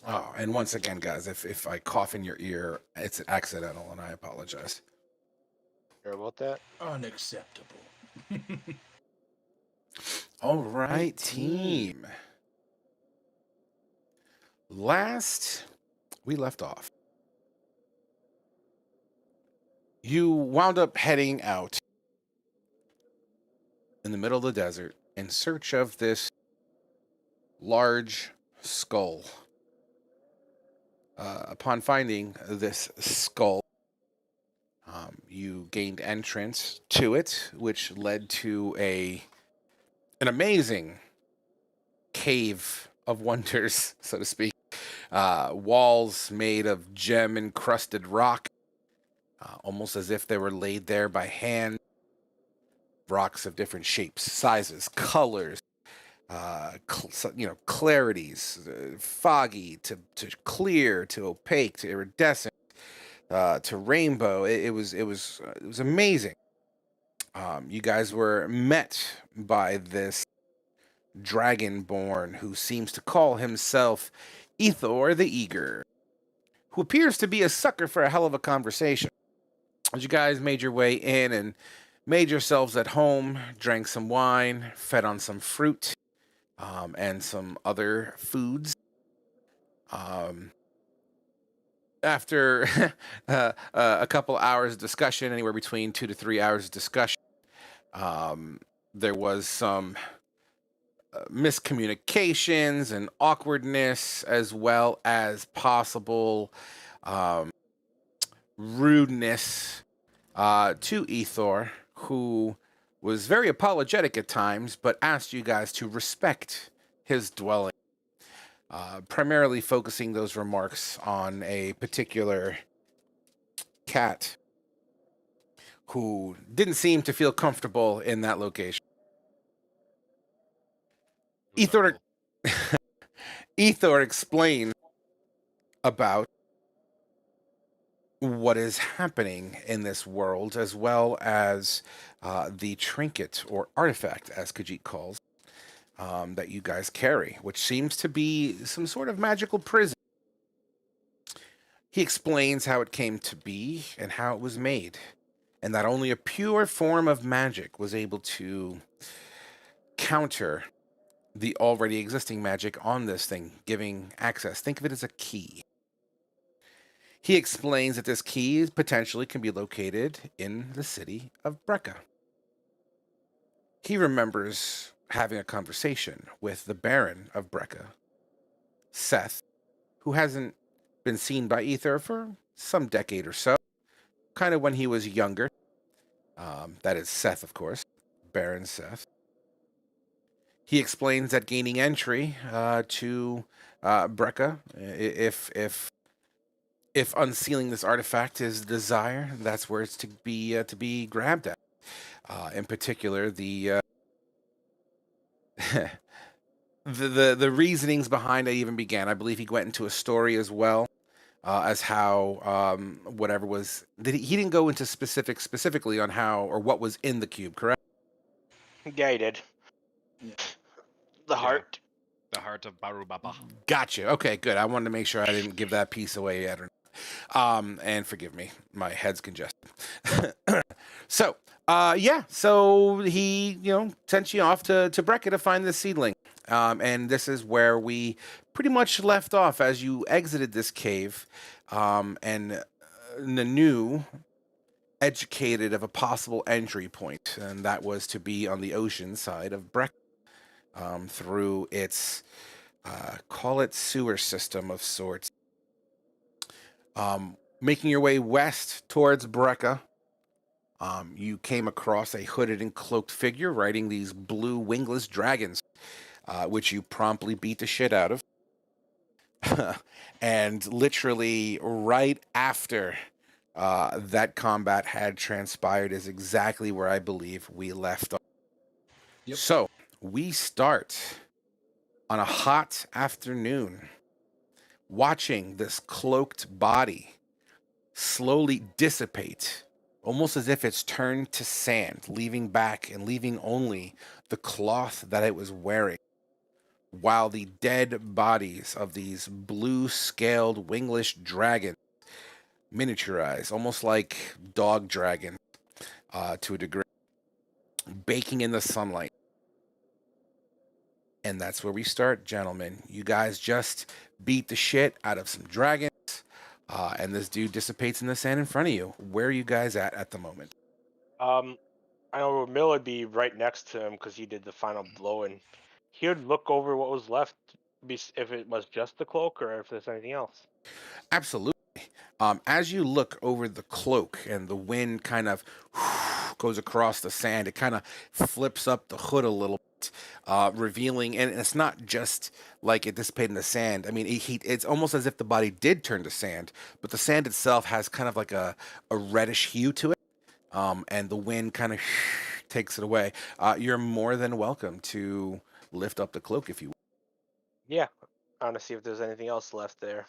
Oh, and once again, guys, if I cough in your ear, it's accidental, and I apologize. Sorry about that. Unacceptable. All right, team. Last we left off, you wound up heading out in the middle of the desert in search of this large skull. Upon finding this skull, you gained entrance to it, which led to an amazing cave of wonders, so to speak. Walls made of gem-encrusted rock, almost as if they were laid there by hand. Rocks of different shapes, sizes, colors, clarities, foggy to clear to opaque to iridescent to rainbow. It was amazing. You guys were met by this dragonborn who seems to call himself Ethor the Eager, who appears to be a sucker for a hell of a conversation. As you guys made your way in and made yourselves at home, drank some wine, fed on some fruit, and some other foods. After a couple hours of discussion, anywhere between 2 to 3 hours of discussion, there was some miscommunications and awkwardness, as well as possible rudeness to Ethor, who was very apologetic at times, but asked you guys to respect his dwelling. Primarily focusing those remarks on a particular cat who didn't seem to feel comfortable in that location. Ethor, Ethor explained about what is happening in this world, as well as the trinket or artifact, as Khajiit calls, that you guys carry, which seems to be some sort of magical prison. He explains how it came to be and how it was made, and that only a pure form of magic was able to counter the already existing magic on this thing, giving access. Think of it as a key. He explains that this key potentially can be located in the city of Brekka. He remembers having a conversation with the Baron of Brekka, Seth, who hasn't been seen by Ether for some decade or so, kind of when he was younger. That is Seth, of course, Baron Seth. He explains that gaining entry to Brekka, if unsealing this artifact is the desire, that's where it's to be grabbed at. In particular, the the reasonings behind it even began. I believe he went into a story as well as how whatever was. He didn't go into specifically on how or what was in the cube, correct? Yeah, he did. Yeah. The heart. The heart of Baru Baba. Gotcha. Okay, good. I wanted to make sure I didn't give that piece away yet. And forgive me, my head's congested. So, yeah. So he, sent you off to Brekka to find this seedling. And this is where we pretty much left off as you exited this cave. And Nanu educated of a possible entry point, and that was to be on the ocean side of Brekka, through its call it sewer system of sorts. Making your way west towards Brekka, you came across a hooded and cloaked figure riding these blue wingless dragons, which you promptly beat the shit out of. And literally right after that combat had transpired is exactly where I believe we left off. Yep. So we start on a hot afternoon, watching this cloaked body slowly dissipate, almost as if it's turned to sand, leaving only the cloth that it was wearing. while the dead bodies of these blue-scaled wingless dragons miniaturize, almost like dog dragons to a degree, baking in the sunlight. And that's where we start, gentlemen. You guys just beat the shit out of some dragons, and this dude dissipates in the sand in front of you. Where are you guys at the moment? I know Mill would be right next to him because he did the final blow, and he would look over what was left, if it was just the cloak or if there's anything else. Absolutely. As you look over the cloak and the wind kind of goes across the sand, it kind of flips up the hood a little bit, revealing, and it's not just like it dissipated in the sand. I mean, it's almost as if the body did turn to sand, but the sand itself has kind of like a reddish hue to it, and the wind kind of takes it away. You're more than welcome to lift up the cloak if you will. Yeah, I want to see if there's anything else left there.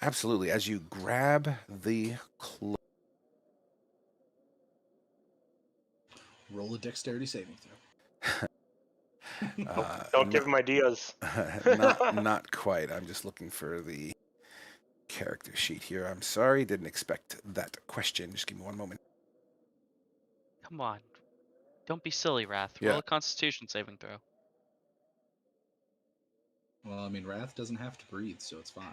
Absolutely. As you grab the cloak. Roll a dexterity saving throw. Don't give him ideas. not quite. I'm just looking for the character sheet here. I'm sorry, didn't expect that question. Just give me one moment. Come on. Don't be silly, Wrath. Yeah. Roll a Constitution saving throw. Well, I mean, Wrath doesn't have to breathe, so it's fine.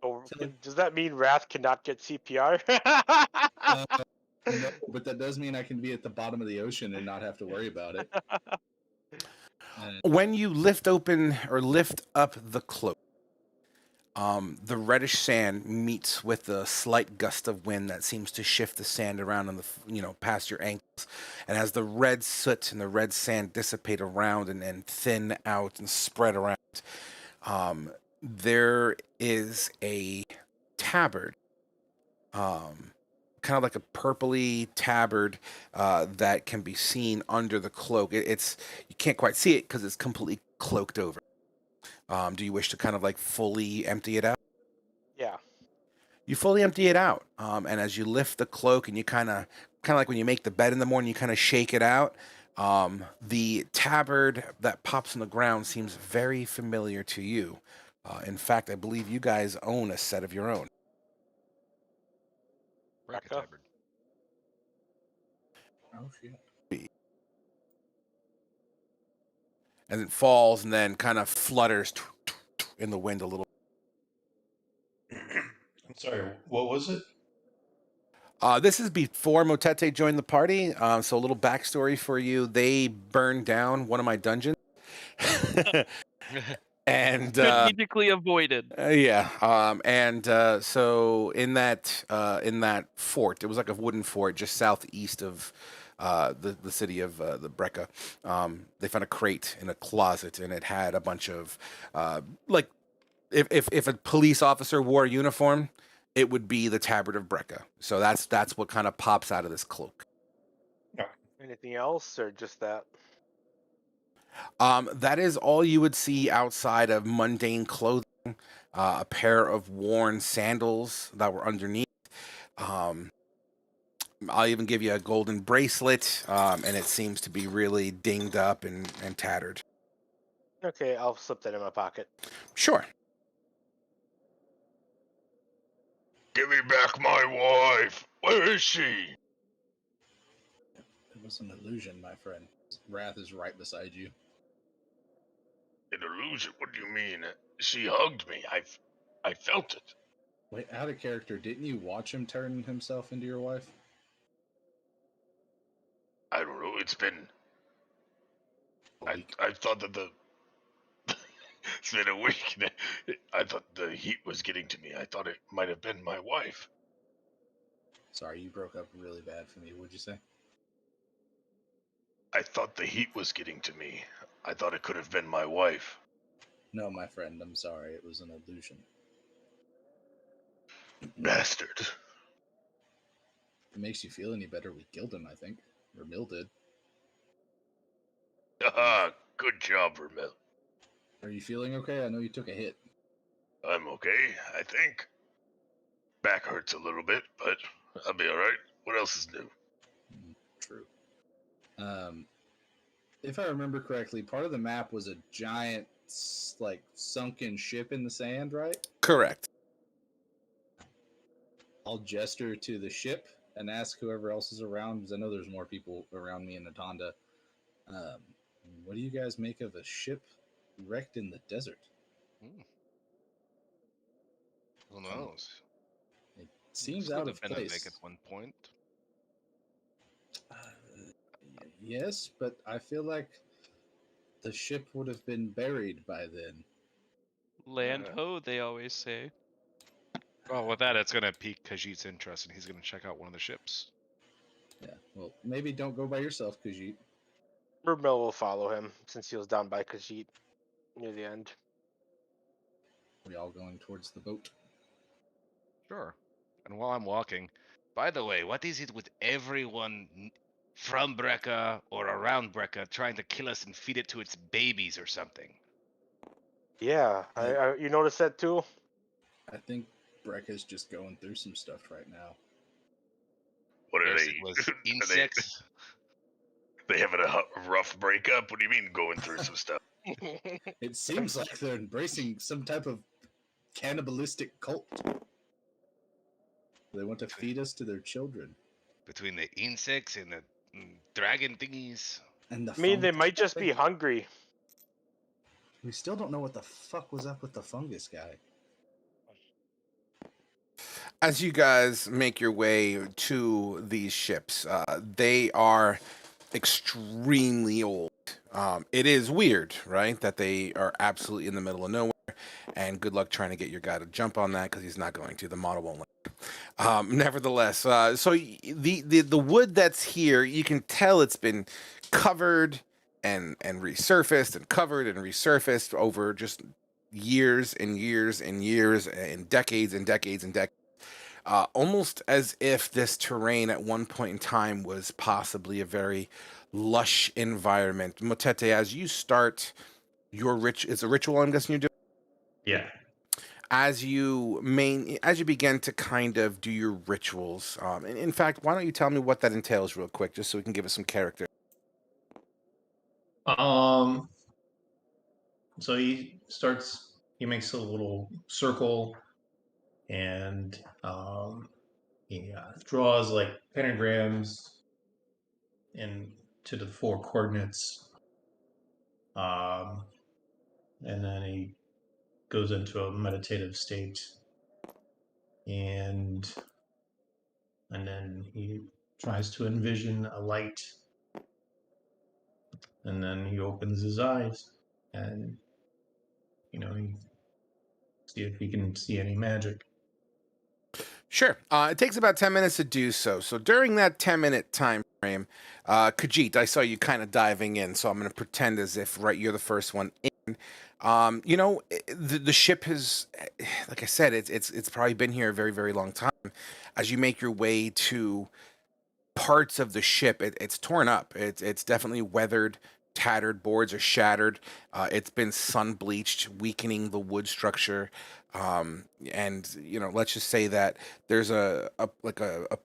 Oh, does that mean Wrath cannot get CPR? No, but that does mean I can be at the bottom of the ocean and not have to worry about it. When you lift open or lift up the cloak, the reddish sand meets with a slight gust of wind that seems to shift the sand around on the, past your ankles. And as the red soot and the red sand dissipate around and thin out and spread around, there is a tabard, kind of like a purpley tabard that can be seen under the cloak. It's you can't quite see it because it's completely cloaked over. Do you wish to kind of like fully empty it out? Yeah. You fully empty it out, and as you lift the cloak and you kind of like when you make the bed in the morning, you kind of shake it out. The tabard that pops on the ground seems very familiar to you. In fact, I believe you guys own a set of your own. Break a Becca? tabard. Oh, shit. And it falls and then kind of flutters in the wind a little. I'm sorry, what was it? This is before Motete joined the party, so a little backstory for you. They burned down one of my dungeons. And Strategically avoided. so in that fort, it was like a wooden fort just southeast of the city of the Brecca. They found a crate in a closet, and it had a bunch of like if a police officer wore a uniform, it would be the tabard of Brecca. So that's what kind of pops out of this cloak. Anything else, or just that? That is all you would see outside of mundane clothing, a pair of worn sandals that were underneath. I'll even give you a golden bracelet, and it seems to be really dinged up and tattered. Okay, I'll slip that in my pocket. Sure. Give me back my wife! Where is she? It was an illusion, my friend. Wrath is right beside you. An illusion? What do you mean? She hugged me. I felt it. Wait, out of character, didn't you watch him turn himself into your wife? I don't know, it's been... A week. I thought that the... It's been a week. I thought the heat was getting to me. I thought it might have been my wife. Sorry, you broke up really bad for me. What'd you say? I thought the heat was getting to me. I thought it could have been my wife. No, my friend, I'm sorry. It was an illusion. Bastard. If it makes you feel any better, we killed him, I think. Or Mill did. Haha, good job, Vermel. Are you feeling okay? I know you took a hit. I'm okay, I think. Back hurts a little bit, but I'll be all right. What else is new? True. If I remember correctly, part of the map was a giant, like, sunken ship in the sand, right? Correct. I'll gesture to the ship and ask whoever else is around, because I know there's more people around me in Atonda. What do you guys make of a ship wrecked in the desert? Who knows? It seems This out would have of been a lake place. at one point. Uh, yes, but I feel like the ship would have been buried by then. Land Yeah. ho, they always say. Well, with that, it's gonna pique Khajiit's interest, and he's gonna check out one of the ships. Yeah, well, maybe don't go by yourself, because you. Rubmel will follow him since he was down by Khajiit near the end. We all going towards the boat. Sure. And while I'm walking, by the way, what is it with everyone from Brekka or around Brekka trying to kill us and feed it to its babies or something? Yeah, you noticed that too? I think Brekka's just going through some stuff right now. What are Guess they? it was Are insects. they having a rough breakup? What do you mean going through some stuff? It seems like they're embracing some type of cannibalistic cult. They want to feed us to their children. Between the insects and the dragon thingies. And the I mean, they fungus might just guy? be hungry. We still don't know what the fuck was up with the fungus guy. As you guys make your way to these ships, they are extremely old. It is weird, right, that they are absolutely in the middle of nowhere. And good luck trying to get your guy to jump on that because he's not going to. The model won't let. Nevertheless, so the wood that's here, you can tell it's been covered and resurfaced and covered and resurfaced over just years and years and years and decades and decades and decades. Almost as if this terrain at one point in time was possibly a very lush environment. Motete, as you start your it's a ritual I'm guessing you're doing? Yeah. As you begin to kind of do your rituals, in fact, why don't you tell me what that entails real quick, just so we can give it some character. So he makes a little circle and he draws like pentagrams into the four coordinates. And then he goes into a meditative state and then he tries to envision a light, and then he opens his eyes and he see if he can see any magic. Sure. It takes about 10 minutes to do so. So during that 10-minute time frame, Khajiit, I saw you kind of diving in, so I'm going to pretend as if, right, you're the first one in. The ship has, like I said, it's probably been here a very, very long time. As you make your way to parts of the ship, it's torn up. It's definitely weathered. Tattered boards are shattered. It's been sun bleached, weakening the wood structure. And let's just say that there's a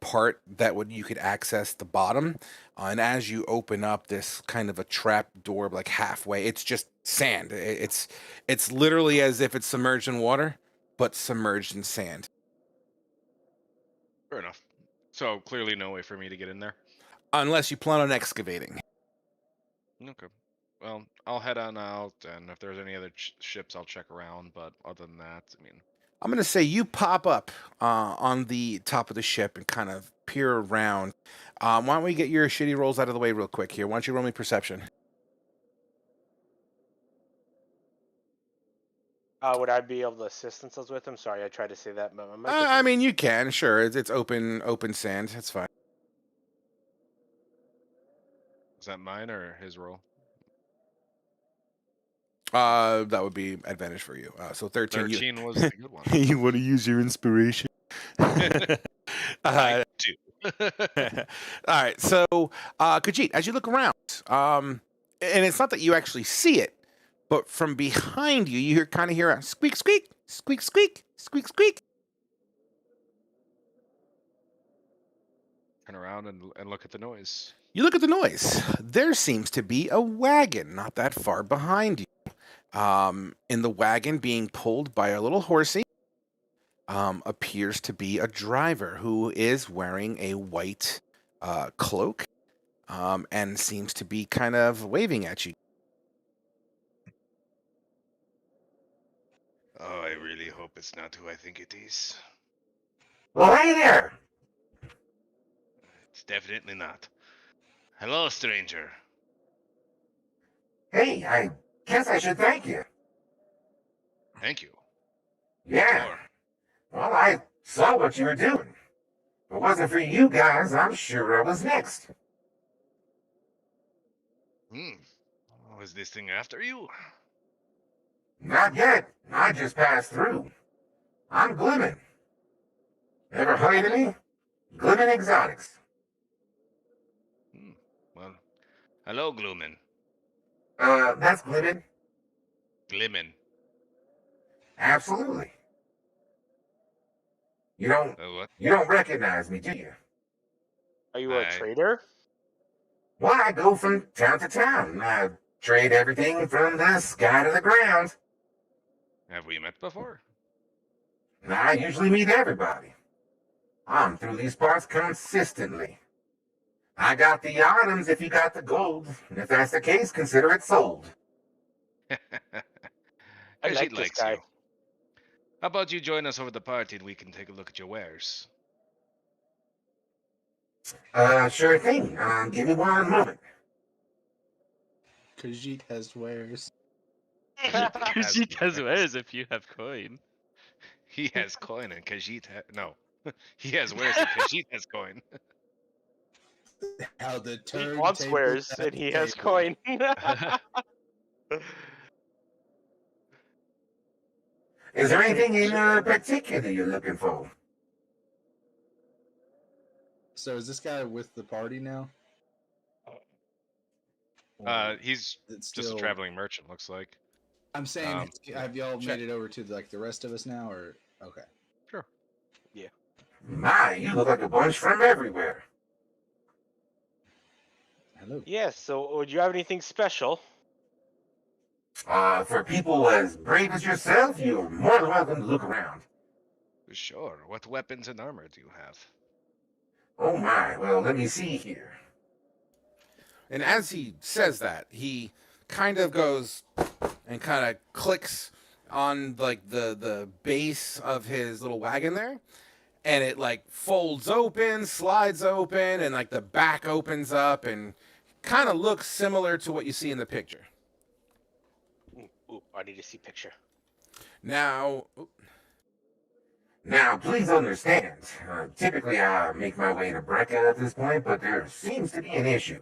part that you could access the bottom, and as you open up this kind of a trap door, like halfway, it's just sand. It's literally as if it's submerged in water, but submerged in sand. Fair enough. So clearly no way for me to get in there. Unless you plan on excavating. Okay. Well, I'll head on out, and if there's any other ships, I'll check around. But other than that, I mean, I'm going to say you pop up on the top of the ship and kind of peer around. Why don't we get your shitty rolls out of the way real quick here? Why don't you roll me perception? Would I be able to assist us with him? Sorry, I tried to say that, but my mic I mean, you can. Sure. It's open sand. That's fine. is that mine or his roll? That would be advantage for you. So 13. 13 was the good one. You want to use your inspiration? I do. All right. So, Khajiit, as you look around, and it's not that you actually see it, but from behind you, you kind of hear a squeak, squeak, squeak, squeak, squeak, squeak. Turn around and look at the noise. You look at the noise. There seems to be a wagon not that far behind you. In the wagon, being pulled by a little horsey, appears to be a driver who is wearing a white cloak, and seems to be kind of waving at you. Oh, I really hope it's not who I think it is. Well, hey there. It's definitely not. Hello, stranger. Hey, I guess I should thank you. Thank you. Yeah. Or, Well, I saw what you were doing. If it wasn't for you guys, I'm sure I was next. was this thing after you? Not yet. I just passed through. I'm Glimmin. Ever heard of me? Glimmin Exotics. Well, hello, Gloomin. That's Glimmin. Glimmin. Absolutely. You What? don't recognize me, do you? Are you a trader? Well, I go from town to town. I trade everything from the sky to the ground. Have we met before? I usually meet everybody. I'm through these parts consistently. I got the items if you got the gold. If that's the case, consider it sold. I Khajiit like this likes guy. you. How about you join us over the party and we can take a look at your wares? Sure thing. Give me one moment. Khajiit has wares. Khajiit has wares if you have coin. He has coin and Khajiit no. He has wares and Khajiit has coin. How the He turn wants wares and he has coin. Is there anything in particular you're looking for? So is this guy with the party now? Or He's it's just a still- traveling merchant, looks like. I'm saying, have y'all check. made it over to like the rest of us now, or okay? Sure. My, you look like a bunch from everywhere. Hello. Yes, so would you have anything special? For people as brave as yourself, you're more than welcome to look around. Sure. What weapons and armor do you have? Oh my, well, let me see here. And as he says that, he kind of goes and kind of clicks on like the base of his little wagon there, and it like folds open, slides open, and like the back opens up and kind of looks similar to what you see in the picture. Ooh, I need to see picture. Now, Now, please understand, typically I make my way to Brecca at this point, but there seems to be an issue.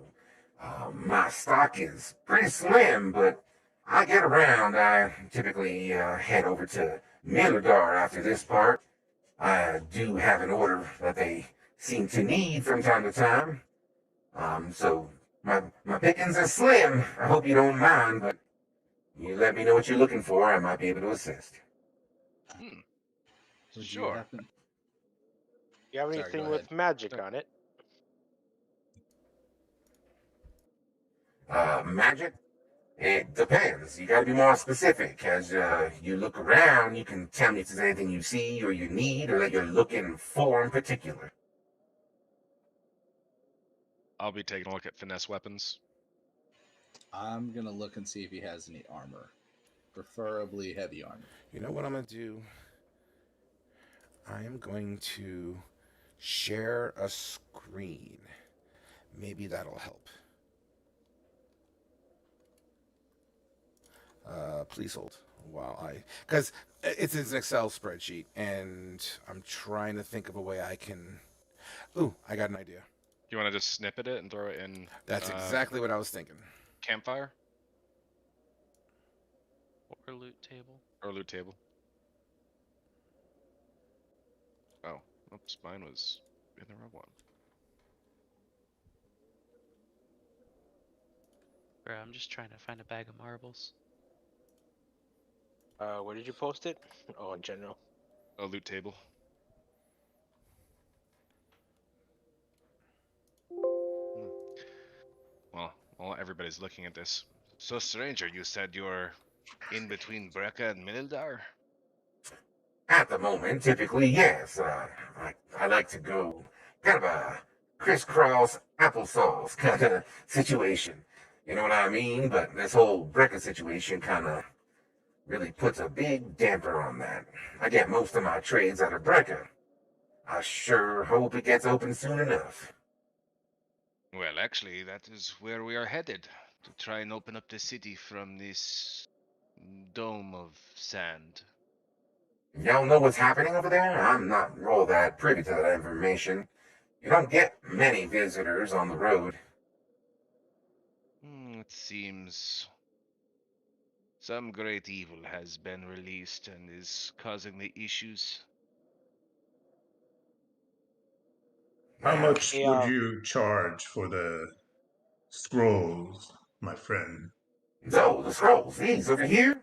My stock is pretty slim, but I get around. I typically head over to Milgar after this part. I do have an order that they seem to need from time to time. So my pickings are slim. I hope you don't mind, but you let me know what you're looking for. I might be able to assist. Would you Sure. happen- You have Sorry, anything go with ahead. magic on it? Magic? It depends. You gotta be more specific. As you look around, you can tell me if there's anything you see or you need or that you're looking for in particular. I'll be taking a look at finesse weapons. I'm gonna look and see if he has any armor, preferably heavy armor. you know what I'm going to do? I am going to share a screen. Maybe that'll help. Please hold while because it's an Excel spreadsheet, and I'm trying to think of a way I can. Ooh, I got an idea. You want to just snippet it and throw it in That's exactly what I was thinking. campfire Or loot table. or loot table? Oh, oops, mine was in the wrong one. Bro, I'm just trying to find a bag of marbles. Where did you post it? Oh, in general. A loot table. while everybody's looking at this. So, stranger, you said you're in between Brecca and Mildar? At the moment, typically, yes. I like to go kind of a crisscross applesauce kind of situation. You know what I mean? But this whole Brecca situation kind of really puts a big damper on that. I get most of my trades out of Brecca. I sure hope it gets open soon enough. Well, actually, that is where we are headed, to try and open up the city from this dome of sand. Y'all know what's happening over there? I'm not all that privy to that information. You don't get many visitors on the road. It seems some great evil has been released and is causing the issues. How much Hey, would you charge for the scrolls, my friend? So, the scrolls, these over here?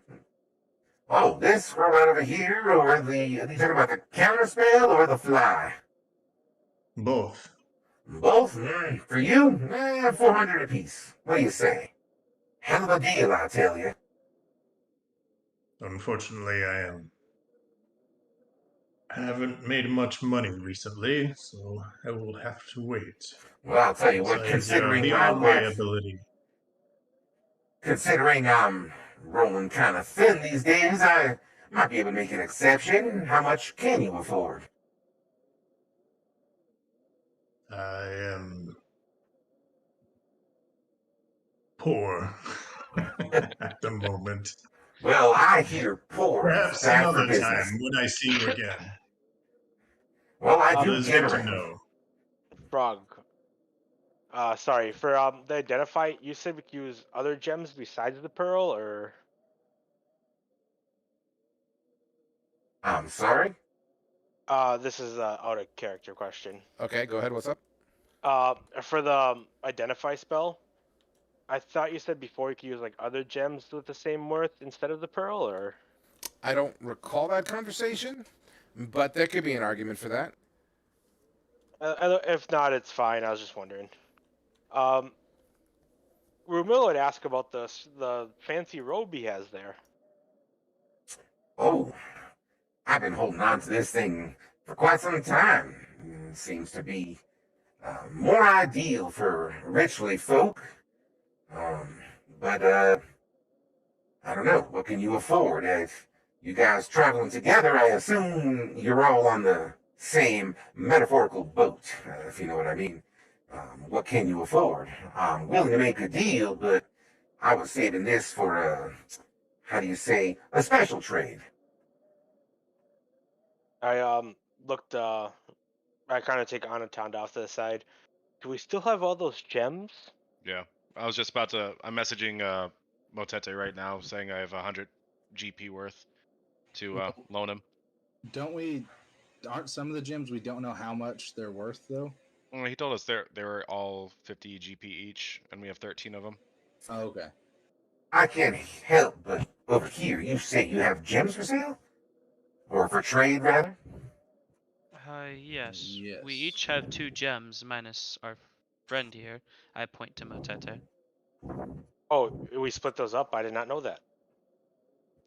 Oh, this scroll right over here, or are you talking about the counterspell or the fly? Both. Both? For you? 400 apiece. What do you say? Hell of a deal, I tell you. Unfortunately, I haven't made much money recently, so I will have to wait. Well, I'll tell you what, Besides, considering my beyond my worth, ability. considering I'm rolling kind of thin these days, I might be able to make an exception. How much can you afford? I am poor at the moment. Well, I hear poor is Perhaps bad for another business. time when I see you again. Well, I It do is get good to around. know. Frog. Sorry for the identify. You said we could use other gems besides the pearl, or I'm sorry? this is a out of character question. Okay, go ahead. What's up? For the identify spell, I thought you said before you could use like other gems with the same worth instead of the pearl, or I don't recall that conversation, but there could be an argument for that. if not, it's fine. I was just wondering. Rumil would ask about the fancy robe he has there. Oh, I've been holding on to this thing for quite some time. It seems to be more ideal for ritually folk. Um, but I don't know. What can you afford? If you guys traveling together, I assume you're all on the same metaphorical boat, if you know what I mean. What can you afford? I'm willing to make a deal, but I was saving this for how do you say, a special trade. I looked. I kind of take Anatanda off to the side. Do we still have all those gems? Yeah, I was just about to. I'm messaging Motete right now saying I have 100 GP worth to loan him. Aren't some of the gems we don't know how much they're worth though? Well, he told us they were all 50 GP each, and we have 13 of them. Oh, okay. I can't help but over here you say you have gems for sale? Or for trade, rather? Yes. Yes. We each have 2 gems, minus our friend here. I point to Motete. Oh, we split those up. I did not know that.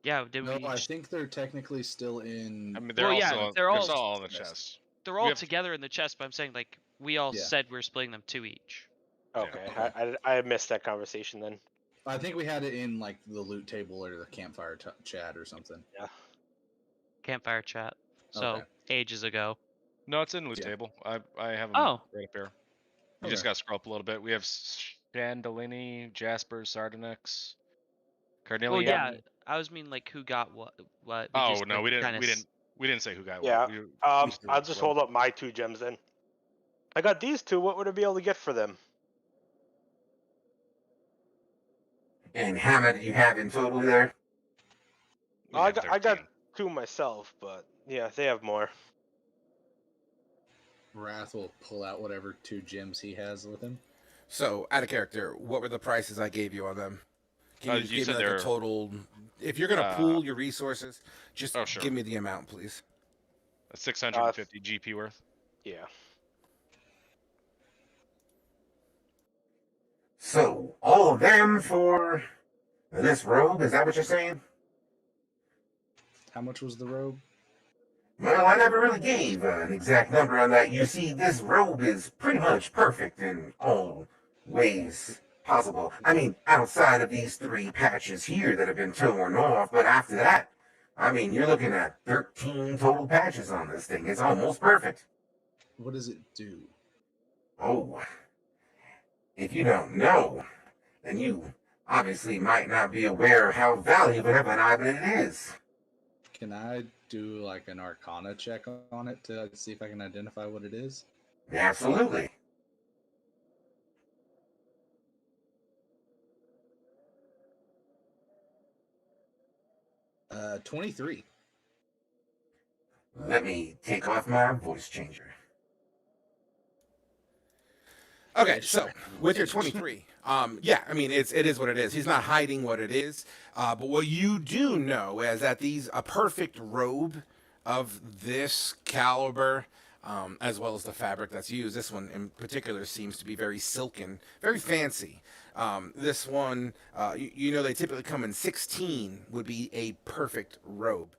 Yeah, did No, we? I think they're technically still in. I mean, they're Well, yeah, also they're all- all in the chest. They're We all have- together in the chest, but I'm saying like we all Yeah. said we're splitting them 2 each. Okay, okay. I missed that conversation then. I think we had it in like the loot table or the campfire chat or something. Yeah. Campfire chat. So Okay. ages ago. No, it's in loot Yeah. table. I have them Oh. right up here. You just Okay. gotta scroll up a little bit. We have Chandellini, Jasper, Sardonex, Carnelian. Well, yeah, I was mean like who got what. Oh just no, we didn't. kinda We didn't say who got Yeah. what. I'll just hold up my 2 gems then. I got these 2. What would I be able to get for them? And how many do you have in total there? I got 2 myself, but yeah, they have more. Wrath will pull out whatever 2 gems he has with him. So, out of character, what were the prices I gave you on them? Can you just you give me said like a they're- total? If you're gonna pool your resources, just Oh, sure. give me the amount, please. 650 GP worth. Yeah. So, all of them for this robe? Is that what you're saying? How much was the robe? Well, I never really gave an exact number on that. You see, this robe is pretty much perfect in all ways possible. I mean, outside of these 3 patches here that have been torn off, but after that, I mean, you're looking at 13 total patches on this thing. It's almost perfect. What does it do? Oh, if you don't know, then you obviously might not be aware of how valuable of an item it is. Can I do like an Arcana check on it to see if I can identify what it is? Absolutely. Uh, 23. Let me take off my voice changer. Okay, so with your 23, yeah, I mean it is what it is. He's not hiding what it is, but what you do know is that a perfect robe of this caliber, as well as the fabric that's used. This one in particular seems to be very silken, very fancy. This one, you know, they typically come in 16 would be a perfect robe.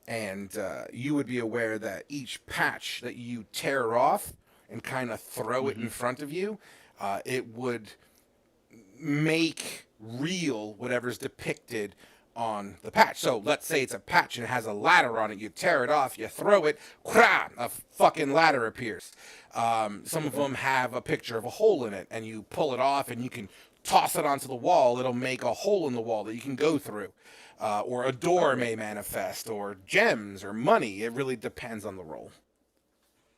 And you would be aware that each patch that you tear off and kind of throw it in front of you, it would make real whatever's depicted on the patch. So let's say it's a patch and it has a ladder on it. You tear it off, you throw it, crah, a fucking ladder appears. Some of them have a picture of a hole in it, and you pull it off and you can toss it onto the wall. It'll make a hole in the wall that you can go through. Or a door may manifest, or gems, or money. It really depends on the roll.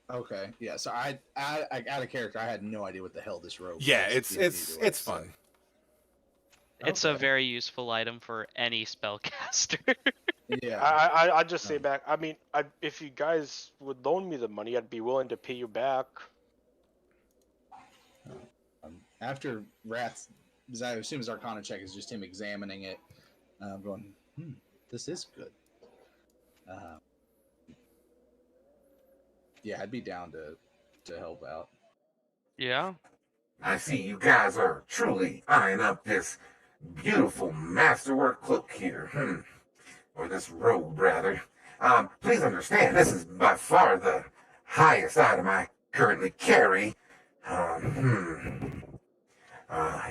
Okay, yeah. So I out of character, I had no idea what the hell this robe. Yeah, was it's fun. It's a very useful item for any spellcaster. Yeah. I just say back. I mean, if you guys would loan me the money, I'd be willing to pay you back. After Wrath, because I assume his Arcana check is just him examining it, going, this is good. Yeah, I'd be down to help out. Yeah. I see you guys are truly eyeing up this beautiful masterwork cloak here. Or this robe, rather. Please understand, this is by far the highest item I currently carry.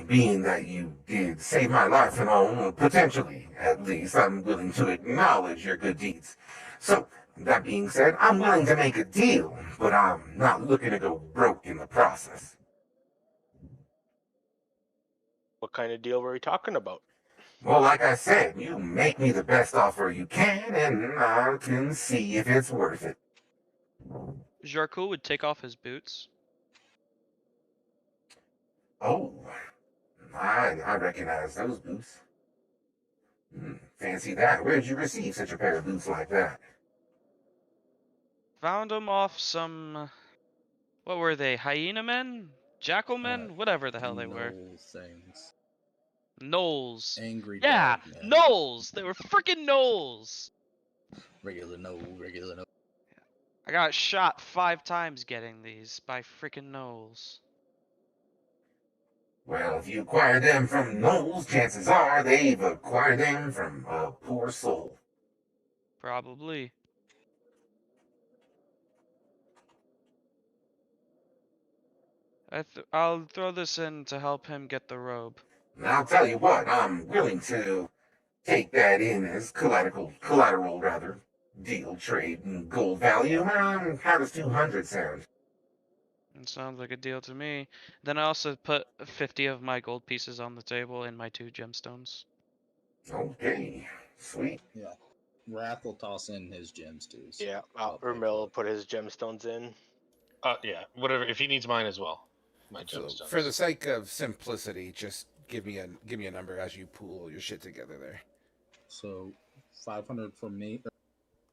Being that you did save my life and all, potentially, at least, I'm willing to acknowledge your good deeds. So, that being said, I'm willing to make a deal, but I'm not looking to go broke in the process. What kind of deal were we talking about? Well, like I said, you make me the best offer you can, and I can see if it's worth it. Jarkul would take off his boots. Oh, I recognize those boots. Fancy that. Where'd you receive such a pair of boots like that? Found them off some. What were they? Hyena men? Jackal men? Whatever the hell they were. Knoll things. Gnolls. Angry Yeah, dog men. gnolls. They were freaking gnolls. Regular no. I got shot 5 times getting these by freaking gnolls. Well, if you acquire them from Knowles, chances are they've acquired them from a poor soul. Probably. I'll throw this in to help him get the robe. And I'll tell you what, I'm willing to take that in as collateral rather, deal, trade, and gold value. How does 200 sound? It sounds like a deal to me. Then I also put 50 of my gold pieces on the table and my 2 gemstones. Okay, sweet. Yeah. Wrath will toss in his gems too. So Yeah, I'll pay Ermil for will it. put his gemstones in. Yeah, whatever. If he needs mine as well, my So gemstones. for the sake of simplicity, just give me a number as you pool your shit together there. So 500 for me,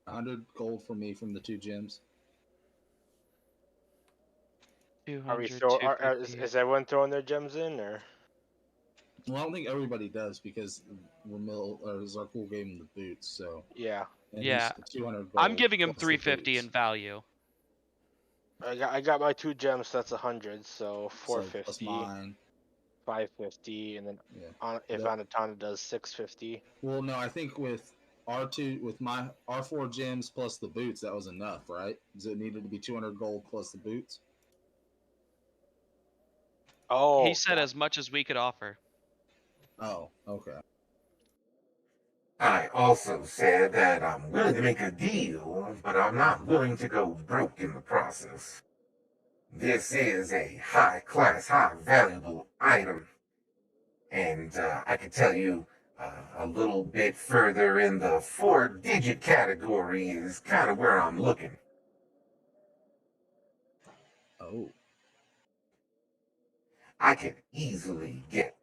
100 gold for me from the 2 gems. 200, Is everyone throwing their gems in, or? Well, I don't think everybody does because Zarkul gave him the boots. So Yeah. and Yeah. he's 200 gold. I'm giving him plus the 350 boots. in value. I got my 2 gems, so that's 100, so So plus 450. mine. 550, and then Yeah. if Anatana does 650. Well, no, I think with R2 with my R4 gems plus the boots, that was enough, right? Because it needed to be 200 gold plus the boots. Oh, He said as much as we could offer. Oh, okay. I also said that I'm willing to make a deal, but I'm not willing to go broke in the process. This is a high class, high valuable item. And I can tell you a little bit further in the 4-digit category is kind of where I'm looking. Oh, I could easily get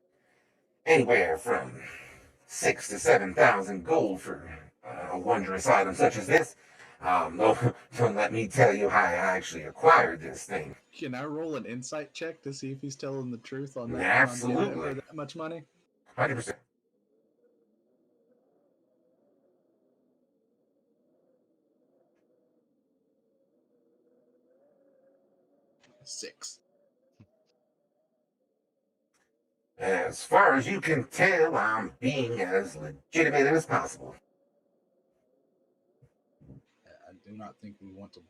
anywhere from 6,000 to 7,000 gold for a wondrous item such as this. Don't let me tell you how I actually acquired this thing. can I roll an insight check to see if he's telling the truth on that? Absolutely. For that much money? 100%. 6. As far as you can tell, I'm being as legitimate as possible. I do not think we want to.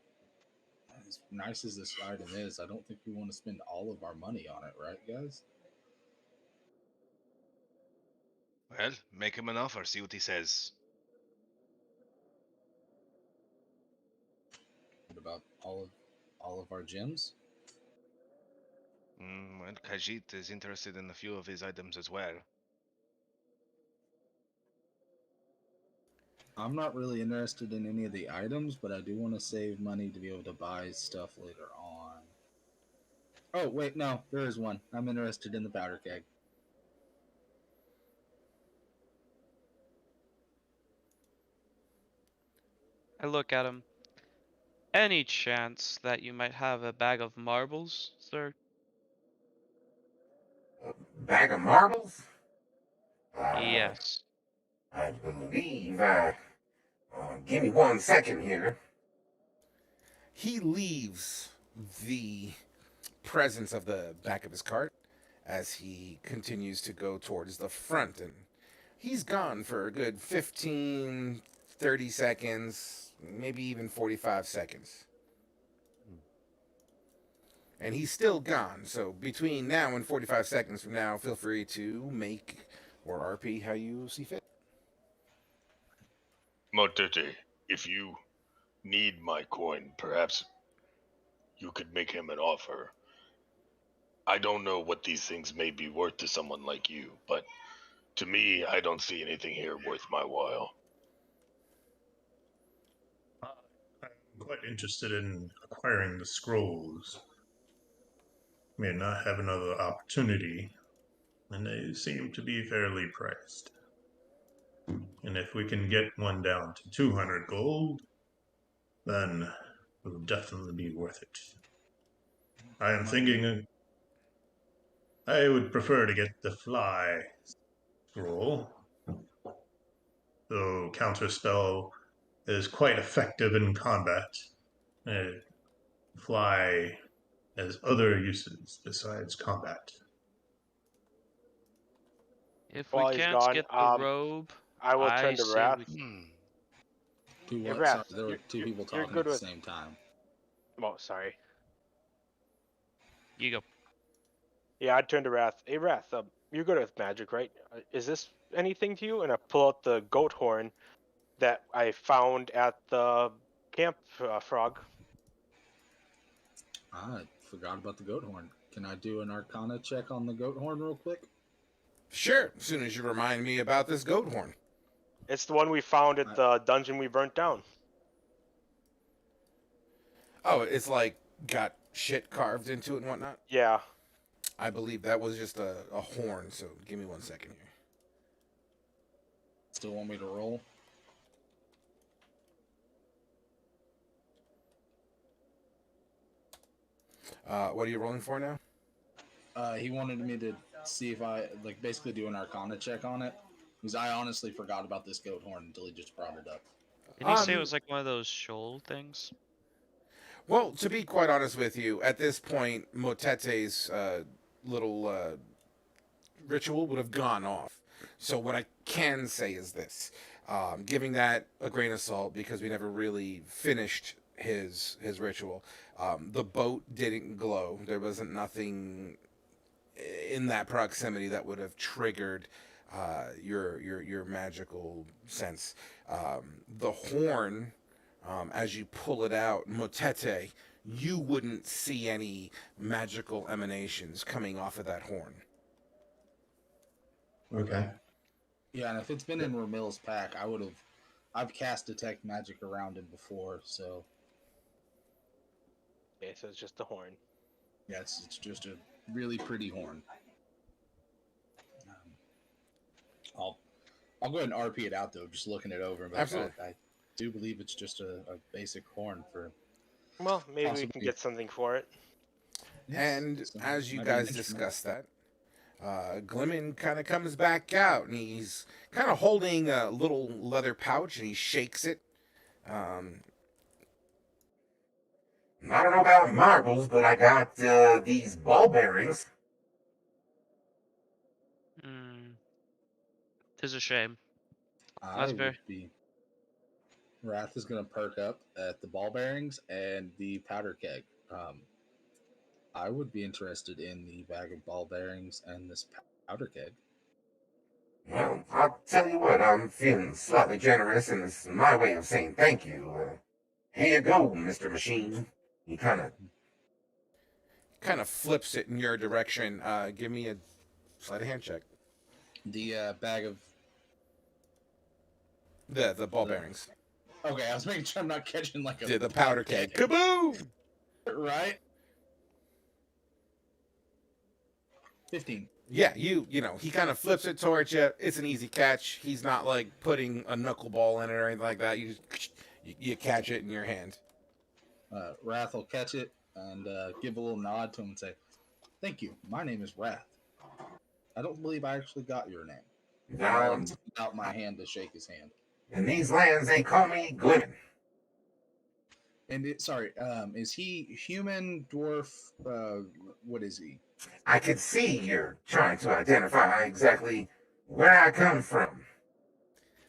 As nice as this item is, I don't think we want to spend all of our money on it, right, guys? Well, make him an offer. See what he says. What about all of our gems? Well, Khajiit is interested in a few of his items as well. I'm not really interested in any of the items, but I do want to save money to be able to buy stuff later on. Oh, wait, no, there is one. I'm interested in the powder keg. I look at him. Any chance that you might have a bag of marbles, sir? A bag of marbles? Yes. I believe. Give me 1 second here. He leaves the presence of the back of his cart as he continues to go towards the front, and he's gone for a good 15, 30 seconds, maybe even 45 seconds. And he's still gone, so between now and 45 seconds from now, feel free to make or RP how you see fit. Motete, if you need my coin, perhaps you could make him an offer. I don't know what these things may be worth to someone like you, but to me, I don't see anything here worth my while. I'm quite interested in acquiring the scrolls. May not have another opportunity, and they seem to be fairly priced. And if we can get one down to 200 gold, then it will definitely be worth it. I am thinking I would prefer to get the fly scroll, though counterspell is quite effective in combat. Fly has other uses besides combat. If we while he's can't gone, get the robe, I will I turn to say Wrath. we. Do Hey, what? Wrath, Sorry, there were two people you're talking good at the with. same time. Oh, sorry. You go. Yeah, I turned to Wrath. Hey, Wrath, you're good with magic, right? Is this anything to you? And I pull out the goat horn that I found at the camp, Frog. I forgot about the goat horn. Can I do an Arcana check on the goat horn real quick? Sure, as soon as you remind me about this goat horn. It's the one we found at the dungeon we burnt down. Oh, it's like got shit carved into it and whatnot? Yeah. I believe that was just a horn, so give me 1 second here. Still want me to roll? What are you rolling for now? He wanted me to see if I basically do an Arcana check on it, because I honestly forgot about this goat horn until he just brought it up. Didn't he say it was like one of those shoal things? Well, to be quite honest with you, at this point, Motete's little ritual would have gone off. So what I can say is this, giving that a grain of salt because we never really finished his ritual. The boat didn't glow. There wasn't nothing in that proximity that would have triggered your magical sense. The horn, as you pull it out, motete, you wouldn't see any magical emanations coming off of that horn. Okay. Yeah, and if it's been in Ramil's pack, I've cast detect magic around him before, so Okay, so it's just the horn. yeah, it's just a really pretty horn. I'll go ahead and RP it out though, just looking it over. But Absolutely. I do believe it's just a basic horn for. Well, maybe we Possibly. can get something for it. And So as you might be an guys instrument. discuss that, Glimmin kind of comes back out and he's kind of holding a little leather pouch and he shakes it. I don't know about marbles, but I got these ball bearings. Hmm. Tis a shame. I That's would fair. be. Wrath is going to perk up at the ball bearings and the powder keg. I would be interested in the bag of ball bearings and this powder keg. Well, I'll tell you what, I'm feeling slightly generous, and it's my way of saying thank you. Here you go, Mr. Machine. He kind of Flips it in your direction. Give me a sleight of hand check. The bag of. The ball bearings. Okay, I was making sure I'm not catching like a. The powder keg. Kaboom! Right? 15. Yeah, you know, he kind of flips it towards you. It's an easy catch. He's not like putting a knuckleball in it or anything like that. You just you catch it in your hand. Wrath will catch it and give a little nod to him and say, "Thank you. My name is Wrath. I don't believe I actually got your name." I'll down. extend out my hand to shake his hand. In these lands, they call me Glimmin. And is he human, dwarf? What is he? I can see you're trying to identify exactly where I come from.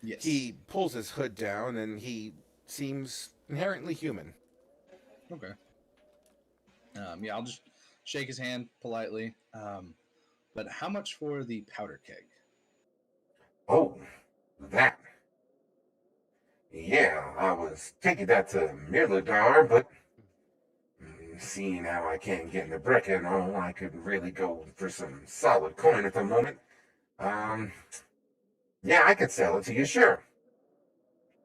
Yes. He pulls his hood down and he seems inherently human. Okay. Yeah, I'll just shake his hand politely. But how much for the powder keg? Oh, that. Yeah, I was taking that to Mirladar, but seeing how I can't get in the Brecca and all, I could really go for some solid coin at the moment. Yeah, I could sell it to you, sure.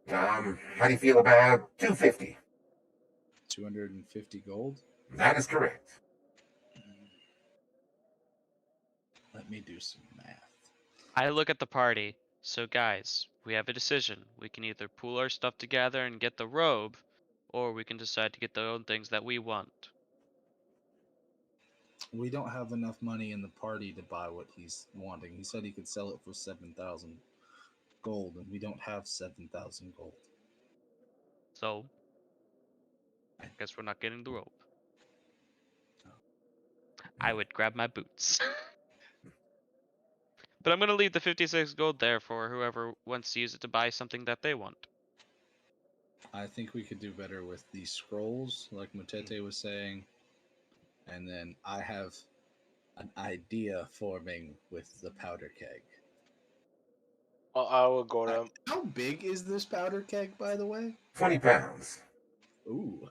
How do you feel about 250? 250 gold. That is correct. Let me do some math. I look at the party. So guys, we have a decision. We can either pool our stuff together and get the robe, or we can decide to get the own things that we want. We don't have enough money in the party to buy what he's wanting. He said he could sell it for 7,000 gold, and we don't have 7,000 gold. So, I guess we're not getting the robe. I would grab my boots. But I'm gonna leave the 56 gold there for whoever wants to use it to buy something that they want. I think we could do better with the scrolls, like Mutete was saying. And then I have an idea forming with the powder keg. Well, I will go to. How big is this powder keg, by the way? 20 pounds. Ooh.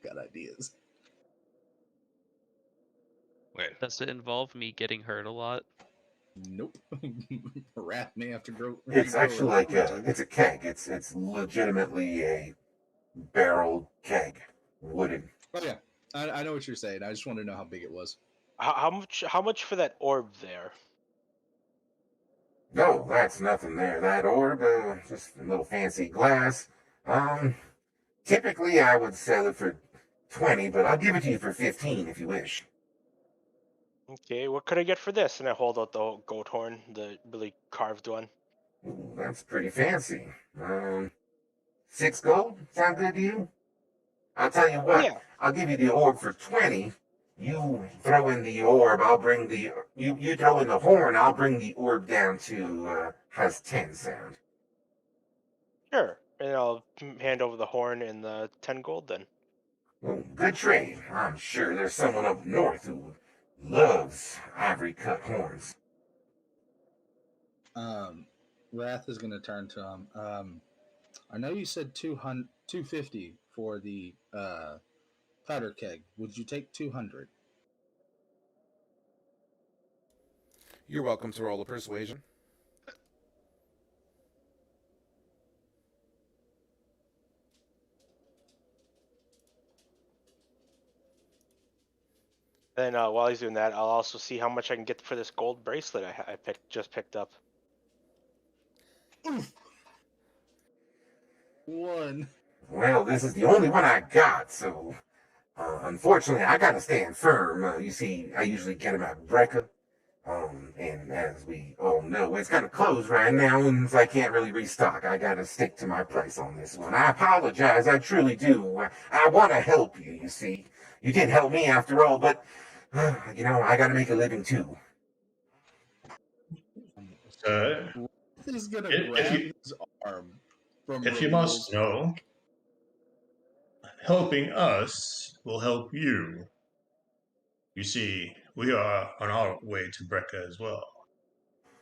Got ideas. Wait, Does it involve me getting hurt a lot? Nope. Wrath may have to grow. It's regrow actually like a it's a keg. It's legitimately a barrel keg, wooden. Oh yeah, I know what you're saying. I just wanted to know how big it was. How much for that orb there? No, that's nothing there. That orb, just a little fancy glass. Typically I would sell it for 20, but I'll give it to you for 15 if you wish. Okay, what could I get for this? And I hold out the goat horn, the really carved one. Ooh, that's pretty fancy. 6 gold? Sound good to you? I'll tell you what. Yeah. I'll give you the orb for 20, You throw in the orb, I'll bring the you throw in the horn, I'll bring the orb down to has 10 sound. Sure. And I'll hand over the horn and the 10 gold then. Well, good trade. I'm sure there's someone up north who loves ivory cut horns. Wrath is going to turn to him. I know you said 250 for the powder keg. Would you take 200? You're welcome to roll a persuasion. Then while he's doing that, I'll also see how much I can get for this gold bracelet I just picked up. One. Well, this is the only one I got, so unfortunately I gotta stand firm. You see, I usually get them at Brecca. And as we all know, it's kind of closed right now, and so I can't really restock. I gotta stick to my price on this one. I apologize, I truly do. I want to help you, you see. You did help me after all, but, I gotta make a living too. Sir, He's going to If grab you- his arm from if you must know, helping us will help you. You see, we are on our way to Brecca as well,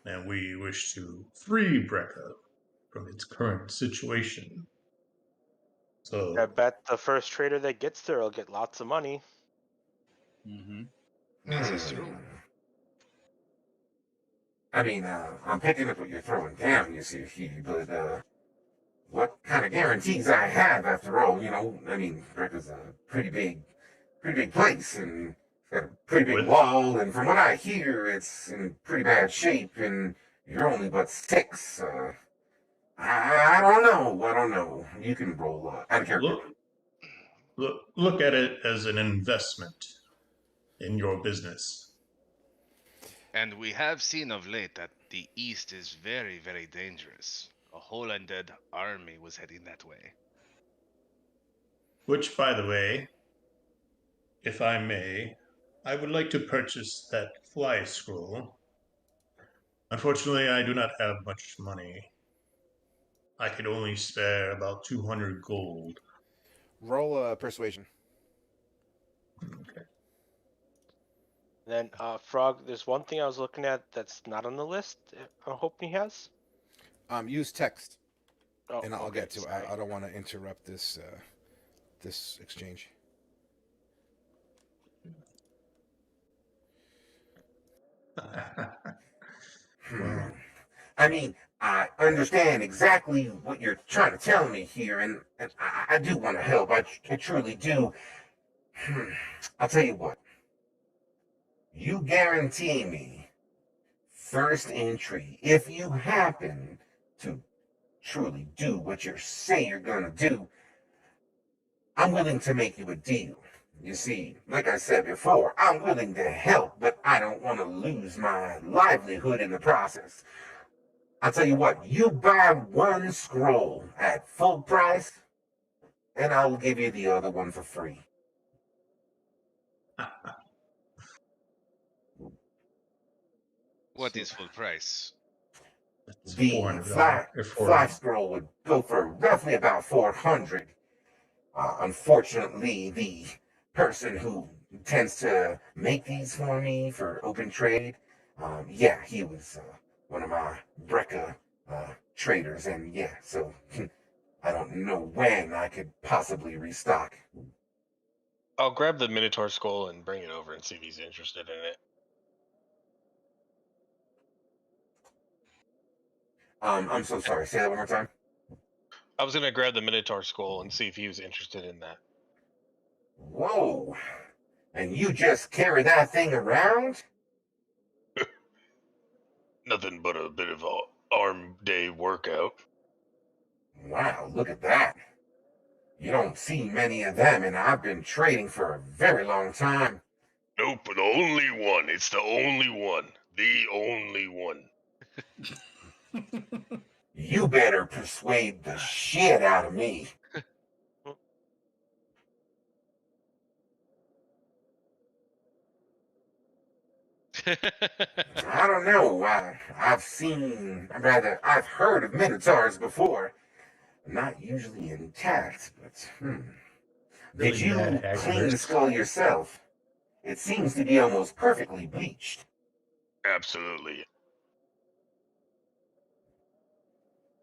and we wish to free Brecca from its current situation. So, I bet the first trader that gets there will get lots of money. Mm-hmm. This is true. I mean, I'm picking up what you're throwing down, you see, but, what kind of guarantees I have after all, I mean, Brecca's a pretty big place, and it's got a pretty big With- wall, and from what I hear, it's in pretty bad shape, and you're only but 6. I don't know. You can roll out of character. look at it as an investment in your business. And we have seen of late that the east is very, very dangerous. A whole undead army was heading that way. Which, by the way, if I may, I would like to purchase that fly scroll. Unfortunately, I do not have much money. I could only spare about 200 gold. Roll a persuasion. Okay. Then, Frog, there's one thing I was looking at that's not on the list. I'm hoping he has. Use text, Oh, and I'll okay, get to it. sorry. I don't want to interrupt this this exchange. Hmm. I mean, I understand exactly what you're trying to tell me here, and I do want to help. I truly do. I'll tell you what. You guarantee me first entry if you happen to truly do what you say you're gonna do. I'm willing to make you a deal. You see, like I said before, I'm willing to help, but I don't want to lose my livelihood in the process. I'll tell you what, you buy one scroll at full price, and I'll give you the other one for free. What is full price? It's The $400 fly scroll would go for roughly about 400. Unfortunately, the person who tends to make these for me for open trade, he was one of my Brecca traders, and so I don't know when I could possibly restock. I'll grab the Minotaur skull and bring it over and see if he's interested in it. I'm so sorry. Say that one more time. I was gonna grab the Minotaur skull and see if he was interested in that. Whoa! And you just carry that thing around? Nothing but a bit of a arm day workout. Wow, look at that. You don't see many of them, and I've been trading for a very long time. Nope, the only one. It's the only one. The only one. You better persuade the shit out of me. I don't know. I've heard of minotaurs before. Not usually intact, but Did Really bad you clean the actors. skull yourself? It seems to be almost perfectly bleached. Absolutely.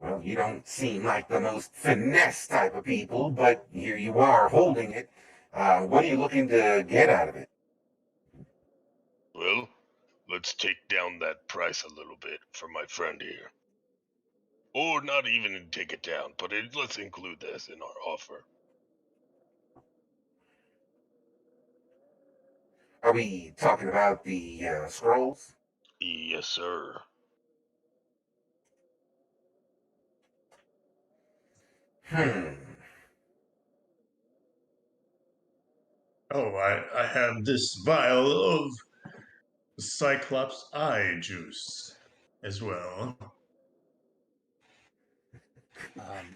Well, you don't seem like the most finesse type of people, but here you are holding it. What are you looking to get out of it? Well, let's take down that price a little bit for my friend here. Or not even take it down, but let's include this in our offer. Are we talking about the scrolls? Yes, sir. Hmm. Oh, I have this vial of Cyclops eye juice as well. Um,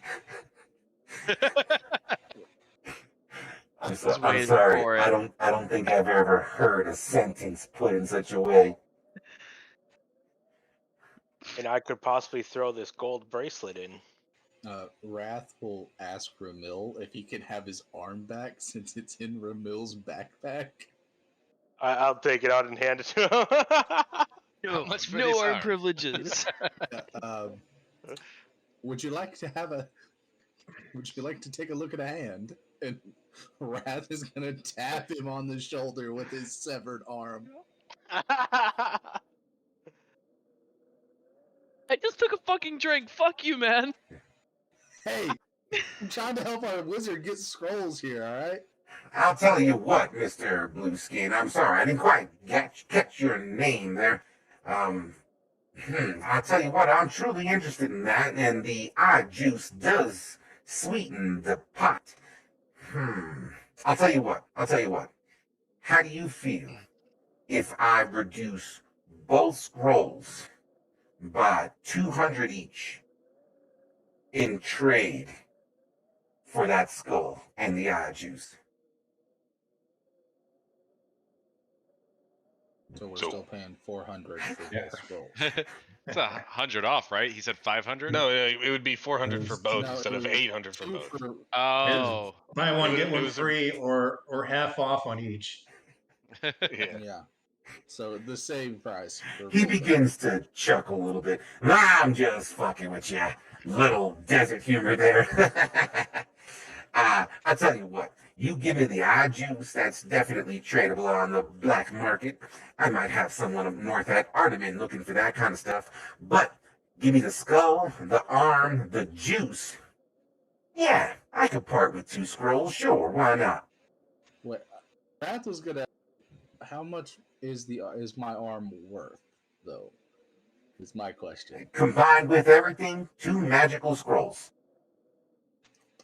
Was I'm waiting sorry. for I it. don't think I've ever heard a sentence put in such a way. And I could possibly throw this gold bracelet in. Wrath will ask Ramil if he can have his arm back since it's in Ramil's backpack. I'll take it out and hand it to him. How much for No this arm arm? privileges. Would you like to have a? Would you like to take a look at a hand? And Wrath is gonna tap him on the shoulder with his severed arm. I just took a fucking drink. Fuck you, man. Hey, I'm trying to help our wizard get scrolls here. All right. I'll tell you what, Mr. Blueskin. I'm sorry, I didn't quite catch your name there. I'll tell you what, I'm truly interested in that, and the eye juice does sweeten the pot. I'll tell you what. How do you feel if I reduce both scrolls by 200 each in trade for that skull and the eye juice? So we're So- still paying 400 for Yeah. both scrolls. It's 100 off, right? He said 500. No, it would be 400 for both No, instead it of was 800 for two both. for- Oh. Buy one, It get one was a- free, or half off on each. Yeah. yeah. So the same price. For He both of them. begins to chuckle a little bit. I'm just fucking with you. Little desert humor there. I'll tell you what. You give me the eye juice, that's definitely tradable on the black market. I might have someone up north at Artemin looking for that kind of stuff. But give me the skull, the arm, the juice. Yeah, I could part with 2 scrolls, sure, why not? What Wrath was gonna. How much is my arm worth, though? Is my question. Combined with everything, 2 magical scrolls.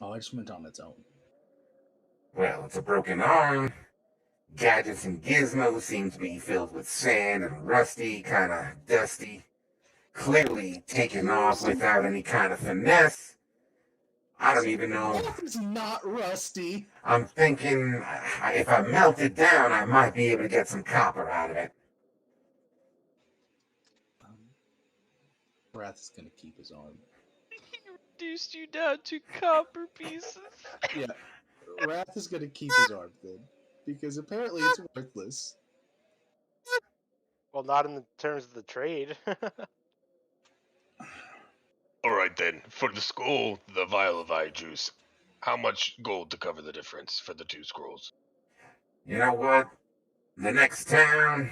Oh, I just meant on its own. Well, it's a broken arm. Gadgets and gizmos seem to be filled with sand and rusty, kind of dusty. Clearly taken off without any kind of finesse. I don't even know. It's not rusty. I'm thinking if I melt it down, I might be able to get some copper out of it. Wrath is gonna keep his arm. He reduced you down to copper pieces. Yeah, Wrath is gonna keep his arm then, because apparently it's worthless. Well, not in the terms of the trade. All right then. For the skull, the vial of eye juice. How much gold to cover the difference for the 2 scrolls? You know what? The next town,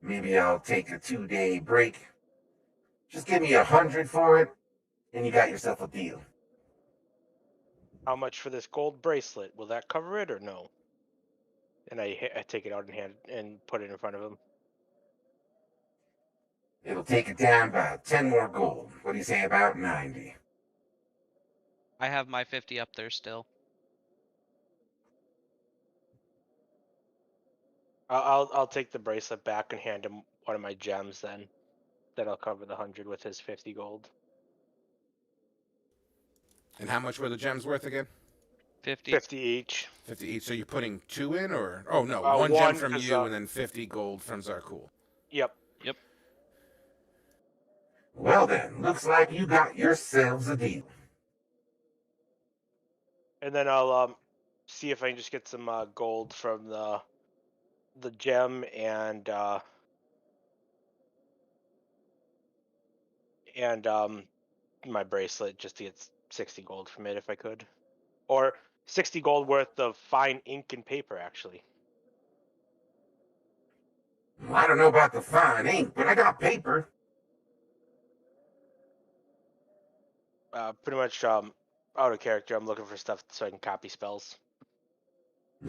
maybe I'll take a 2-day break. Just give me 100 for it, and you got yourself a deal. How much for this gold bracelet? Will that cover it or no? And I take it out and put it in front of him. It'll take it down by 10 more gold. What do you say about 90? I have my 50 up there still. I'll take the bracelet back and hand him one of my gems then. That'll cover the 100 with his 50 gold. And how much were the gems worth again? 50. 50 each. 50 each. So you're putting 2 in, or oh no, One, one gem from 'cause, you and then 50 gold from Zarkul. Yep. Well then, looks like you got yourselves a deal. And then I'll see if I can just get some gold from the gem and my bracelet just to get 60 gold from it if I could, or 60 gold worth of fine ink and paper actually. Well, I don't know about the fine ink, but I got paper. Pretty much out of character. I'm looking for stuff so I can copy spells.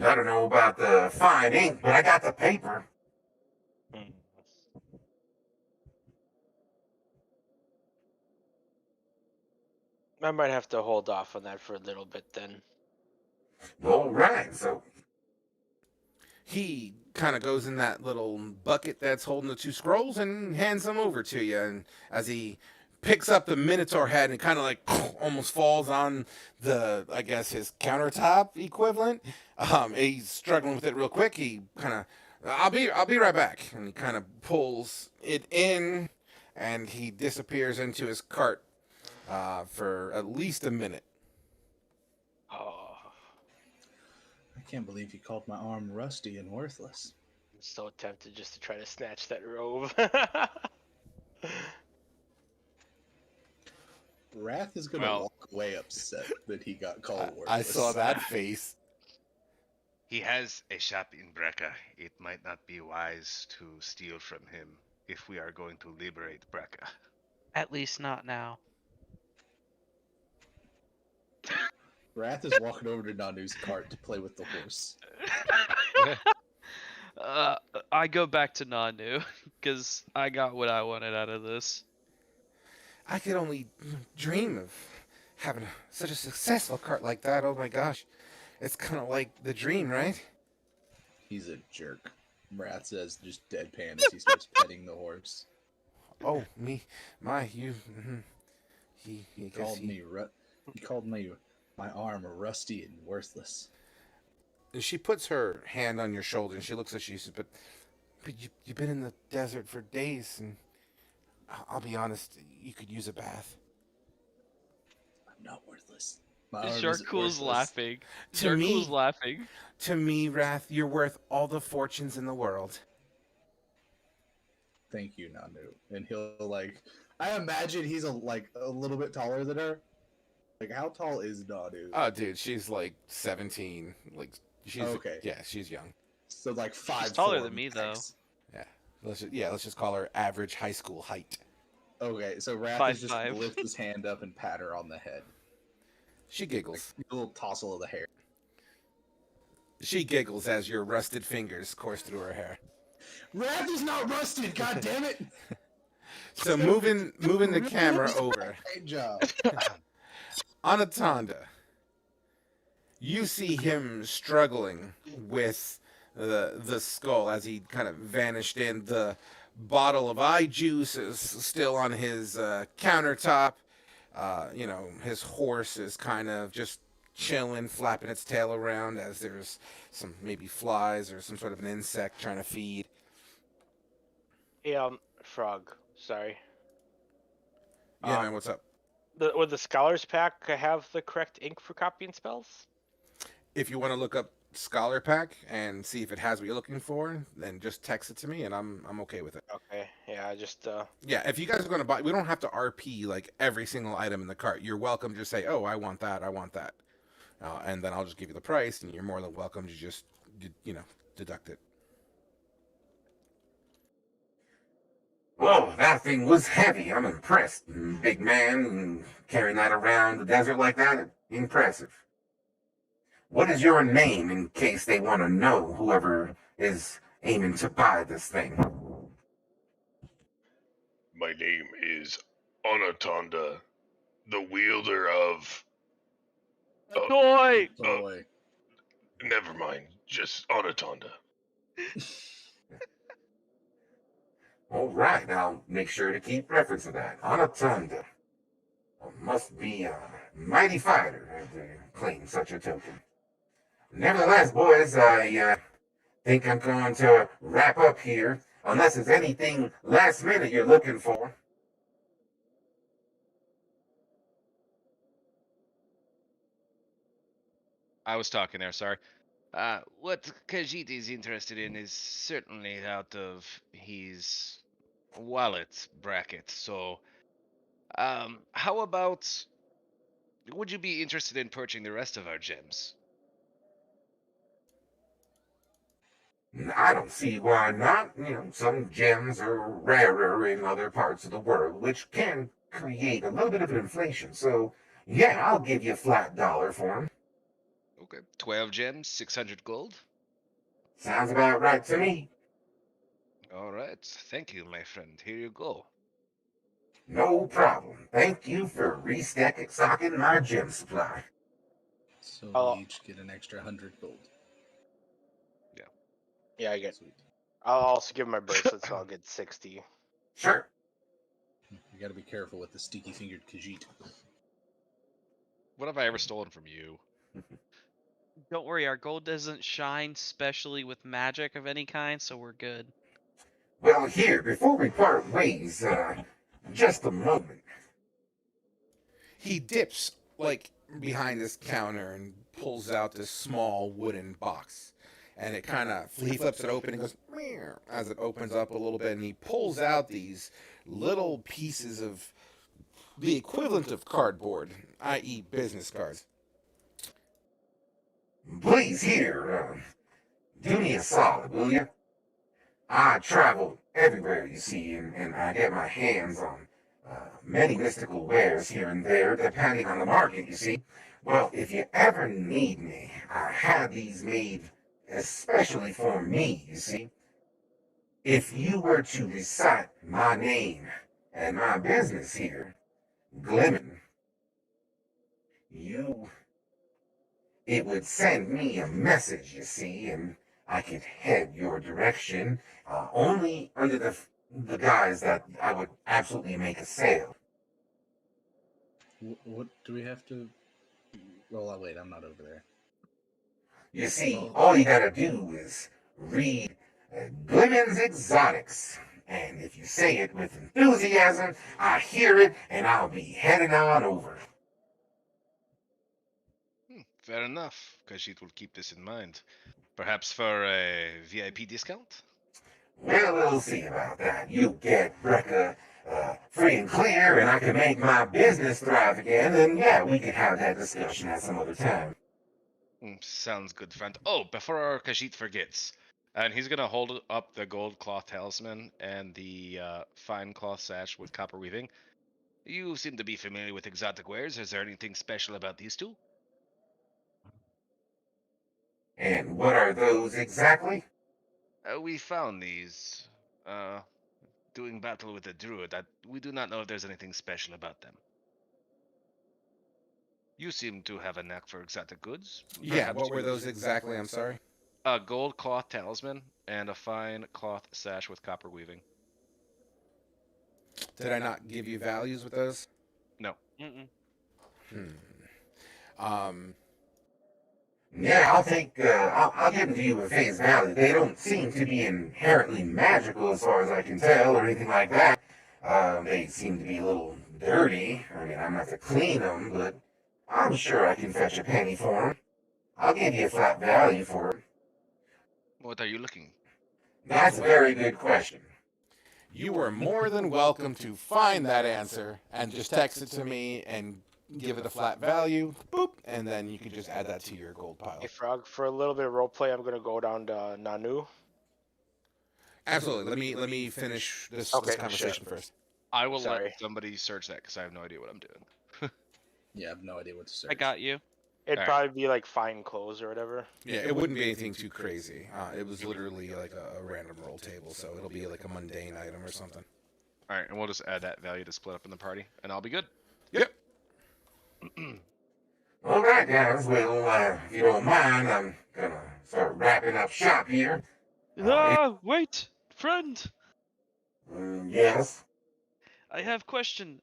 I don't know about the fine ink, but I got the paper. I might have to hold off on that for a little bit then. All right, so He kind of goes in that little bucket that's holding the two scrolls and hands them over to you. And as he picks up the Minotaur head and kind of like almost falls on the, I guess, his countertop equivalent. He's struggling with it real quick. He kind of, I'll be right back. And he kind of pulls it in, and he disappears into his cart for at least a minute. Oh, I can't believe you called my arm rusty and worthless. I'm so tempted just to try to snatch that robe. Wrath is gonna Well- walk away upset that he got called worthless. I saw that face. He has a shop in Brecca. It might not be wise to steal from him if we are going to liberate Brecca. At least not now. Wrath is walking over to Nanu's cart to play with the horse. I go back to Nanu because I got what I wanted out of this. I could only dream of having such a successful cart like that. Oh my gosh. It's kind of like the dream, right? He's a jerk. Wrath says, just deadpan as he starts petting the horse. Oh, you. He He called me my arm rusty and worthless. She puts her hand on your shoulder and she looks at you. She says, "But you've been in the desert for days, and I'll be honest, you could use a bath." I'm not worthless. My arm isn't Sharkcool's worthless. laughing. To me- Sharkcool's laughing. To me, Wrath, you're worth all the fortunes in the world. Thank you, Nanu. And he'll I imagine he's a little bit taller than her. Like, how tall is Nanu? Oh, dude, she's like 17. Like, she's Okay. Yeah, she's young. So like 5'4". taller than me, though. max. Let's just call her average high school height. Okay, so Wrath is just 5'5". lift his hand up and pat her on the head. She giggles. A little tousle of the hair. She giggles as your rusted fingers course through her hair. Wrath is not rusted, god damn it! So moving the camera over. Great job. Anatonda, you see him struggling with the skull as he kind of vanished in. The bottle of eye juice is still on his countertop. His horse is kind of just chilling, flapping its tail around as there's some maybe flies or some sort of an insect trying to feed. Hey, Frog. Sorry. Yeah, man, what's up? Would the Scholars Pack have the correct ink for copying spells? If you want to look up Scholar Pack and see if it has what you're looking for, then just text it to me and I'm okay with it. Okay. Yeah, I just Yeah, if you guys are going to buy, we don't have to RP like every single item in the cart. You're welcome to just say, "Oh, I want that. I want that," and then I'll just give you the price, and you're more than welcome to just deduct it. Whoa, that thing was heavy. I'm impressed. Big man, carrying that around the desert like that, impressive. What is your name in case they want to know, whoever is aiming to buy this thing? My name is Anatonda, the wielder of. Toy! Boy. Never mind, just Anatonda. All right, I'll make sure to keep reference of that. Anatonda. Must be a mighty fighter to claim such a token. Nevertheless, boys, I think I'm going to wrap up here. unless it's anything last minute you're looking for. I was talking there, sorry. What Khajiit is interested in is certainly out of his wallet bracket. So, how about would you be interested in purchasing the rest of our gems? I don't see why not. Some gems are rarer in other parts of the world, which can create a little bit of inflation. So, yeah, I'll give you a flat dollar for them. Okay, 12 gems, 600 gold. Sounds about right to me. All right, thank you, my friend. Here you go. No problem. Thank you for restocking my gem supply. So Oh. we each get an extra 100 gold. Yeah, I get. Sweet. I'll also give him my bracelet, so I'll get 60. Sure. You got to be careful with the sticky-fingered Khajiit. What have I ever stolen from you? Don't worry, our gold doesn't shine specially with magic of any kind, so we're good. Well, here, before we part ways, just a moment. He dips like behind this counter and pulls out this small wooden box. And it kind of, he flips it open and goes, meow, as it opens up a little bit. And he pulls out these little pieces of the equivalent of cardboard, i.e., business cards. Please, here, do me a solid, will you? I travel everywhere, you see, and I get my hands on many mystical wares here and there, depending on the market, you see. Well, if you ever need me, I had these made especially for me, you see. If you were to recite my name and my business here, Glimmin, it would send me a message, you see, and I could head your direction, only under the guise that I would absolutely make a sale. What do we have to... Well, wait, I'm not over there. You see, all you gotta do is read Glimmin's Exotics. And if you say it with enthusiasm, I hear it and I'll be heading on over. Fair enough. Khajiit will keep this in mind. Perhaps for a VIP discount? Well, we'll see about that. You get Brecca free and clear, and I can make my business thrive again, and yeah, we could have that discussion at some other time. Sounds good, friend. Oh, before our Khajiit forgets, and he's gonna hold up the gold cloth talisman and the fine cloth sash with copper weaving. You seem to be familiar with exotic wares. Is there anything special about these two? And what are those exactly? We found these doing battle with a druid. We do not know if there's anything special about them. You seem to have a knack for exotic goods. Yeah, what were those exactly? I'm sorry. A gold cloth talisman and a fine cloth sash with copper weaving. Did I not give you values with those? No. Mm-mm. Yeah, I'll give them to you at face value. They don't seem to be inherently magical as far as I can tell or anything like that. They seem to be a little dirty. I mean, I'm not to clean them, but I'm sure I can fetch a penny for them. I'll give you a flat value for them. What are you looking? That's a very good question. You are more than welcome to find that answer and just text it to me and give it a flat value, boop, and then you can just add that to your gold pile. Hey, Frog, for a little bit of roleplay, I'm gonna go down to Nanu. Absolutely. Let me finish this conversation first. I will Sorry. let somebody search that because I have no idea what I'm doing. Yeah, I have no idea what to search. I got you. It'd Alright. probably be like fine clothes or whatever. Yeah, it wouldn't be anything too crazy. It was literally like a random roll table, so it'll be like a mundane item or something. All right, and we'll just add that value to split up in the party, and I'll be good. Yep. All right, guys. Well, if you don't mind, I'm gonna start wrapping up shop here. Wait, friend. Yes. I have a question.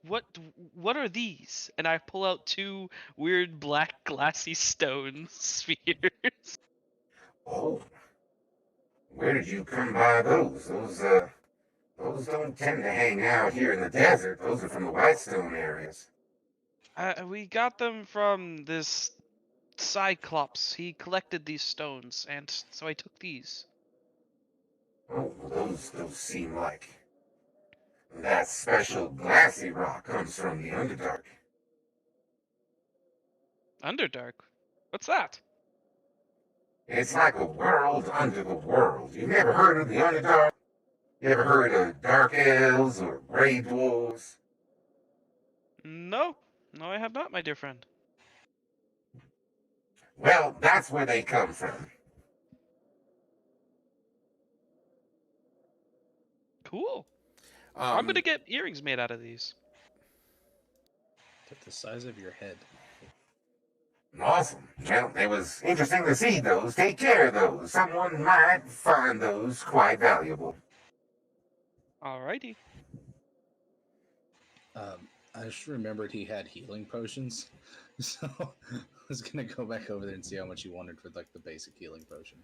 What are these? And I pull out two weird black glassy stone spheres. Oh. Well, where did you come by those? Those don't tend to hang out here in the desert. Those are from the Whitestone areas. We got them from this Cyclops. He collected these stones, and so I took these. Oh, well, those seem like that special glassy rock comes from the Underdark. Underdark? What's that? It's like a world under the world. You never heard of the Underdark? You ever heard of dark elves or gray dwarves? No. No, I have not, my dear friend. Well, that's where they come from. Cool. I'm gonna get earrings made out of these. They're the size of your head. Awesome. Well, it was interesting to see those. Take care of those. Someone might find those quite valuable. Alrighty. I just remembered he had healing potions, so I was gonna go back over there and see how much he wanted for like the basic healing potion.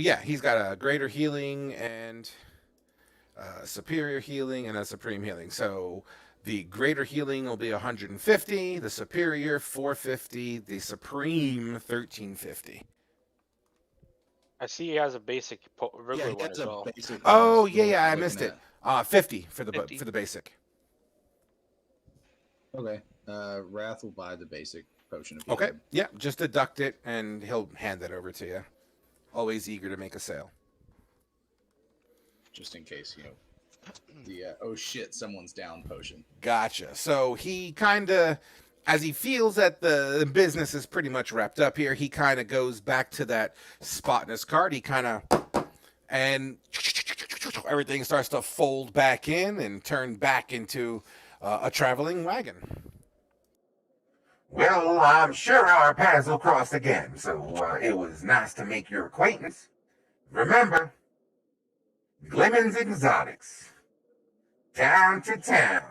Yeah, he's got a greater healing and superior healing and a supreme healing. So the greater healing will be 150, the superior 450, the supreme 1350. I see he has a basic regular he one has as a well. basic Oh one, yeah, so yeah, I looking missed it. at- 50 for the 50. for the basic. Okay. Wrath will buy the basic potion of Okay, healing. yeah, just deduct it and he'll hand that over to you. Always eager to make a sale. Just in case, the oh shit, someone's down potion. Gotcha. So he kind of, as he feels that the business is pretty much wrapped up here, he kind of goes back to that spot in his cart. He kind of, and everything starts to fold back in and turn back into a traveling wagon. Well, I'm sure our paths will cross again, so it was nice to make your acquaintance. Remember, Glimmin's Exotics. Town to town.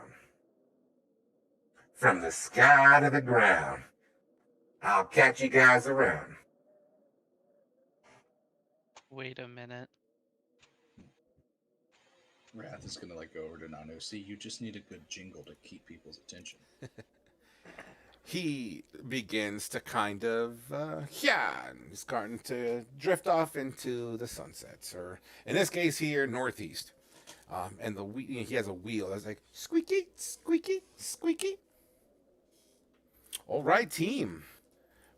From the sky to the ground. I'll catch you guys around. Wait a minute. Wrath is gonna go over to Nano. See, you just need a good jingle to keep people's attention. He begins to kind of, and he's starting to drift off into the sunsets, or in this case here, northeast. And he has a wheel that's like squeaky, squeaky, squeaky. All right, team.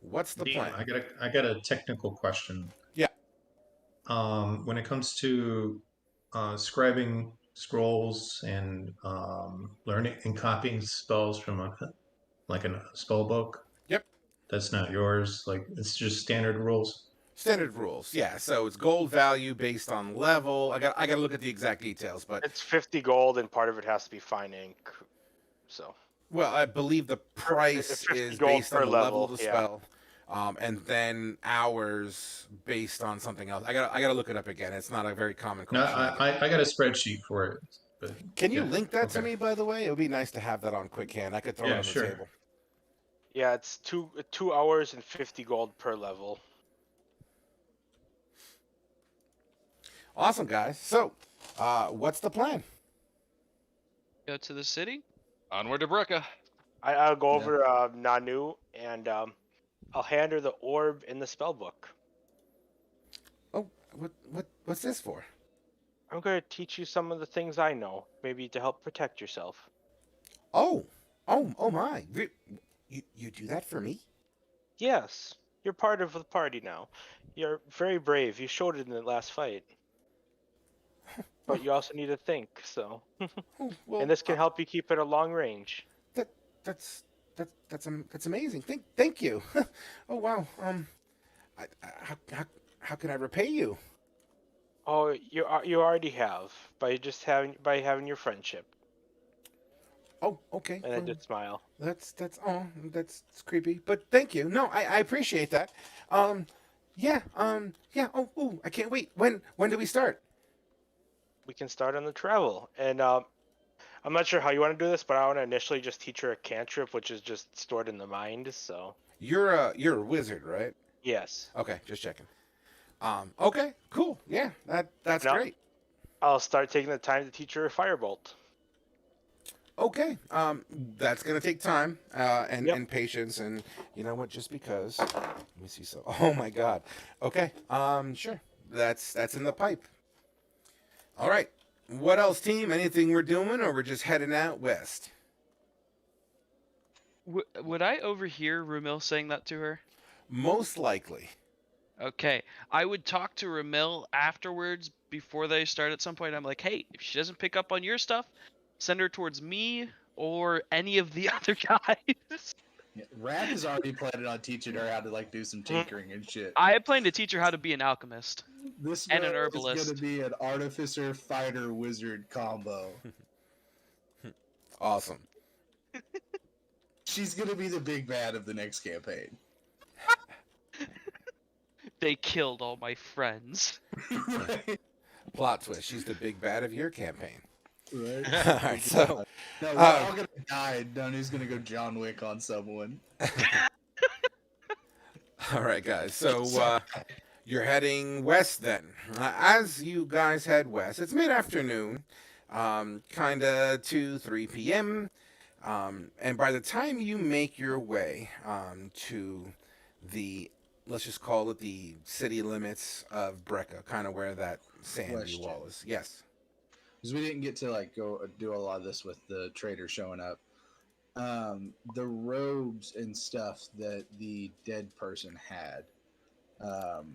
What's the Dean, plan? I got a technical question. Yeah. When it comes to scribing scrolls and learning and copying spells from a spell book. Yep. That's not yours. Like it's just standard rules. Standard rules, yeah. So it's gold value based on level. I got to look at the exact details, but It's 50 gold, and part of it has to be fine ink. So. well, I believe the price 50 is gold based on per the level level, of the yeah. spell, and then hours based on something else. I gotta look it up again. It's not a very common No, question. I got a spreadsheet for it. But Can you yeah, link that to okay. me, by the way? It would be nice to have that on quick hand. I could throw it Yeah, on sure. the table. Yeah, it's 2 hours and 50 gold per level. Awesome, guys. So, what's the plan? Go to the city? Onward to Brecca. I'll go over Nanu, and I'll hand her the orb in the spell book. Oh, what's this for? I'm going to teach you some of the things I know, maybe to help protect yourself. Oh my! You do that for me? Yes, you're part of the party now. You're very brave. You showed it in the last fight. But you also need to think, so. Oh, well, And this can help you keep at a long range. That's amazing. Thank you. Oh wow. How can I repay you? Oh, you already have by having your friendship. Oh, okay. And I did smile. That's creepy, but thank you. No, I appreciate that. Yeah. Oh, I can't wait. When do we start? We can start on the travel, and I'm not sure how you want to do this, but I want to initially just teach her a cantrip, which is just stored in the mind. So You're a wizard, right? yes. Okay, just checking. Okay, cool. Yeah, that's Now great. I'll start taking the time to teach her a firebolt. Okay, that's gonna take time Yep. and patience, and you know what? Just because, let me see. So, oh my God. Okay, sure. That's in the pipe. All right. What else, team? Anything we're doing, or we're just heading out west? Would I overhear Rumil saying that to her? Most likely. Okay, I would talk to Ramil afterwards before they start at some point. I'm like, hey, if she doesn't pick up on your stuff, send her towards me or any of the other guys. Yeah, Wrath is already planning on teaching her how to like do some tinkering and shit. I plan to teach her how to be an alchemist This and girl an is herbalist. gonna be an artificer, fighter, wizard combo. Awesome. She's gonna be the big bad of the next campaign. They killed all my friends. Right? Plot twist. She's the big bad of your campaign. Right? All right. So, No, we're all gonna die, and Dunny's gonna go John Wick on someone. all right, guys. So, you're heading west then. As you guys head west, it's mid-afternoon, kind of 2, 3 p.m. And by the time you make your way to the, let's just call it the city limits of Brecca, kind of where that sandy Question. wall is. Yes. Because we didn't get to like go do a lot of this with the trader showing up. The robes and stuff that the dead person had. Um,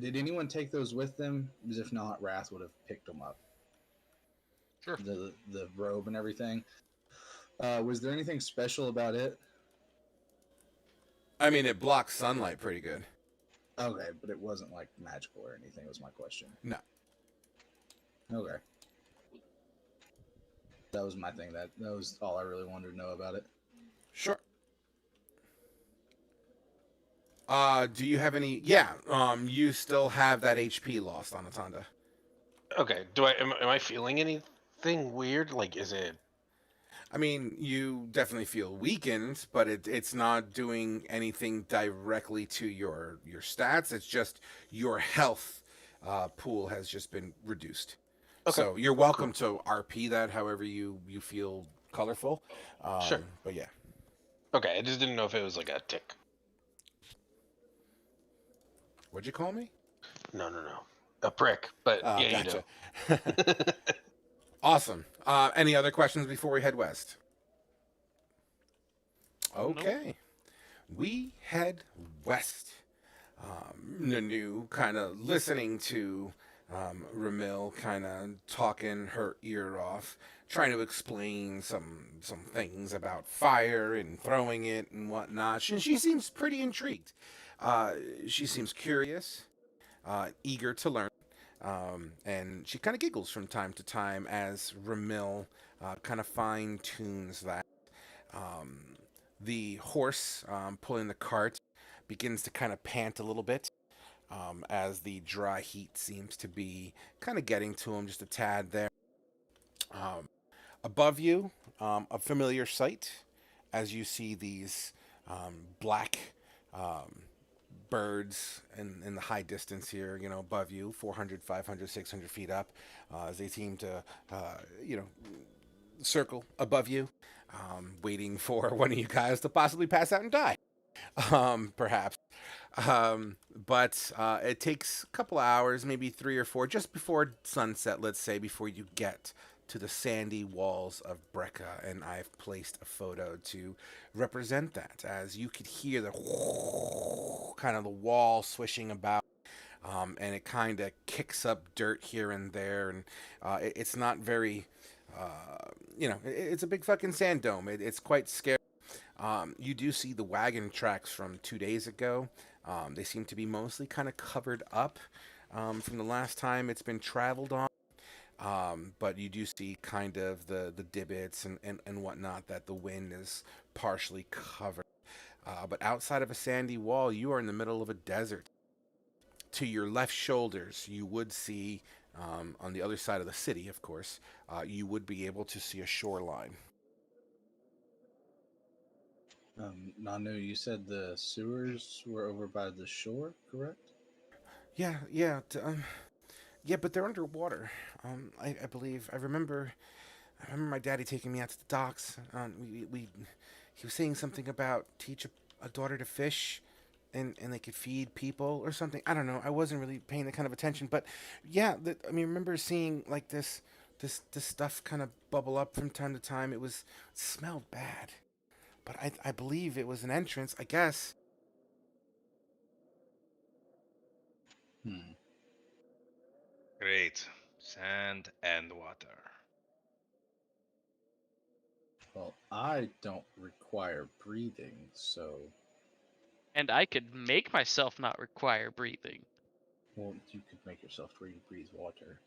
did anyone take those with them? Because if not, Wrath would have picked them up. Sure. The robe and everything. Was there anything special about it? I mean, it blocks sunlight pretty good. Okay, but it wasn't like magical or anything. Was my question. No. Okay. That was my thing. That was all I really wanted to know about it. Sure. Do you have any? Yeah. You still have that HP lost on Atanda. Okay. Am I feeling anything weird? Like, is it? I mean, you definitely feel weakened, but it's not doing anything directly to your stats. It's just your health pool has just been reduced. Okay. So you're welcome to RP that however you feel colorful. Sure. But yeah. Okay. I just didn't know if it was like a tick. What'd you call me? No. A prick. But yeah, Gotcha. you know. Awesome. Any other questions before we head west? Nope. Okay. We head west. Nanu kind of listening to Ramil kind of talking her ear off, trying to explain some things about fire and throwing it and whatnot. She seems pretty intrigued. She seems curious, eager to learn. And she kind of giggles from time to time as Ramil kind of fine tunes that. Um, the horse pulling the cart begins to kind of pant a little bit as the dry heat seems to be kind of getting to him just a tad there. Um, Above you, a familiar sight as you see these black birds in the high distance here, you know, above you, 400, 500, 600 feet up, as they seem to, you know, circle above you, waiting for one of you guys to possibly pass out and die, perhaps. But it takes a couple of hours, maybe 3 or 4, just before sunset, let's say, before you get to the sandy walls of Brecca, and I've placed a photo to represent that, as you could hear the kind of the wall swishing about. And it kind of kicks up dirt here and there, and it's not very, you know, it's a big fucking sand dome. It's quite scary. You do see the wagon tracks from 2 days ago. They seem to be mostly kind of covered up from the last time it's been traveled on. But you do see kind of the divots and whatnot that the wind is partially covered. But outside of a sandy wall, you are in the middle of a desert. To your left shoulders, you would see, on the other side of the city, of course, you would be able to see a shoreline. Nanu, you said the sewers were over by the shore, correct? Yeah, yeah, yeah, but they're underwater. I believe I remember my daddy taking me out to the docks. He was saying something about teach a daughter to fish, and they could feed people or something. I don't know. I wasn't really paying that kind of attention, but yeah, I remember seeing like this stuff kind of bubble up from time to time. It smelled bad, but I believe it was an entrance. I guess. Hmm. Great. Sand and water. Well, I don't require breathing, so And I could make myself not require breathing. well, you could make yourself to where you breathe water.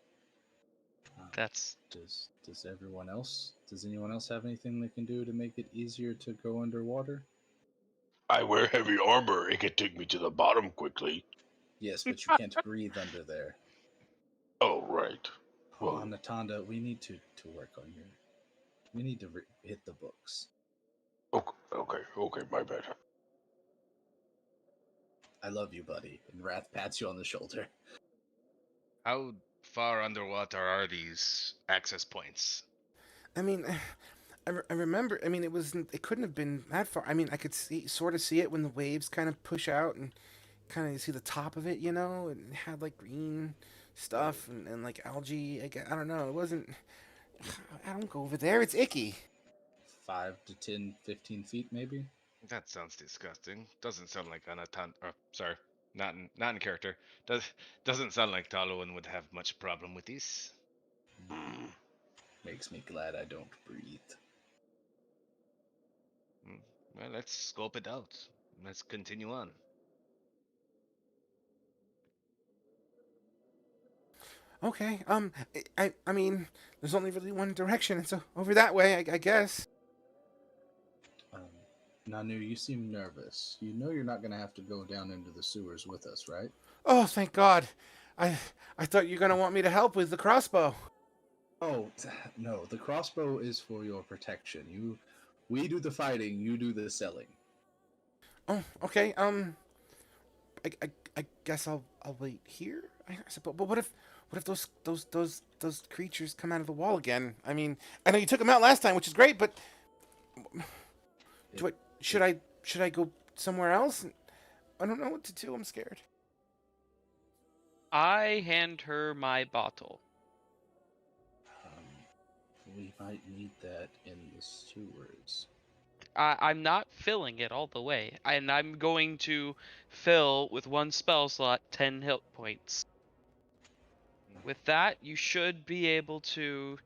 That's Does everyone else? Does anyone else have anything they can do to make it easier to go underwater? I wear heavy armor. It could take me to the bottom quickly. Yes, but you can't breathe under there. Oh, right. Oh, Well, Natanda, we need to work on your. We need to hit the books. okay, my bad. I love you, buddy. And Wrath pats you on the shoulder. How far underwater are these access points? I mean, I remember. I mean, it couldn't have been that far. I mean, I could sort of see it when the waves kind of push out and kind of see the top of it, and it had like green stuff and like algae. I don't know. It wasn't. I don't go over there. It's icky. 5 to 10, 15 feet, maybe. That sounds disgusting. Doesn't sound like Anatan. Or sorry, not in character. Doesn't sound like Tal Rune would have much problem with these. Hmm. Makes me glad I don't breathe. Hmm, well, let's scope it out. Let's continue on. Okay. I mean, there's only really one direction. It's over that way, I guess. Um, Nanu, you seem nervous. You know you're not going to have to go down into the sewers with us, right? Oh, thank God. I I thought you were gonna want me to help with the crossbow. Oh, no. The crossbow is for your protection. We do the fighting. You do the selling. Oh, okay. I guess I'll wait here. I suppose. But what if those creatures come out of the wall again? I mean, I know you took them out last time, which is great, but do I should I go somewhere else? I don't know what to do. I'm scared. I hand her my bottle. We might need that in the sewers. I'm not filling it all the way, and I'm going to fill with one spell slot 10 hit points. With that, you should be able to,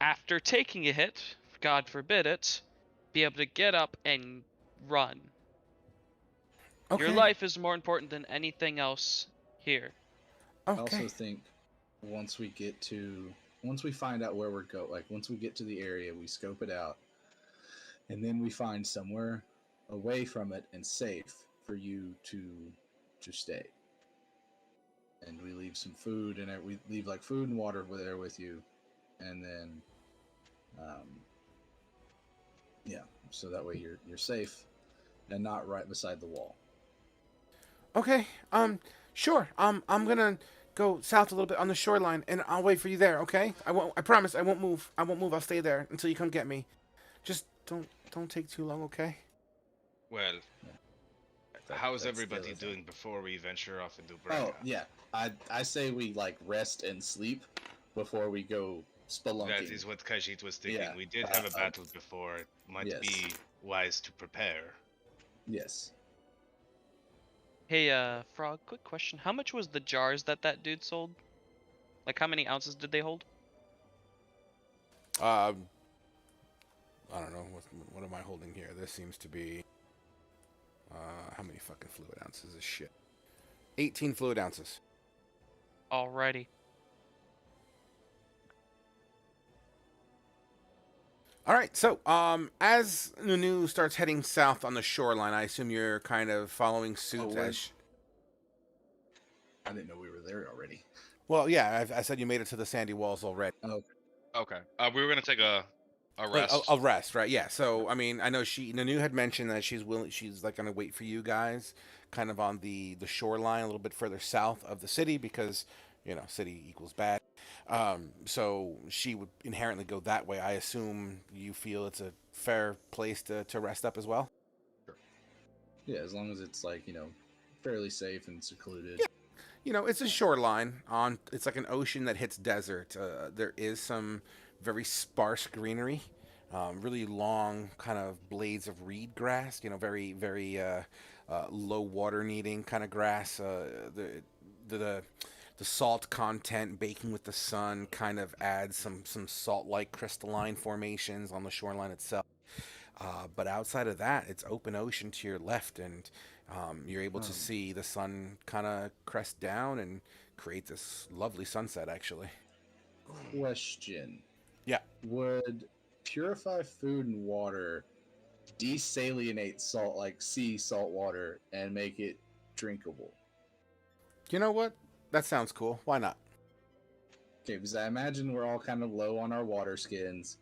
after taking a hit, God forbid it, be able to get up and run. Your Okay. life is more important than anything else here. I Okay. also think once we get to once we find out where we're going, like once we get to the area, we scope it out, and then we find somewhere away from it and safe for you to stay. And we leave some food and we leave like food and water there with you, and then, um, yeah, so that way you're safe and not right beside the wall. Okay. Sure. I'm gonna go south a little bit on the shoreline, and I'll wait for you there. Okay. I won't. I promise. I won't move. I won't move. I'll stay there until you come get me. Just don't take too long. Okay. Well, how's That's the everybody other thing. doing before we venture off into Oh Brecca? yeah, I say we like rest and sleep before we go spelunking. That is what Khajiit was thinking. Yeah, We did have a battle before. It might yes. be wise to prepare. Yes. Hey, Frog, quick question. How much was the jars that dude sold? Like, how many ounces did they hold? I don't know. What am I holding here? This seems to be. How many fucking fluid ounces is shit? 18 fluid ounces. Alrighty. All right. So, as Nunu starts heading south on the shoreline, I assume you're kind of following suit. I didn't know we were there already. Well, yeah. I said you made it to the sandy walls already. Oh, Okay. We were gonna take a A Like rest. a rest, right? Yeah. So I mean, I know Nanu had mentioned that she's willing. She's like going to wait for you guys, kind of on the shoreline, a little bit further south of the city, because city equals bad. So she would inherently go that way. I assume you feel it's a fair place to rest up as well. Yeah, as long as it's like fairly safe and secluded. Yeah. It's a shoreline on. It's like an ocean that hits desert. There is some very sparse greenery, really long kind of blades of reed grass. Very very low water needing kind of grass. The the salt content baking with the sun kind of adds some salt like crystalline formations on the shoreline itself. But outside of that, it's open ocean to your left, and you're able to see the sun kind of crest down and create this lovely sunset, actually. Question: Yeah. Would purify food and water desalinate salt like sea salt water and make it drinkable? You know what? That sounds cool. Why not? Okay, because I imagine we're all kind of low on our water skins.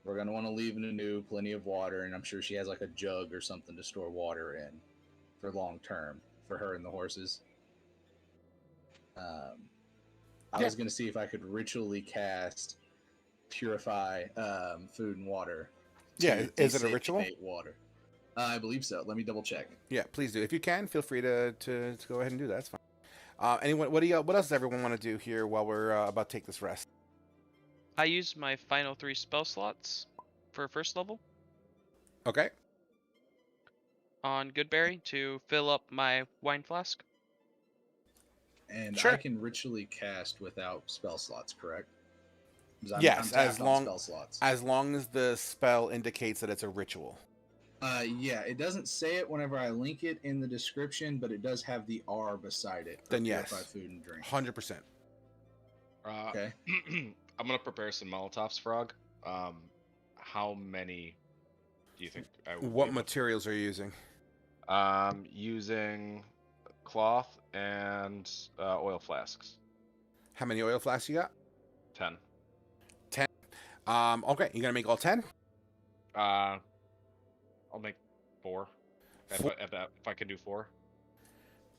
We're gonna want to leave Nanu plenty of water, and I'm sure she has like a jug or something to store water in for long term for her and the horses. I was gonna see if I could ritually cast purify food and water. Yeah, is it a ritual? Water. I believe so. Let me double check. Yeah, please do. If you can, feel free to go ahead and do that. That's fine. Anyone, what else does everyone want to do here while we're about to take this rest? I use my final 3 spell slots for first level Okay. on Goodberry to fill up my wine flask. And Sure. I can ritually cast without spell slots, correct? Yes, I'm as long spell slots. as long as the spell indicates that it's a ritual. Yeah, it doesn't say it whenever I link it in the description, but it does have the R beside it. Then yes, purify food and drink. 100%. Okay. I'm gonna prepare some Molotovs, Frog. How many do you think I will What be able materials are you using? using cloth and oil flasks. How many oil flasks you got? 10. 10. Okay, you gonna make all 10? I'll make 4. Four. If I can do 4.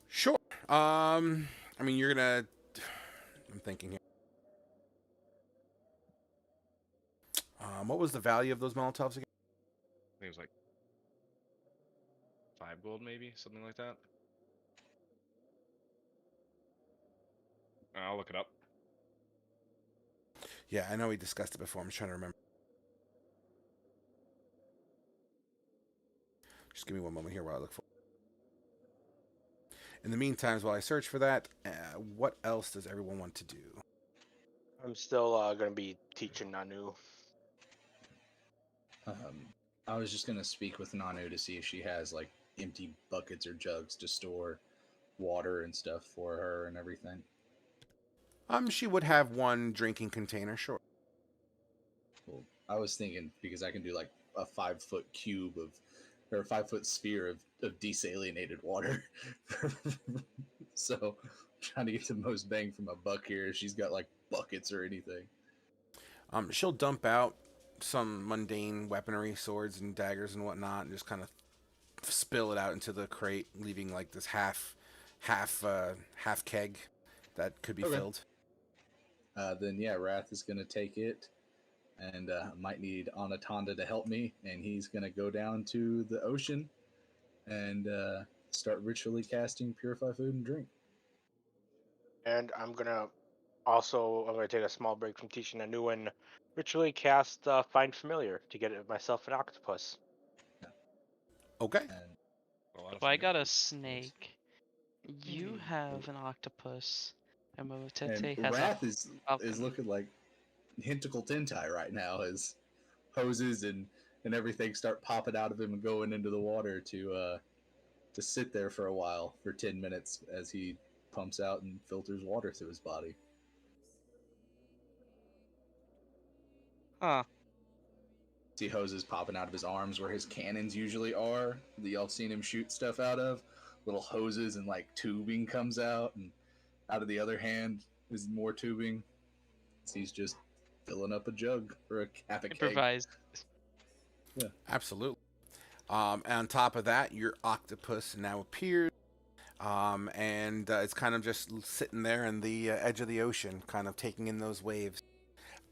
Sure. I mean, you're gonna. I'm thinking here. What was the value of those Molotovs again? I think it was like 5 gold, maybe something like that. I'll look it up. Yeah, I know we discussed it before. I'm just trying to remember. Just give me one moment here while I look for. In the meantime, while I search for that, what else does everyone want to do? I'm still going to be teaching Nanu. I was just gonna speak with Nanu to see if she has like empty buckets or jugs to store water and stuff for her and everything. She would have one drinking container, sure. Cool. I was thinking because I can do like a 5-foot cube of, or a 5-foot sphere of desalinated water. So I'm trying to get the most bang for my buck here. If she's got like buckets or anything. She'll dump out some mundane weaponry, swords and daggers and whatnot, and just kind of spill it out into the crate, leaving like this half keg that could be filled. Then yeah, Wrath is gonna take it, and might need Anatonda to help me, and he's gonna go down to the ocean and start ritually casting purify food and drink. And I'm going to take a small break from teaching Nanu and ritually cast Find Familiar to get myself an octopus. Okay. And Well, I got a snake. You have an octopus. And Momotete has Wrath a is falcon. looking like Hinticle Tentai right now as hoses and everything start popping out of him and going into the water to sit there for a while for 10 minutes as he pumps out and filters water through his body. Huh. See hoses popping out of his arms where his cannons usually are that y'all seen him shoot stuff out of. Little hoses and like tubing comes out, and out of the other hand is more tubing. So he's just filling up a jug or a half a keg. Improvise. Absolutely. And on top of that, your octopus now appears. And it's kind of just sitting there in the edge of the ocean, kind of taking in those waves.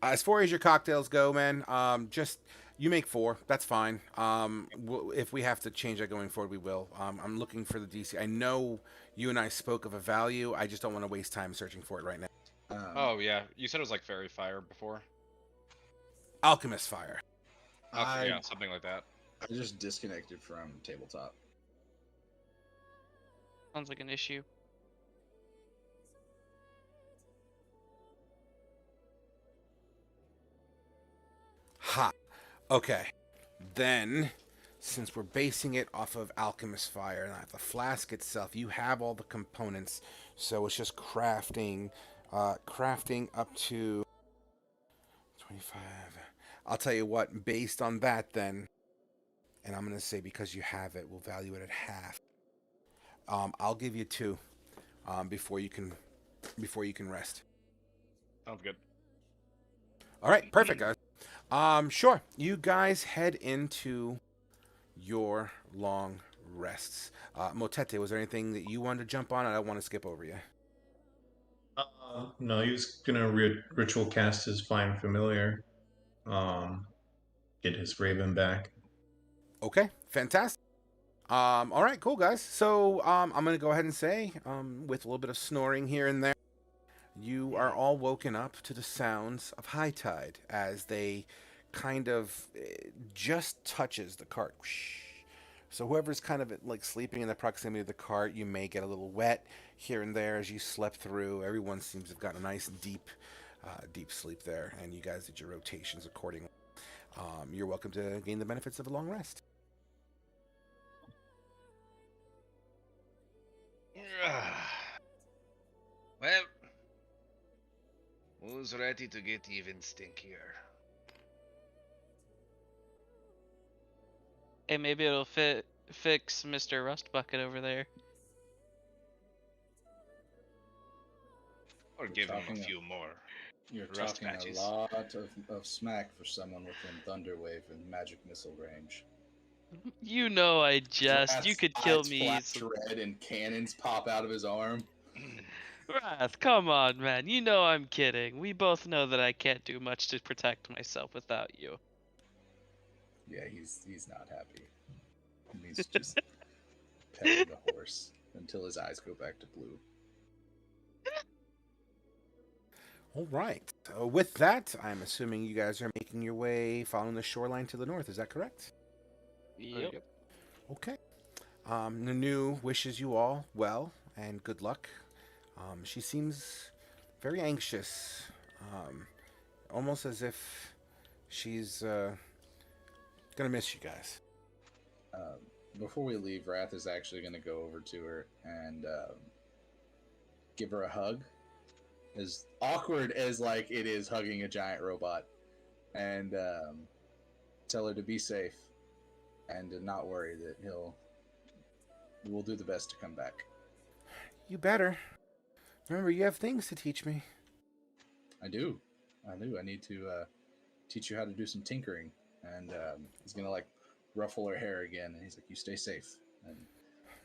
As far as your cocktails go, man, just you make 4. That's fine. If we have to change that going forward, we will. I'm looking for the DC. I know you and I spoke of a value. I just don't want to waste time searching for it right now. Oh yeah, you said it was like fairy fire before. Alchemist fire. Okay, yeah, something like that. I just disconnected from tabletop. Sounds like an issue. Ha. Okay. Then, since we're basing it off of alchemist fire, not the flask itself, you have all the components. So it's just crafting up to 25. I'll tell you what, based on that then, and I'm going to say because you have it, we'll value it at half. I'll give you 2 before you can rest. Sounds good. All right, perfect, guys. Sure. You guys head into your long rests. Motete, was there anything that you wanted to jump on? I don't want to skip over you. No, he's gonna ritual cast his Find Familiar. Get his Raven back. Okay, fantastic. All right, cool, guys. So I'm gonna go ahead and say, with a little bit of snoring here and there, you are all woken up to the sounds of high tide as they kind of just touches the cart. So whoever's kind of like sleeping in the proximity of the cart, you may get a little wet here and there as you slept through. Everyone seems to have gotten a nice deep sleep there, and you guys did your rotations accordingly. You're welcome to gain the benefits of a long rest. Well, who's ready to get even stinkier? Hey, maybe it'll fix Mr. Rust Bucket over there. Or give him a few more. You're Rust talking patches. a lot of smack for someone within Thunderwave and magic missile range. You know I jest. You Wrath's could kill eyes me flash easily. red and cannons pop out of his arm. Wrath, come on, man. You know I'm kidding. We both know that I can't do much to protect myself without you. Yeah, he's not happy. He's just petting the horse until his eyes go back to blue. All right. So with that, I'm assuming you guys are making your way following the shoreline to the north. Is that correct? Yep. Okay. Nanu wishes you all well and good luck. She seems very anxious, almost as if she's gonna miss you guys. Before we leave, Wrath is actually going to go over to her and give her a hug. As awkward as like it is hugging a giant robot, and tell her to be safe and to not worry that we'll do the best to come back. You better. Remember, you have things to teach me. I do. I need to teach you how to do some tinkering. And he's gonna like ruffle her hair again, and he's like, "You stay safe. And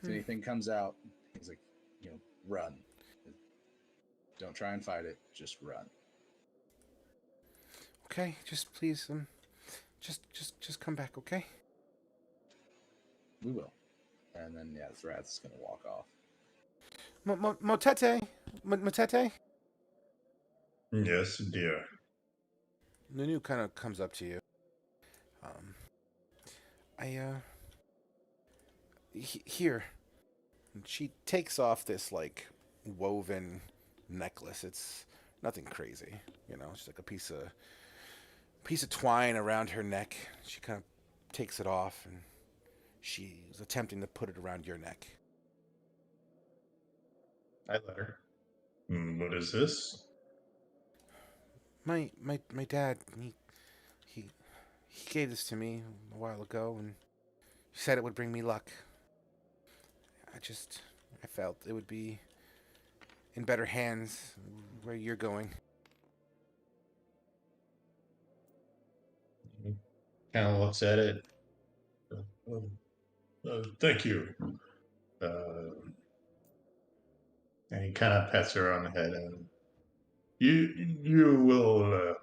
if anything comes out, he's like, run. Don't try and fight it. Just run." Okay, just please, just come back, okay? We will. And then the Wrath's gonna walk off. Motete, Motete. Yes, dear. Nunu kind of comes up to you. Here. And she takes off this like woven necklace. It's nothing crazy, it's like a piece of twine around her neck. She kind of takes it off, and she's attempting to put it around your neck. I let her. What is this? My dad, he gave this to me a while ago, and he said it would bring me luck. I felt it would be in better hands where you're going. kind of looks at it. Thank you. And he kind of pats her on the head. You will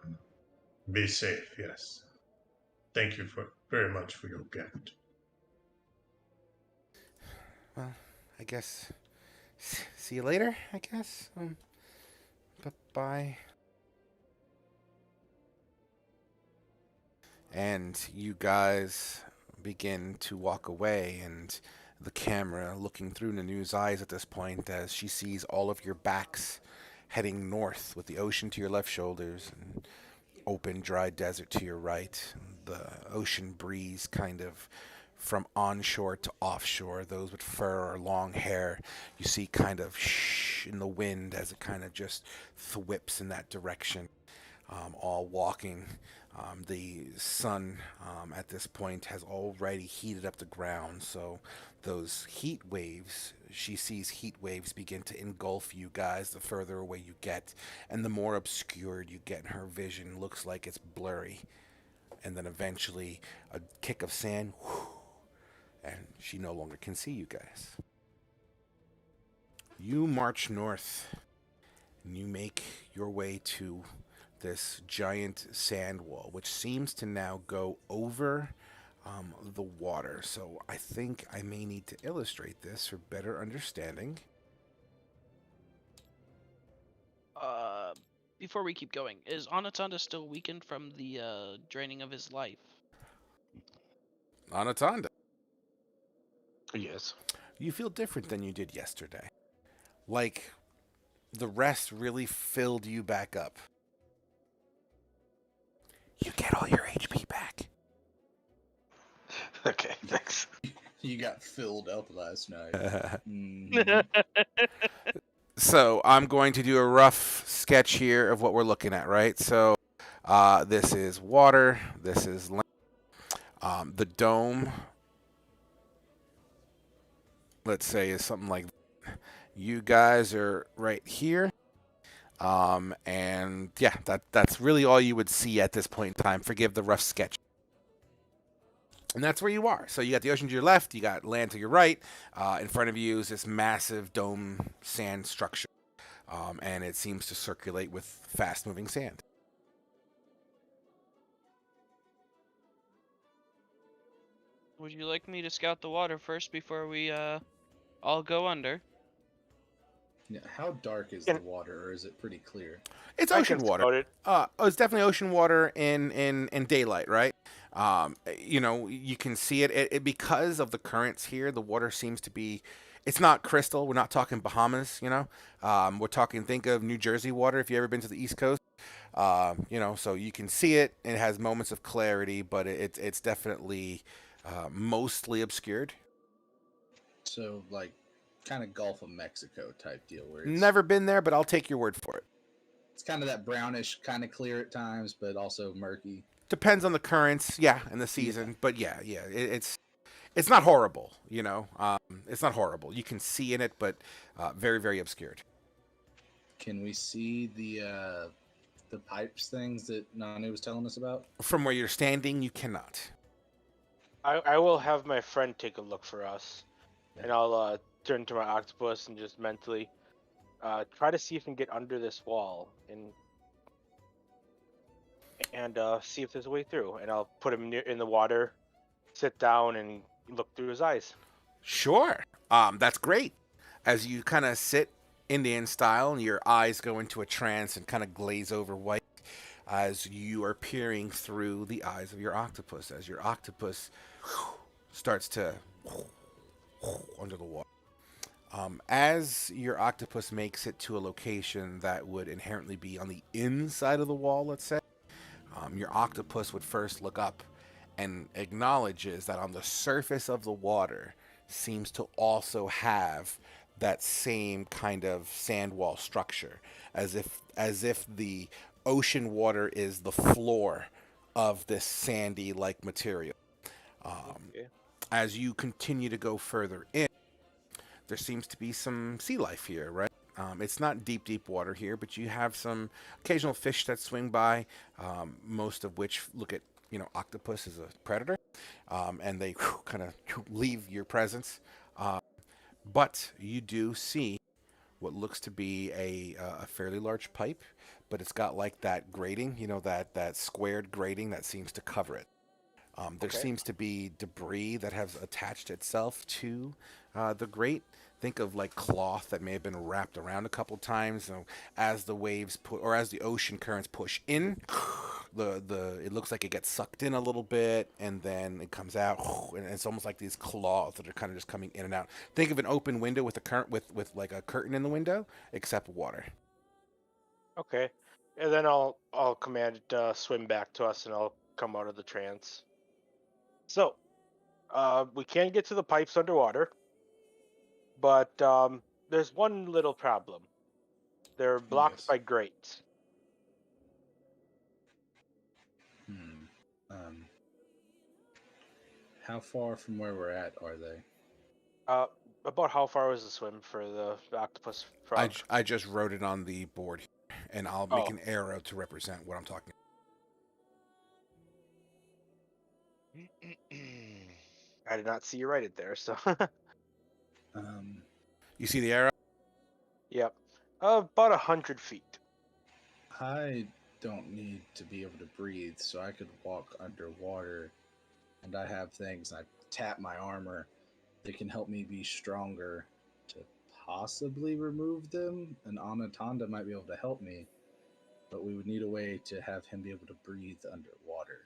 be safe. Yes. Thank you very much for your gift. Well, I guess. See you later. I guess. Bye. And you guys begin to walk away, and the camera looking through Nanu's eyes at this point as she sees all of your backs heading north with the ocean to your left shoulders and open dry desert to your right. The ocean breeze kind of from onshore to offshore. Those with fur or long hair, you see kind of shh in the wind as it kind of just thwips in that direction. All walking. The sun at this point has already heated up the ground, so those heat waves, she sees heat waves begin to engulf you guys the further away you get, and the more obscured you get. Her vision looks like it's blurry, and then eventually a kick of sand, and she no longer can see you guys. You march north, and you make your way to this giant sand wall, which seems to now go over the water. So I think I may need to illustrate this for better understanding. Before we keep going, is Anatanda still weakened from the draining of his life? Anatanda, Yes. you feel different than you did yesterday. Like the rest really filled you back up. You get all your HP back. Okay, thanks. You got filled up last night. Mhm. So I'm going to do a rough sketch here of what we're looking at, right? So this is water. This is land. The dome, let's say, is something like that. You guys are right here. And yeah, that's really all you would see at this point in time. Forgive the rough sketch. And that's where you are. So you got the ocean to your left, you got land to your right. In front of you is this massive dome sand structure. And it seems to circulate with fast-moving sand. Would you like me to scout the water first before we all go under? Yeah, how dark is the water, or is it pretty clear? It's I ocean can water. scout it. It's definitely ocean water in daylight, right? You can see it because of the currents here. The water seems to be. It's not crystal. We're not talking Bahamas, We're talking. Think of New Jersey water. If you ever been to the East Coast, so you can see it. It has moments of clarity, but it's definitely mostly obscured. So, like, kind of Gulf of Mexico type deal, where it's Never been there, but I'll take your word for it. It's kind of that brownish, kind of clear at times, but also murky. Depends on the currents, yeah, and the season, but it's not horrible, It's not horrible. You can see in it, but very, very obscured. Can we see the pipes things that Nanu was telling us about? From where you're standing, you cannot. I will have my friend take a look for us, and I'll turn to my octopus and just mentally try to see if I can get under this wall and see if there's a way through. And I'll put him in the water, sit down, and look through his eyes. Sure. That's great. As you kind of sit Indian style and your eyes go into a trance and kind of glaze over white as you are peering through the eyes of your octopus, as your octopus starts to under the water. As your octopus makes it to a location that would inherently be on the inside of the wall, let's say, your octopus would first look up and acknowledges that on the surface of the water seems to also have that same kind of sand wall structure, as if the ocean water is the floor of this sandy like material. Okay. As you continue to go further in, there seems to be some sea life here, right? It's not deep water here, but you have some occasional fish that swing by, most of which look at octopus is a predator, and they kind of leave your presence. Uh, but you do see what looks to be a fairly large pipe, but it's got like that grating, that squared grating that seems to cover it. There Okay. seems to be debris that has attached itself to the grate. Think of like cloth that may have been wrapped around a couple times. As the waves or as the ocean currents push in, the it looks like it gets sucked in a little bit, and then it comes out, and it's almost like these claws that are kind of just coming in and out. Think of an open window with a current with like a curtain in the window, except water. Okay. And then I'll command it to swim back to us, and I'll come out of the trance. So, we can get to the pipes underwater, but there's one little problem. They're blocked Yes. by grates. Hmm. How far from where we're at are they? About how far was the swim for the octopus frog? I just wrote it on the board here, and I'll make Oh, an arrow to represent what I'm talking I did not see you write it there. So, Um, You see the arrow? yep, about 100 feet. I don't need to be able to breathe, so I could walk underwater, and I have things. I tap my armor that can help me be stronger to possibly remove them. And Anatanda might be able to help me, but we would need a way to have him be able to breathe underwater.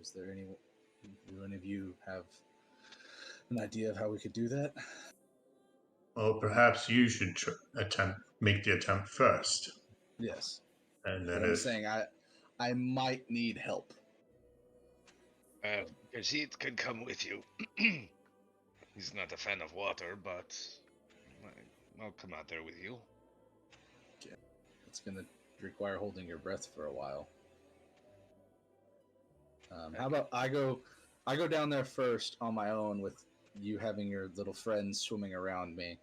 Is there any? Do any of you have an idea of how we could do that? Well, perhaps you should make the attempt first, Yes, and but then I'm if saying I might need help. Khajiit can come with you. He's not a fan of water, but I'll come out there with you. It's going to require holding your breath for a while. How about I go down there first on my own with you having your little friends swimming around me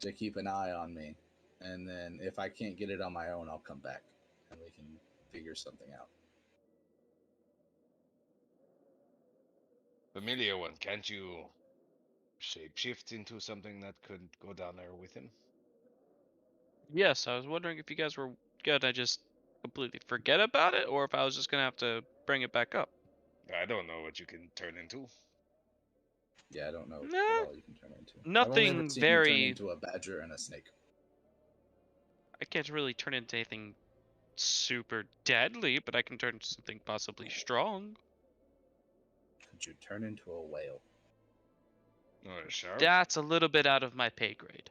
to keep an eye on me, and then if I can't get it on my own, I'll come back and we can figure something out. Familiar one, can't you shapeshift into something that could go down there with him? Yes, I was wondering if you guys were gonna just completely forget about it, or if I was just gonna have to bring it back up. I don't know what you can turn into. Yeah, I don't know what Nah, all you can turn into. I've only ever nothing seen you turn very. into a badger and a snake. I can't really turn into anything super deadly, but I can turn into something possibly strong. Could you turn into a whale? Or a shark? That's a little bit out of my pay grade.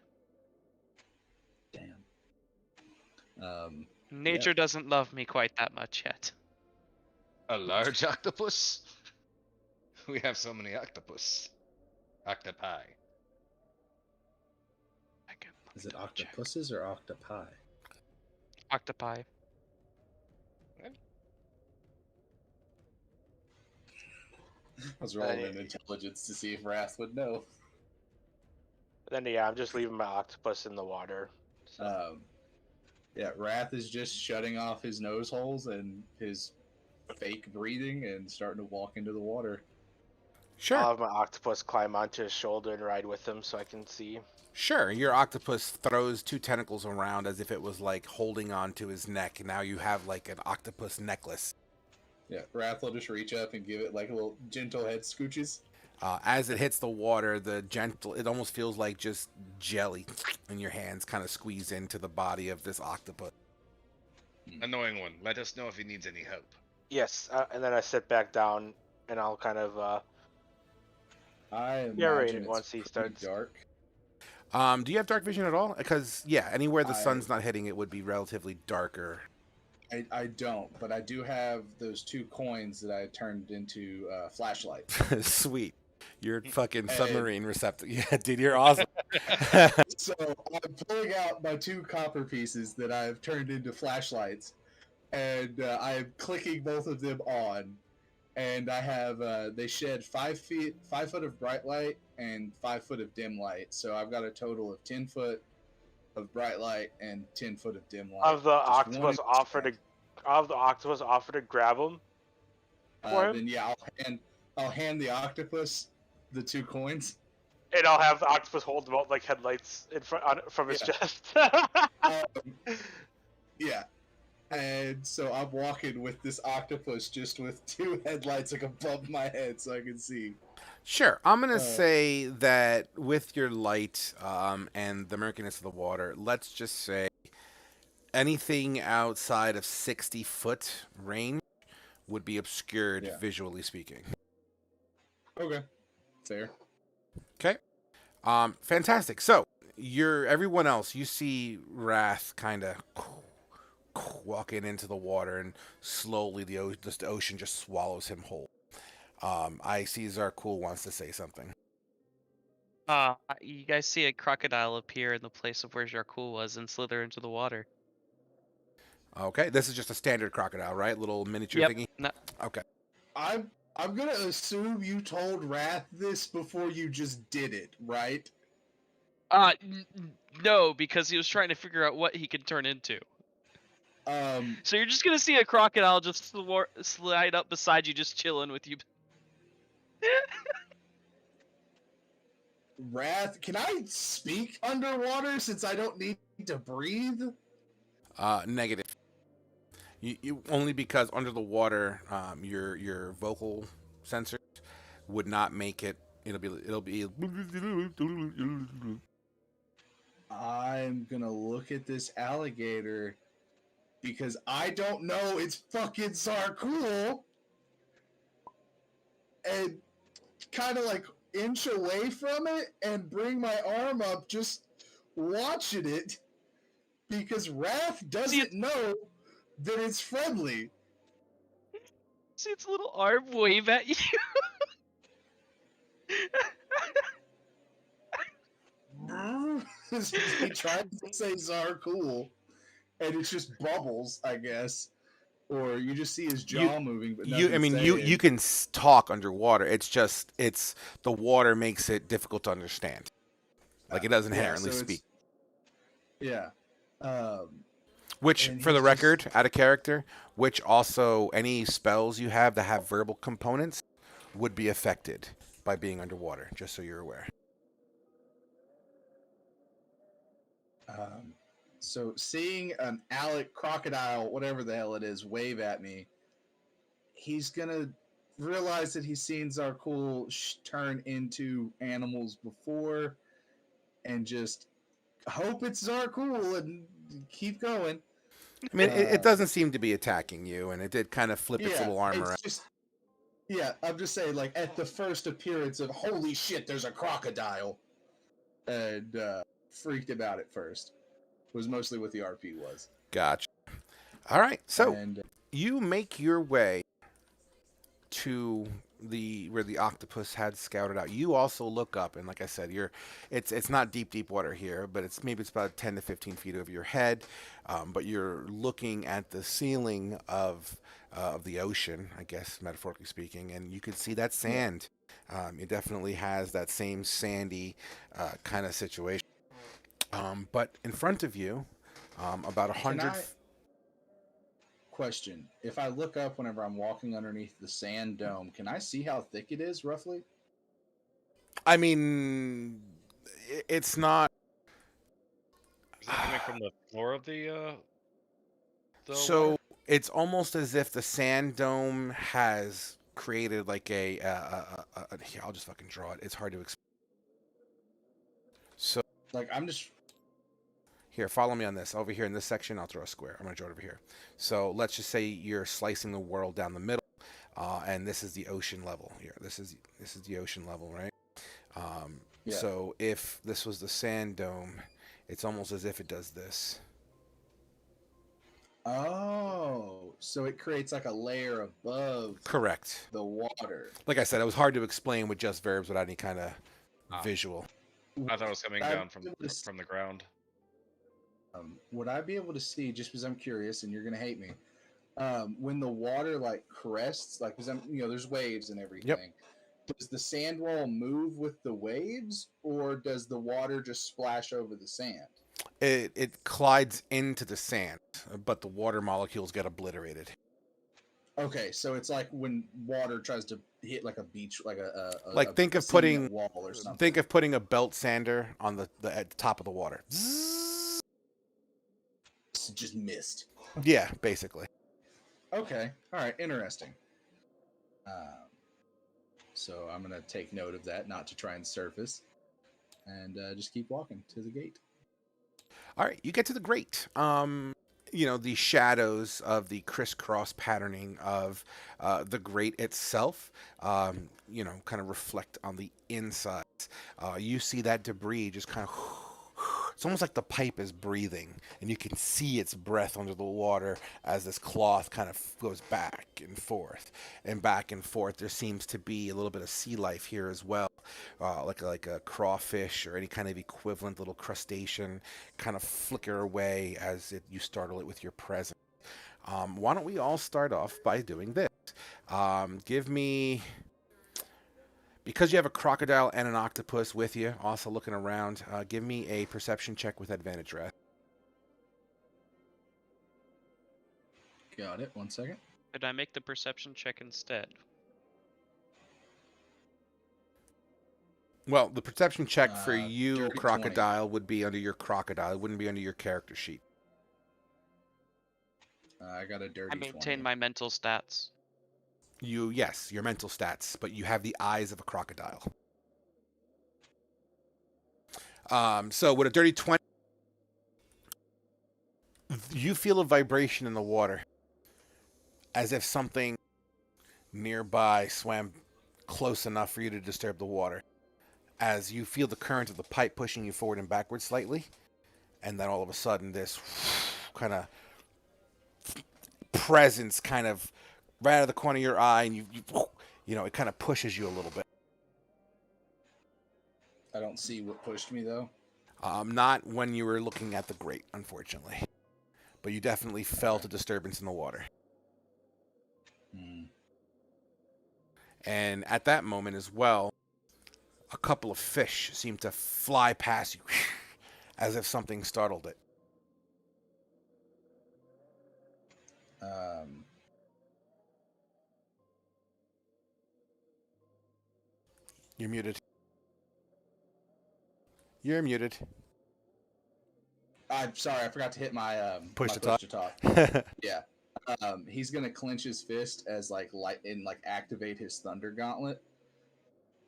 Damn. Nature doesn't love me quite that much yet. A large octopus? We have so many octopus. Octopi. Is it octopuses or octopi? Octopi. I was rolling an intelligence to see if Wrath would know. Then yeah, I'm just leaving my octopus in the water. So. Yeah, Wrath is just shutting off his nose holes and his fake breathing and starting to walk into the water. Sure. I'll have my octopus climb onto his shoulder and ride with him so I can see. Sure, your octopus throws two tentacles around as if it was like holding on to his neck. Now you have like an octopus necklace. Yeah, Wrath will just reach up and give it like a little gentle head scooches. As it hits the water, it almost feels like just jelly, and your hands kind of squeeze into the body of this octopus. Annoying one. Let us know if he needs any help. Yes, and then I sit back down and I'll kind of I narrate imagine it it's once he pretty starts. dark. Do you have dark vision at all? Because yeah, anywhere the sun's not hitting, it would be relatively darker. I don't, but I do have those 2 coins that I turned into flashlights. Sweet. You're fucking submarine receptor. Yeah, dude, you're awesome. So I'm pulling out my 2 copper pieces that I've turned into flashlights, and I'm clicking both of them on, and I have they shed 5 foot of bright light and 5 foot of dim light. So I've got a total of 10 foot of bright light and 10 foot of dim light. Of the octopus offer to grab him. for him, then yeah, I'll hand the octopus the 2 coins. and I'll have the octopus hold them out like headlights in front from his Yeah. chest. Yeah. And so I'm walking with this octopus just with 2 headlights like above my head so I can see. Sure. I'm going to say that with your light and the murkiness of the water, let's just say anything outside of 60-foot range would be obscured, Yeah. visually speaking. Okay. Fair. Okay. Fantastic. So, everyone else, you see Wrath kind of walking into the water, and slowly the ocean just swallows him whole. I see Zarkul wants to say something. You guys see a crocodile appear in the place of where Jarkul was and slither into the water. Okay, this is just a standard crocodile, right? Little miniature thingy. No, Okay. I'm gonna assume you told Wrath this before you just did it, right? no, because he was trying to figure out what he could turn into. Um, So you're just gonna see a crocodile just slide up beside you, just chilling with you. Wrath, can I speak underwater since I don't need to breathe? Negative. You only because under the water, your vocal sensors would not make it. It'll be. I'm gonna look at this alligator because I don't know it's fucking Zarkul and kind of like inch away from it and bring my arm up just watching it because Wrath doesn't know that it's friendly. See its little arm wave at you. He tried to say Zarkul and it's just bubbles, I guess. Or you just see his jaw moving, but you can talk underwater. It's just the water makes it difficult to understand. Like it doesn't inherently speak. Yeah. Which, and for the he's record, out of character, which also any spells you have that have verbal components would be affected by being underwater. Just so you're aware. So seeing an Alec crocodile, whatever the hell it is, wave at me, he's gonna realize that he's seen Zarkul turn into animals before, and just hope it's Zarkul and keep going. I mean, it doesn't seem to be attacking you, and it did kind of flip its little arm around. I'm just saying, like, at the first appearance of, holy shit, there's a crocodile, and freaked about it first. Was mostly what the RP was. Gotcha. All right, so you make your way to where the octopus had scouted out. You also look up, and like I said, it's not deep water here, but it's about 10 to 15 feet over your head. But you're looking at the ceiling of the ocean, I guess, metaphorically speaking, and you can see that sand. It definitely has that same sandy kind of situation. But in front of you, about 100. Question: if I look up whenever I'm walking underneath the sand dome, can I see how thick it is roughly? I mean, it's not. Is it coming from the floor of the so water? it's almost as if the sand dome has created like here, I'll just fucking draw it. It's hard to explain. So, like, I'm just here. Follow me on this. Over here in this section, I'll throw a square. I'm gonna draw it over here. So let's just say you're slicing the world down the middle, and this is the ocean level here. This is the ocean level, right? So if this was the sand dome, it's almost as if it does this. Oh, so it creates like a layer above. Correct. The water. Like I said, it was hard to explain with just verbs without any kind of visual. I thought it was coming down from the ground. Would I be able to see, just because I'm curious and you're gonna hate me, when the water like crests, like, because there's waves and everything. Yep. Does the sand wall move with the waves, or does the water just splash over the sand? It collides into the sand, but the water molecules get obliterated. Okay, so it's like when water tries to hit like a beach, like a Like think a of cement wall or something. think of putting a belt sander on at the top of the water. Zzz. It's just mist. Yeah, basically. Okay, all right, interesting. So I'm gonna take note of that, not to try and surface, and just keep walking to the gate. All right, you get to the grate. The shadows of the crisscross patterning of the grate itself, kind of reflect on the inside. You see that debris just kind of. It's almost like the pipe is breathing, and you can see its breath under the water as this cloth kind of goes back and forth and back and forth. There seems to be a little bit of sea life here as well, like a crawfish or any kind of equivalent little crustacean kind of flicker away as you startle it with your presence. Why don't we all start off by doing this? Give me, because you have a crocodile and an octopus with you, also looking around, give me a perception check with advantage, Wrath. Got it. 1 second. Could I make the perception check instead? Well, the perception check for you, dirty 20. crocodile, would be under your crocodile. It wouldn't be under your character sheet. I got a dirty I 20. maintain my mental stats. Yes, your mental stats, but you have the eyes of a crocodile. So with a dirty 20, you feel a vibration in the water, as if something nearby swam close enough for you to disturb the water. As you feel the current of the pipe pushing you forward and backwards slightly, and then all of a sudden this kind of presence kind of right out of the corner of your eye, and it kind of pushes you a little bit. I don't see what pushed me though. Not when you were looking at the grate, unfortunately, but you definitely felt a disturbance in the water. And at that moment as well, a couple of fish seemed to fly past you as if something startled it. You're muted. You're muted. I'm sorry, I forgot to hit my Push my to push talk. to talk. Yeah. He's gonna clench his fist as like activate his thunder gauntlet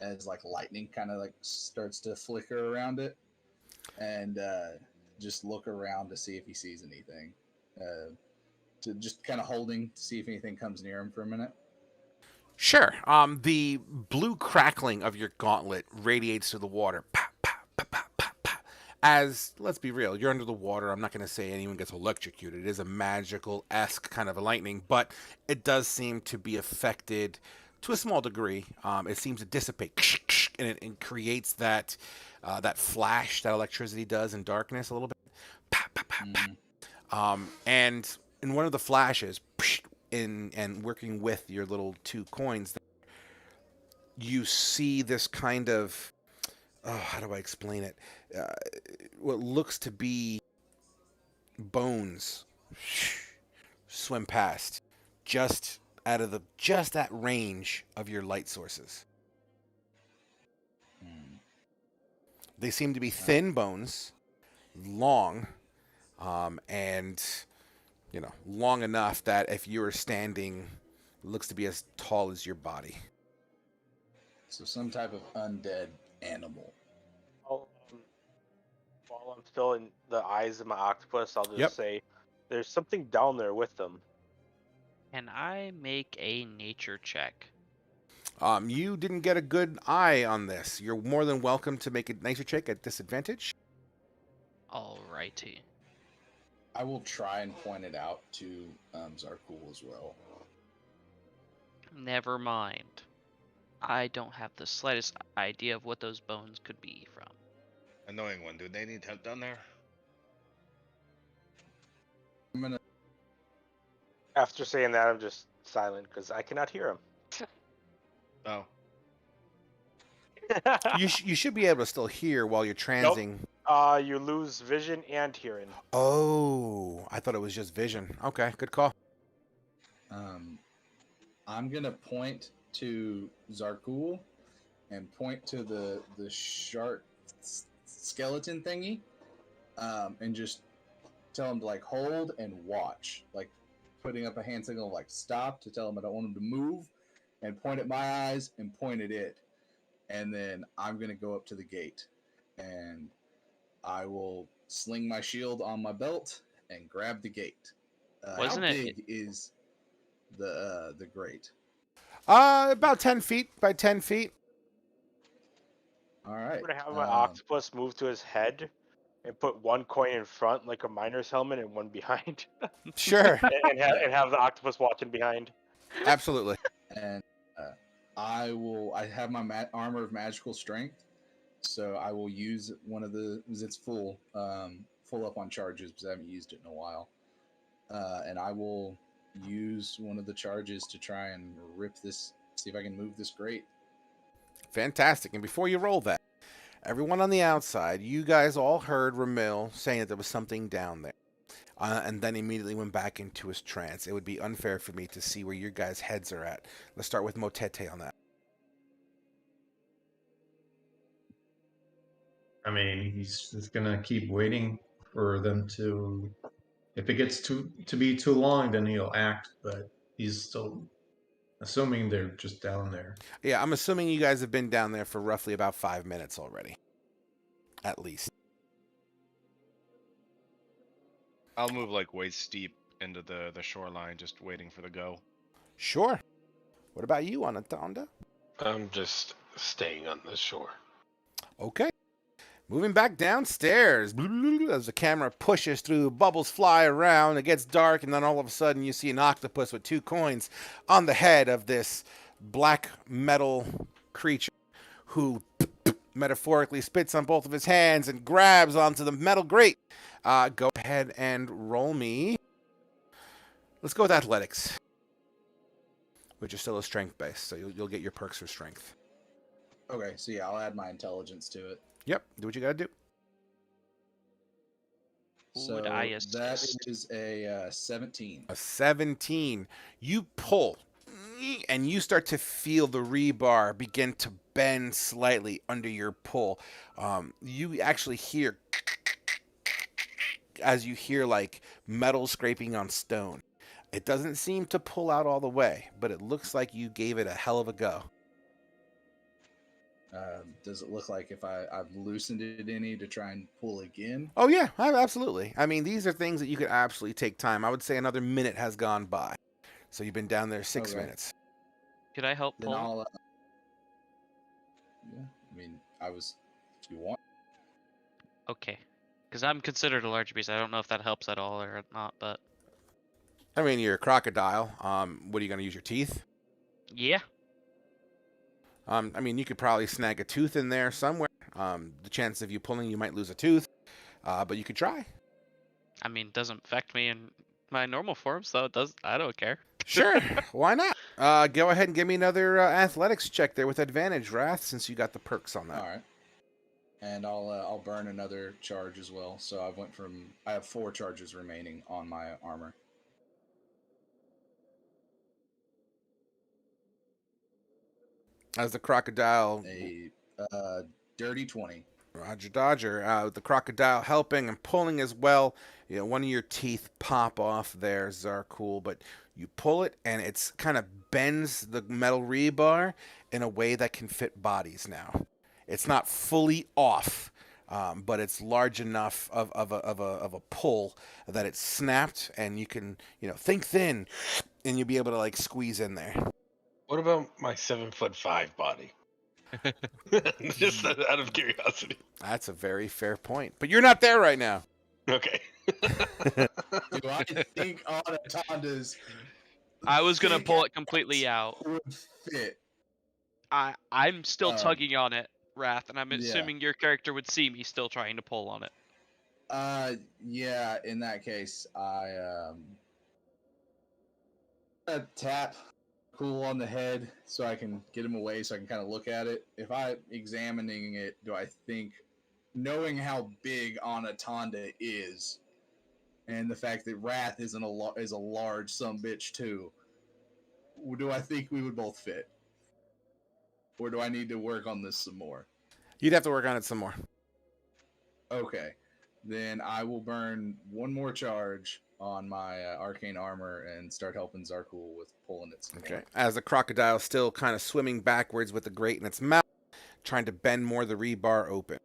as like lightning kind of like starts to flicker around it, and just look around to see if he sees anything. To just kind of holding to see if anything comes near him for a minute. Sure. The blue crackling of your gauntlet radiates through the water. Pa, pa, pa, pa, pa, pa. As, let's be real, you're under the water. I'm not going to say anyone gets electrocuted. It is a magical-esque kind of a lightning, but it does seem to be affected to a small degree. It seems to dissipate, and it creates that flash that electricity does in darkness a little bit. Pa, pa, pa, pa. And in one of the flashes, and working with your little 2 coins, you see this kind of, how do I explain it? What looks to be bones swim past, just at range of your light sources. They seem to be thin bones, long, and long enough that if you were standing, it looks to be as tall as your body. So some type of undead animal. While I'm still in the eyes of my octopus, I'll just Yep. say, there's something down there with them. Can I make a nature check? You didn't get a good eye on this. You're more than welcome to make a nature check at disadvantage. Alrighty. I will try and point it out to Zarkul as well. Never mind. I don't have the slightest idea of what those bones could be from. Annoying one. Do they need help down there? I'm gonna. After saying that, I'm just silent because I cannot hear him. Oh. You should be able to still hear while you're transing. You lose vision and hearing. Oh, I thought it was just vision. Okay, good call. I'm gonna point to Zarkul and point to the shark skeleton thingy, and just tell him to like hold and watch, like putting up a hand signal like stop to tell him I don't want him to move, and point at my eyes and point at it, and then I'm gonna go up to the gate, and I will sling my shield on my belt and grab the gate. How Wasn't it? big is the grate? About 10 feet by 10 feet. All right. I'm gonna have my octopus move to his head and put one coin in front, like a miner's helmet, and one behind, Sure. and have the octopus walking behind. Absolutely. And I have my armor of magical strength, so I will use one of the. It's full up on charges because I haven't used it in a while, and I will use one of the charges to try and rip this. See if I can move this grate. Fantastic. And before you roll that, everyone on the outside, you guys all heard Ramil saying that there was something down there. And then immediately went back into his trance. It would be unfair for me to see where your guys' heads are at. Let's start with Motete on that. I mean, he's just gonna keep waiting for them to. If it gets to be too long, then he'll act. But he's still assuming they're just down there. Yeah, I'm assuming you guys have been down there for roughly about 5 minutes already. At least. I'll move like waist steep into the shoreline, just waiting for the go. Sure. What about you, Anatonda? I'm just staying on the shore. Okay. Moving back downstairs. As the camera pushes through, bubbles fly around, it gets dark, and then all of a sudden you see an octopus with 2 coins on the head of this black metal creature who metaphorically spits on both of his hands and grabs onto the metal grate. Go ahead and roll me. Let's go with athletics, which is still a strength base, so you'll get your perks for strength. Okay, so yeah, I'll add my intelligence to it. Yep, do what you gotta do. So Would I that assist? is a 17. A 17. You pull, and you start to feel the rebar begin to bend slightly under your pull. You actually hear, as you hear like metal scraping on stone. It doesn't seem to pull out all the way, but it looks like you gave it a hell of a go. Does it look like if I've loosened it any to try and pull again? Oh yeah, absolutely. I mean, these are things that you could absolutely take time. I would say another minute has gone by. So you've been down there 6 Okay. minutes. Could I help Then pull? I'll. Yeah, I mean, if you want. Okay. Because I'm considered a large beast. I don't know if that helps at all or not, but I mean, you're a crocodile. What are you going to use, your teeth? yeah. I mean, you could probably snag a tooth in there somewhere. The chance of you pulling, you might lose a tooth. But you could try. I mean, it doesn't affect me in my normal form, so it does. I don't care. Sure, why not? Go ahead and give me another athletics check there with advantage, Wrath, since you got the perks on that. All right. And I'll burn another charge as well. So I have 4 charges remaining on my armor. As the crocodile, A dirty 20. Roger Dodger, the crocodile helping and pulling as well. You know, one of your teeth pop off there, Zarkul, but you pull it and it's kind of bends the metal rebar in a way that can fit bodies now. It's not fully off, but it's large enough of a pull that it's snapped, and you can think thin, and you'll be able to like squeeze in there. What about my 7'5" body? Just out of curiosity. That's a very fair point, but you're not there right now. Okay. Do I think Anatonda's I was gonna thick pull it completely out. would fit? I'm still tugging on it, Wrath, and I'm yeah. assuming your character would see me still trying to pull on it. Yeah. In that case, I tap Cool on the head so I can get him away, so I can kind of look at it. If I'm examining it, do I think, knowing how big Anatonda is, and the fact that Wrath is a large sumbitch too, do I think we would both fit? Or do I need to work on this some more? You'd have to work on it some more. Okay. Then I will burn one more charge on my arcane armor and start helping Zarkul with pulling it some Okay. more. As the crocodile still kind of swimming backwards with the grate in its mouth, trying to bend more of the rebar open.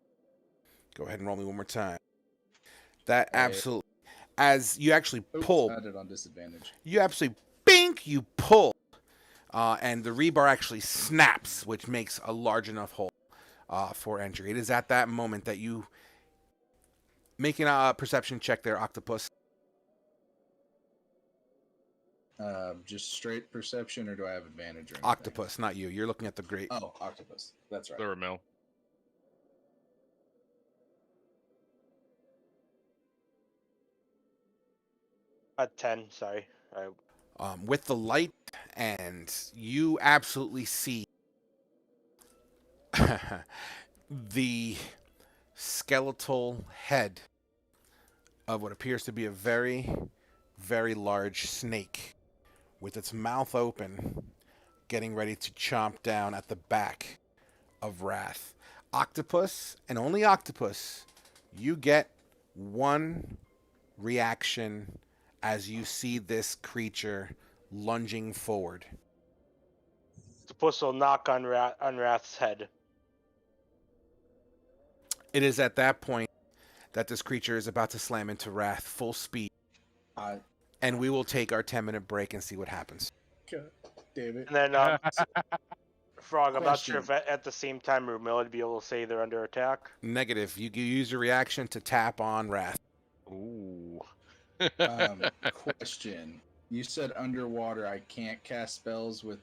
Go ahead and roll me one more time. That absolutely, as you actually pull, I did on disadvantage. you absolutely bink, you pull, and the rebar actually snaps, which makes a large enough hole for entry. It is at that moment that you making a perception check there, Octopus. Just straight perception, or do I have advantage or anything? Octopus, not you. You're looking at the grate. Oh, octopus. That's right. The Ramil. At 10, sorry. With the light, and you absolutely see the skeletal head of what appears to be a very, very large snake with its mouth open, getting ready to chomp down at the back of Wrath. Octopus, and only Octopus, you get one reaction as you see this creature lunging forward. Octopus will knock on Wrath's head. It is at that point that this creature is about to slam into Wrath full speed. And we will take our 10-minute break and see what happens. God damn it. And then, Frog, I'm not Question. sure if at the same time Rumil would be able to say they're under attack. Negative. You use your reaction to tap on Wrath. Ooh. Question. You said underwater I can't cast spells with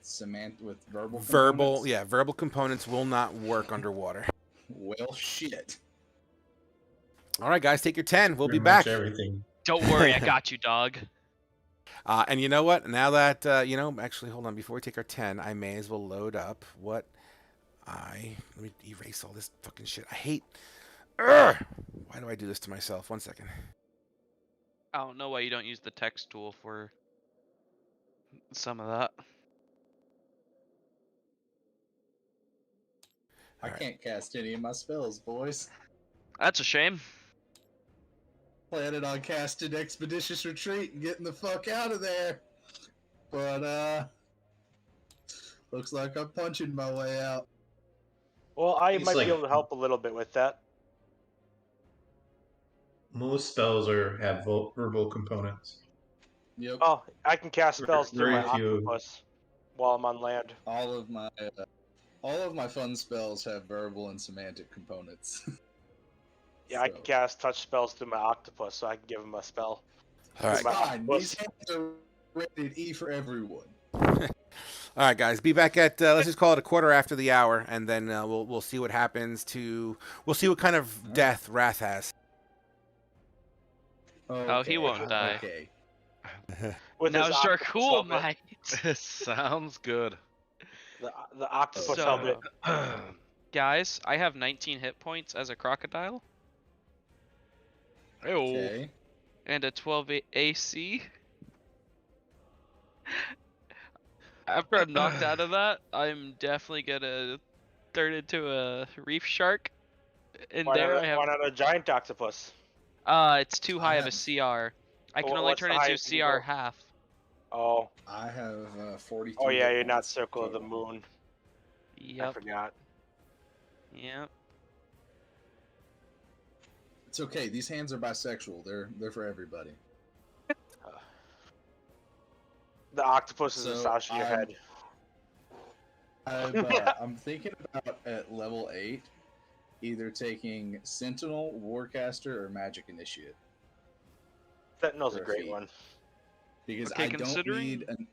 verbal Verbal, components? verbal components will not work underwater. Well, shit. All right, guys, take your 10. We'll be Pretty much back. everything. Don't worry, I got you, dog. And you know what? Now that, actually, hold on. Before we take our 10, I may as well load up what let me erase all this fucking shit. I hate... Why do I do this to myself? 1 second. I don't know why you don't use the text tool for some of that. I can't cast any of my spells, boys. That's a shame. Planning on casting Expeditious Retreat and getting the fuck out of there. But, looks like I'm punching my way out. Well, I It's might like- be able to help a little bit with that. Most spells have verbal components. Yep. Oh, I can cast spells through my Very few. octopus while I'm on land. All of my fun spells have verbal and semantic components. Yeah, I can cast touch spells through my octopus, so I can give him a spell. All right. My Fine. octopus. These hands are rated E for everyone. All right, guys, be back at let's just call it a quarter after the hour, and then we'll see what happens to. We'll see what kind of death Wrath has. Oh, he won't die. Okay. With Now his Zarkul octopus helmet. might. Sounds good. The octopus So- helmet. Guys, I have 19 hit points as a crocodile Hey, Okay. and a 12 AC. After I'm knocked out of that, I'm definitely gonna turn into a reef shark. And Why there not, I have. why not a giant octopus? It's too high of a CR. I can only What's turn the into highest you CR go? half. Oh, I have 42. oh yeah, hit you're not points Circle of the total. Moon. I Yep. forgot. Yep. It's okay. These hands are bisexual. They're for everybody. The octopus is So, a slouch of your I'm- head. I'm thinking about at level 8, either taking Sentinel, Warcaster, or Magic Initiate. Sentinel's a for a great feat. one. Because Okay, I don't considering- need an.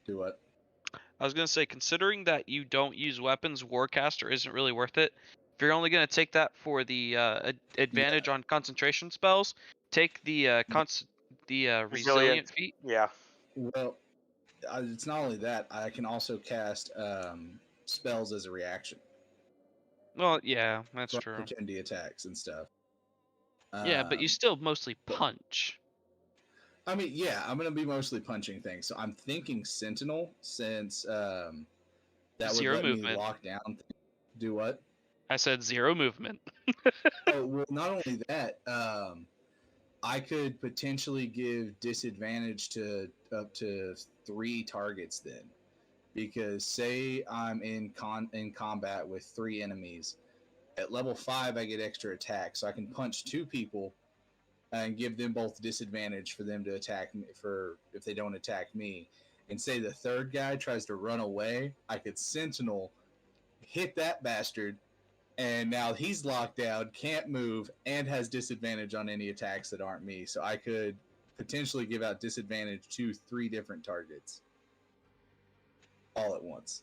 Do what? I was gonna say, considering that you don't use weapons, Warcaster isn't really worth it. If you're only gonna take that for the advantage on concentration spells, take the resilient feat. Yeah. Well, it's not only that. I can also cast spells as a reaction. Well, yeah, that's for true. opportunity attacks and stuff. Yeah, but you still mostly punch. I mean, yeah, I'm gonna be mostly punching things. So I'm thinking Sentinel, since that would 0 let me movement. lock down. Do what? I said 0 movement. Oh well, not only that, I could potentially give disadvantage to up to 3 targets then, because say I'm in combat with 3 enemies. At level 5, I get extra attack, so I can punch 2 people and give them both disadvantage for them to attack me for if they don't attack me. And say the third guy tries to run away, I could Sentinel, hit that bastard, and now he's locked down, can't move, and has disadvantage on any attacks that aren't me. So I could potentially give out disadvantage to 3 different targets all at once.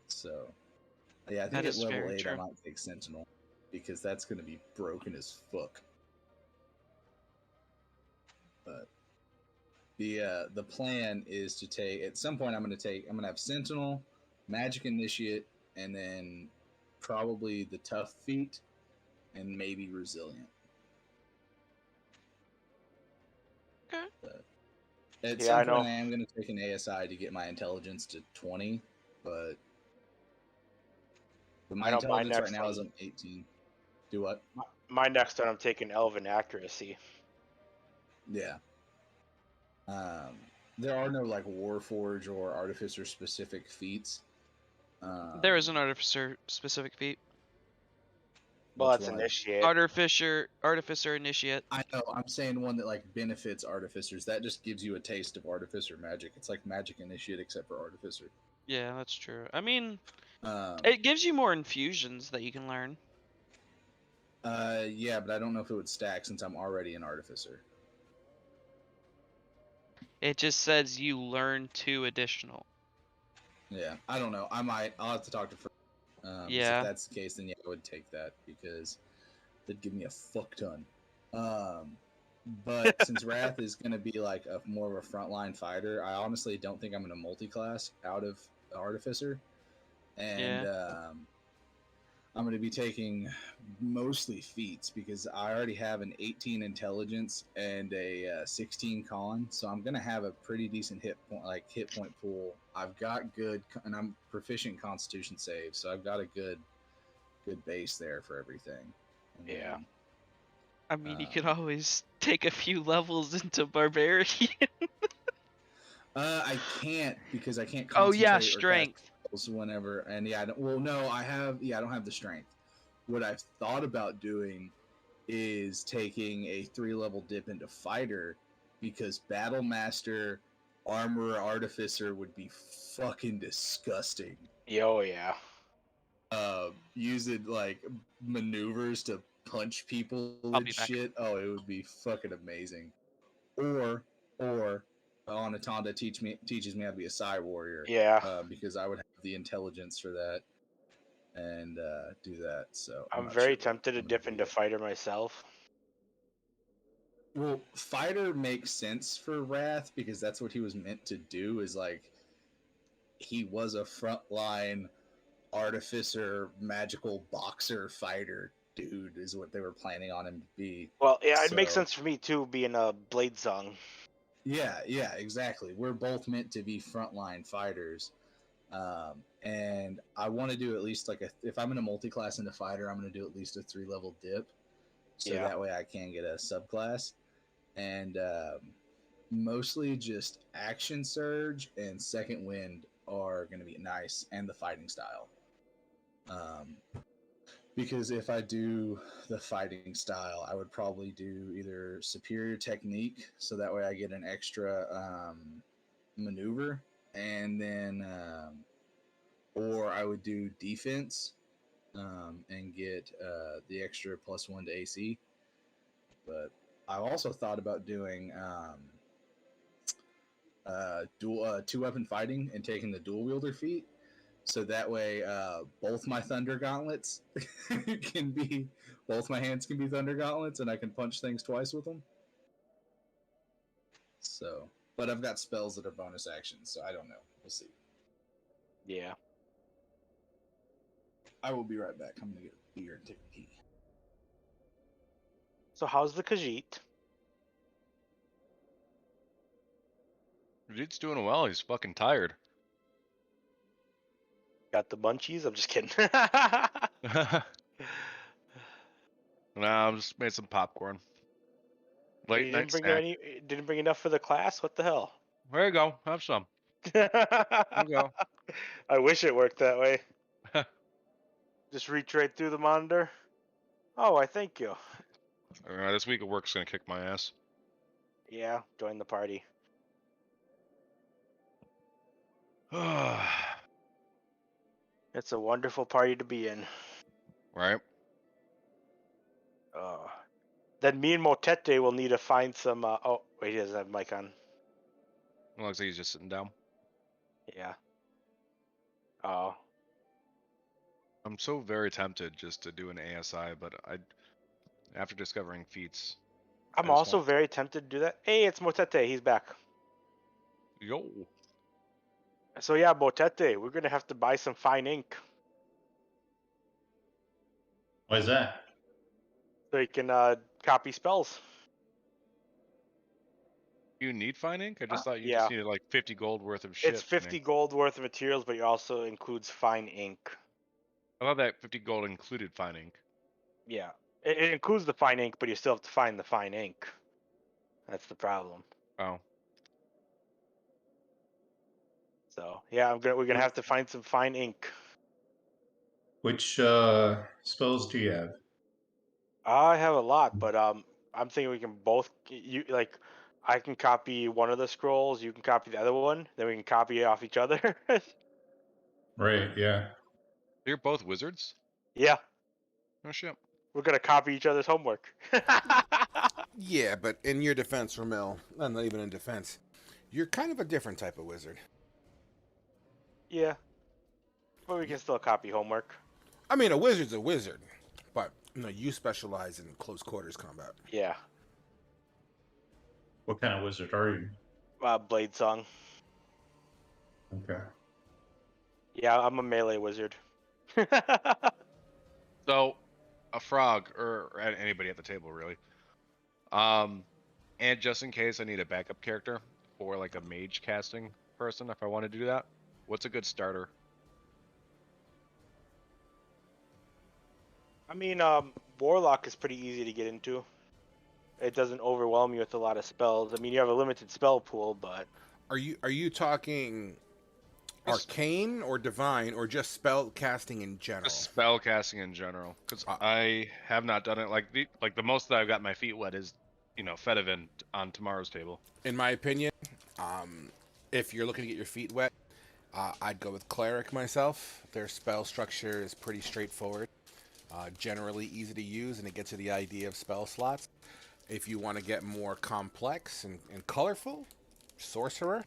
So, yeah, I think That at is level very 8 I true. might take Sentinel because that's going to be broken as fuck. But the plan is to take at some point I'm going to have Sentinel, Magic Initiate, and then probably the Tough Feat and maybe Resilient. Okay. But at Yeah, some I point know. I am going to take an ASI to get my intelligence to 20, but my I know my intelligence right next now is one. on 18. Do what? My next one, I'm taking Elven Accuracy. Yeah. Um, there are no like Warforge or Artificer specific feats. There is an artificer specific feat. Well, Which that's one? Initiate. Artificer initiate. I know. I'm saying one that like benefits artificers. That just gives you a taste of artificer magic. It's like magic initiate except for artificer. Yeah, that's true. I mean, Um, it gives you more infusions that you can learn. yeah, but I don't know if it would stack since I'm already an artificer. It just says you learn 2 additional. Yeah, I don't know. I'll have to talk to. Yeah. If that's the case, then yeah, I would take that because that'd give me a fuck ton. But since Wrath is going to be like a more of a frontline fighter, I honestly don't think I'm going to multi-class out of Artificer, and Yeah. I'm going to be taking mostly feats because I already have an 18 intelligence and a 16 con, so I'm going to have a pretty decent hit point pool. I've got good, and I'm proficient Constitution save, so I've got a good base there for everything. And Yeah. then, I mean, you can always take a few levels into Barbarian. I can't because I can't Oh concentrate yeah, or cast strength. spells whenever. And yeah, I don't have the strength. What I've thought about doing is taking a 3-level dip into fighter because Battle Master, Armorer, Artificer would be fucking disgusting. Yo, yeah. Using like maneuvers to punch people I'll and be back. shit. Oh, it would be fucking amazing. Or Anatonda teaches me how to be a Psy warrior. Yeah. Because I would have the intelligence for that and do that. So I'm I'm not very sure. tempted to I'm gonna dip do into yet. fighter myself. Well, fighter makes sense for Wrath because that's what he was meant to do. Is like he was a frontline artificer, magical boxer fighter dude. Is what they were planning on him to be. Well, yeah, it makes So sense for me too, being a Blade Song. yeah, exactly. We're both meant to be frontline fighters. And I want to do at least if I'm in a multi-class into fighter, I'm going to do at least a 3-level dip, so Yeah. that way I can get a subclass. And mostly just action surge and second wind are going to be nice, and the fighting style. Because if I do the fighting style, I would probably do either superior technique, so that way I get an extra maneuver, and then or I would do defense and get the extra +1 to AC. But I also thought about doing dual 2-weapon fighting and taking the dual wielder feat, so that way both my thunder gauntlets can be both my hands can be thunder gauntlets, and I can punch things twice with them. So, but I've got spells that are bonus actions, so I don't know. We'll see. Yeah. I will be right back. I'm gonna get a beer and take a pee. So how's the Khajiit? Dude's doing well. He's fucking tired. Got the munchies? I'm just kidding. Nah, I just made some popcorn. Late You night snack. didn't bring enough for the class? What the hell? There you go. Have some. There you go. I wish it worked that way. Just reach right through the monitor. Oh, I thank you. This week of work's gonna kick my ass. Yeah, join the party. It's a wonderful party to be in. Right? Then me and Motete will need to find some. Oh, wait, he doesn't have mic on. It looks like he's just sitting down. Yeah. Oh. I'm so very tempted just to do an ASI, but after discovering feats. I I'm just also won't- very tempted to do that. Hey, it's Motete. He's back. Yo. So yeah, Motete, we're gonna have to buy some fine ink Why is that? so you can copy spells. You need fine ink? I just thought you yeah. just needed like 50 gold worth of shit. It's 50 gold worth of materials, but it also includes fine ink. I thought that 50 gold included fine ink. Yeah, it includes the fine ink, but you still have to find the fine ink. That's the problem. Oh. So yeah, we're gonna have to find some fine ink. Which spells do you have? I have a lot, but I'm thinking we can both. I can copy one of the scrolls. You can copy the other one. Then we can copy it off each other. Right, yeah. You're both wizards? Yeah, Oh shit. we're gonna copy each other's homework. Yeah, but in your defense, Ramil, not even in defense, you're kind of a different type of wizard. Yeah, but we can still copy homework. I mean, a wizard's a wizard, but you specialize in close quarters combat. Yeah, What kind of wizard are you? Blade Song. Okay. Yeah, I'm a melee wizard. So, a frog, or anybody at the table, really. And just in case I need a backup character for like a mage casting person, if I want to do that, what's a good starter? I mean, Warlock is pretty easy to get into. It doesn't overwhelm you with a lot of spells. I mean, you have a limited spell pool, but Are you talking arcane or divine or just spell casting in general? Just spell casting in general, because I have not done it. Like the most that I've got my feet wet is, Fedivin on tomorrow's table. In my opinion, if you're looking to get your feet wet, I'd go with cleric myself. Their spell structure is pretty straightforward, generally easy to use, and it gets you the idea of spell slots. If you want to get more complex and colorful, sorcerer.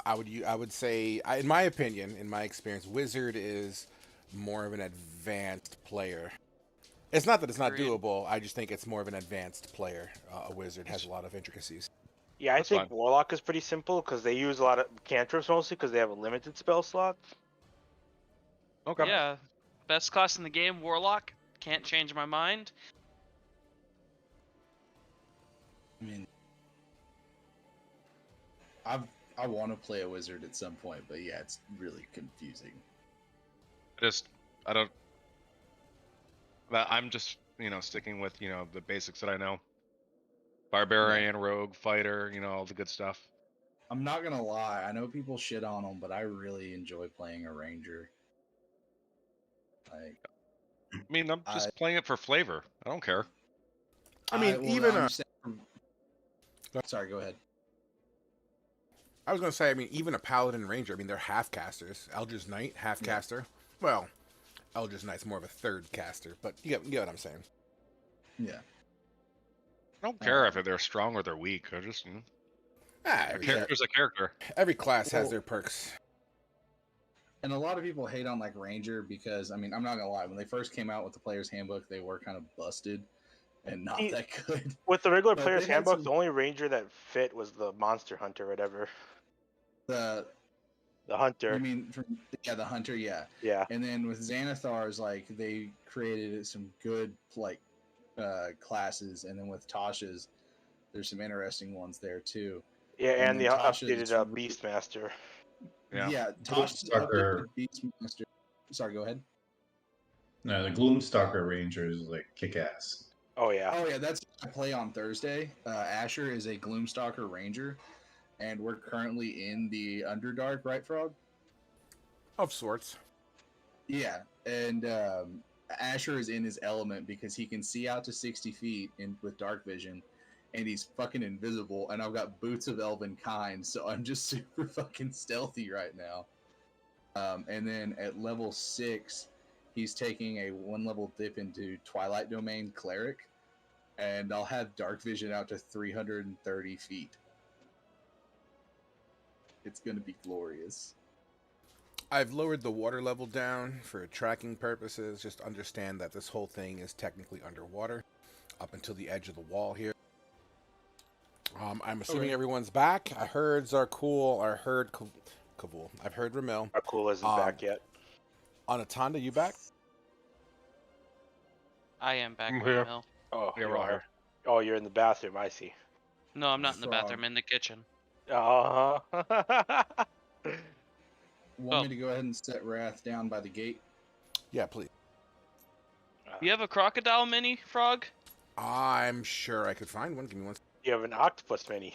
I would say, in my opinion, in my experience, wizard is more of an advanced player. It's not that it's not Agreed. doable. I just think it's more of an advanced player. A wizard has a lot of intricacies. yeah, I That's think fine. Warlock is pretty simple because they use a lot of cantrips mostly because they have a limited spell slot. Okay. Yeah, best class in the game, Warlock. Can't change my mind. I mean, I want to play a wizard at some point, but yeah, it's really confusing. I don't. But I'm just sticking with the basics that I know. Barbarian, rogue, fighter, all the good stuff. I'm not gonna lie, I know people shit on them, but I really enjoy playing a ranger. Like, I mean, I'm just playing it for flavor. I don't care. I mean, even I'm saying sorry, go ahead. I was going to say, I mean, even a paladin ranger. I mean, they're half casters. Eldritch Knight, half caster. Well, Eldritch Knight's more of a third caster, but you get what I'm saying. Yeah. I don't care if they're strong or they're weak. I just a character's a character. Every class has their perks. And a lot of people hate on like Ranger because, I mean, I'm not gonna lie, when they first came out with the player's handbook, they were kind of busted and not that good. With the regular But player's they had handbook, some- the only ranger that fit was the monster hunter, or whatever. The hunter. You mean the hunter, yeah. Yeah. And then with Xanathar's, like they created some good like classes, and then with Tasha's, there's some interesting ones there too. Yeah, and the then Tasha's updated Beastmaster. Yeah, Tasha's Gloomstalker- updated Beastmaster. Sorry, go ahead. No, the Gloomstalker Ranger is like kick ass. Oh yeah. Oh yeah, that's what I play on Thursday. Asher is a Gloomstalker Ranger, and we're currently in the Underdark, right, Frog? Of sorts. Yeah, and Asher is in his element because he can see out to 60 feet with dark vision, and he's fucking invisible. And I've got boots of elven kind, so I'm just super fucking stealthy right now. And then at level 6, he's taking a 1-level dip into Twilight Domain Cleric, and I'll have dark vision out to 330 feet. It's gonna be glorious. I've lowered the water level down for tracking purposes. Just understand that this whole thing is technically underwater up until the edge of the wall here. I'm assuming everyone's back. I heard Zarkul. I heard Kavul. I've heard Ramil. Akul isn't back yet. Anatanda, you back? I am back, I'm here. Mel. Oh, Yeah, you we're all are. here. Oh, you're in the bathroom. I see. No, I'm not in the Frog. bathroom. I'm in the kitchen. Uh huh. Want me to go ahead and set Wrath down by the gate? Yeah, please. You have a crocodile mini, Frog? I'm sure I could find one. Give me one. You have an octopus mini.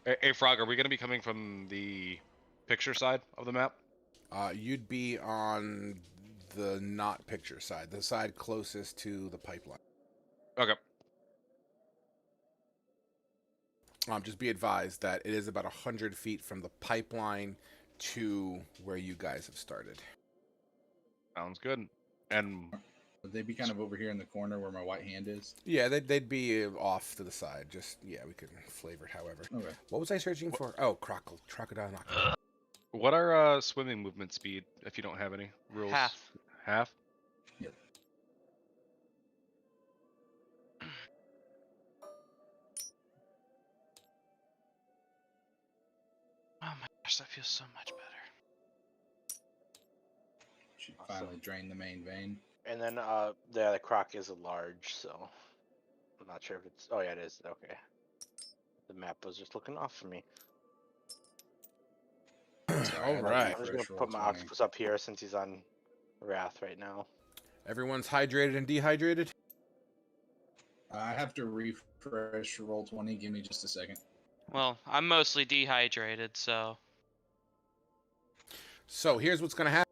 Hey, Frog, are we going to be coming from the picture side of the map? You'd be on the not picture side, the side closest to the pipeline. Okay. Just be advised that it is about 100 feet from the pipeline to where you guys have started. Sounds good. And Would they be kind of over here in the corner where my white hand is? Yeah, they'd be off to the side. Just, yeah, we could flavor it however. Okay. What was I searching for? Oh, crocodile knock. what are swimming movement speed, if you don't have any rules? Half. Half? Yep. Oh my gosh, that feels so much better. Should finally drain the main vein. And then the croc is a large, so I'm not sure if it's. Oh yeah, it is. Okay. The map was just looking off for me. All right. I'm just gonna put my octopus up here since he's on Wrath right now. Everyone's hydrated and dehydrated? I have to refresh roll 20. Give me just a second. Well, I'm mostly dehydrated, so. So here's what's going to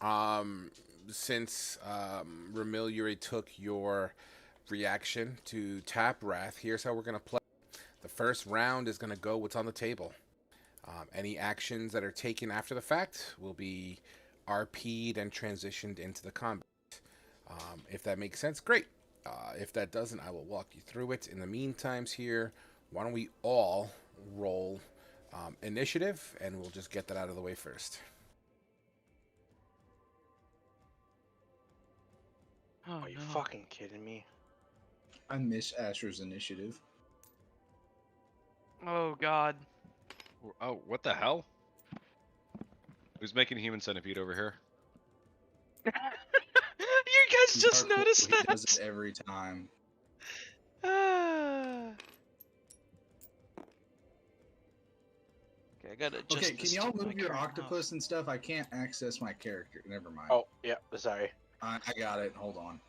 happen. Since Ramil, you already took your reaction to tap Wrath, here's how we're going to play. The first round is going to go what's on the table. Any actions that are taken after the fact will be RP'd and transitioned into the combat. If that makes sense, great. If that doesn't, I will walk you through it. In the meantime, here, why don't we all roll initiative, and we'll just get that out of the way first. Oh, Are you no. fucking kidding me? I miss Asher's initiative. Oh god. Oh, what the hell? Who's making human centipede over here? You guys just Dark noticed Wolf, He does that? it every time. Ah. Okay, I gotta adjust Okay, can this y'all to my move your current octopus and stuff? I can't access my character. Never mind. Oh yeah, sorry. I got it. Hold on.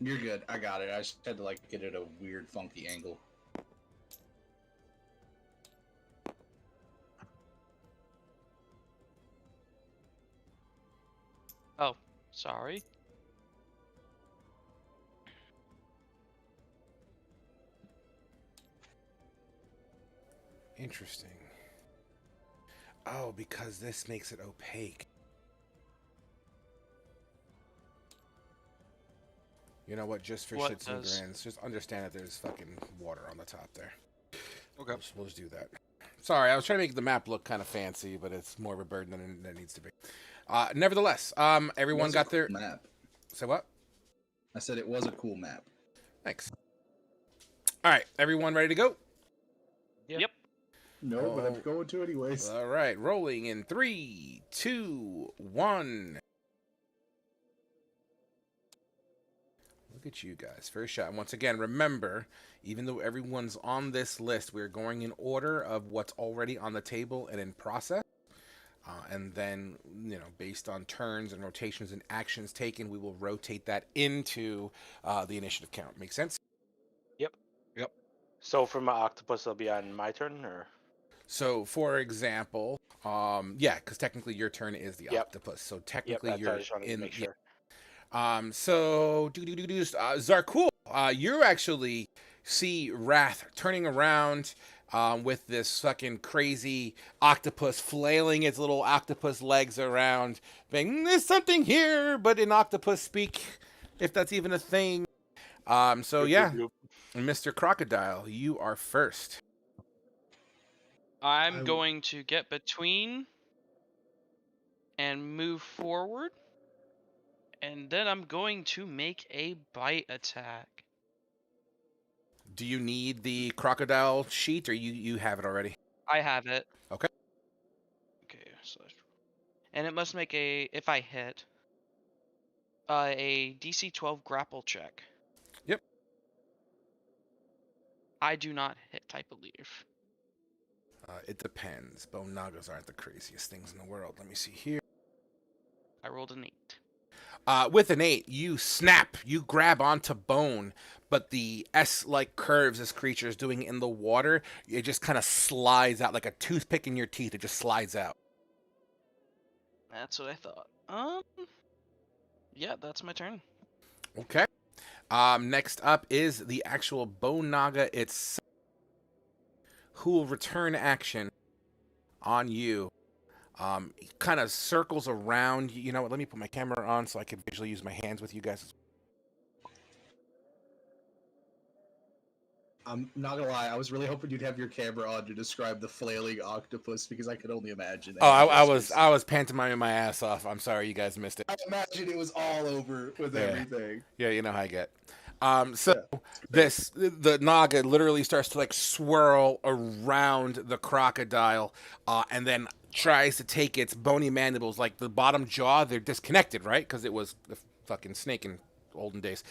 You're good. I got it. I just had to like get it at a weird, funky angle. Oh, sorry. Interesting. Oh, because this makes it opaque. You know what? Just for What shits and does? grins, just understand that there's fucking water on the top there. Okay. We'll just do that. Sorry, I was trying to make the map look kind of fancy, but it's more of a burden than it needs to be. Nevertheless, everyone Was a got their... cool map. Say what? I said it was a cool map. Thanks. All right, everyone ready to go? Yeah. Yep. No, but I'm Oh. going to anyways. All right, rolling in 3, 2, 1. Look at you guys. First shot. And once again, remember, even though everyone's on this list, we're going in order of what's already on the table and in process. And then, based on turns and rotations and actions taken, we will rotate that into the initiative count. Make sense? Yep. Yep. So for my octopus, it'll be on my turn, or So, for example, yeah, because technically your turn is the Yep. octopus. So yep. technically That's I you're just wanted to in. make Yeah. sure. So Zarkul, you actually see Wrath turning around with this fucking crazy octopus flailing its little octopus legs around, being, there's something here, but in octopus speak, if that's even a thing. So Bloop, yeah, bloop, bloop. Mr. Crocodile, you are first. I'm going to get between and move forward. And then I'm going to make a bite attack. Do you need the crocodile sheet, or you have it already? I have it. Okay. Okay, and it must make if I hit, a DC 12 grapple check. Yep. I do not hit, I believe. It depends. Bone nagas aren't the craziest things in the world. Let me see here. I rolled an 8. With an 8, you snap, you grab onto bone, but the S-like curves this creature is doing in the water, it just kind of slides out like a toothpick in your teeth. It just slides out. That's what I thought. Yeah, that's my turn. Okay. Next up is the actual bone naga itself, who will return action on you. Kind of circles around. You know what? Let me put my camera on so I can visually use my hands with you guys. I'm not gonna lie, I was really hoping you'd have your camera on to describe the flailing octopus because I could only imagine. Oh, I was pantomiming my ass off. I'm sorry you guys missed it. I imagine it was all over with everything. Yeah, you know how I get. Yeah, The naga literally starts to like swirl around the crocodile, and then tries to take its bony mandibles, like the bottom jaw. They're disconnected, right? Because it was the fucking snake in olden days.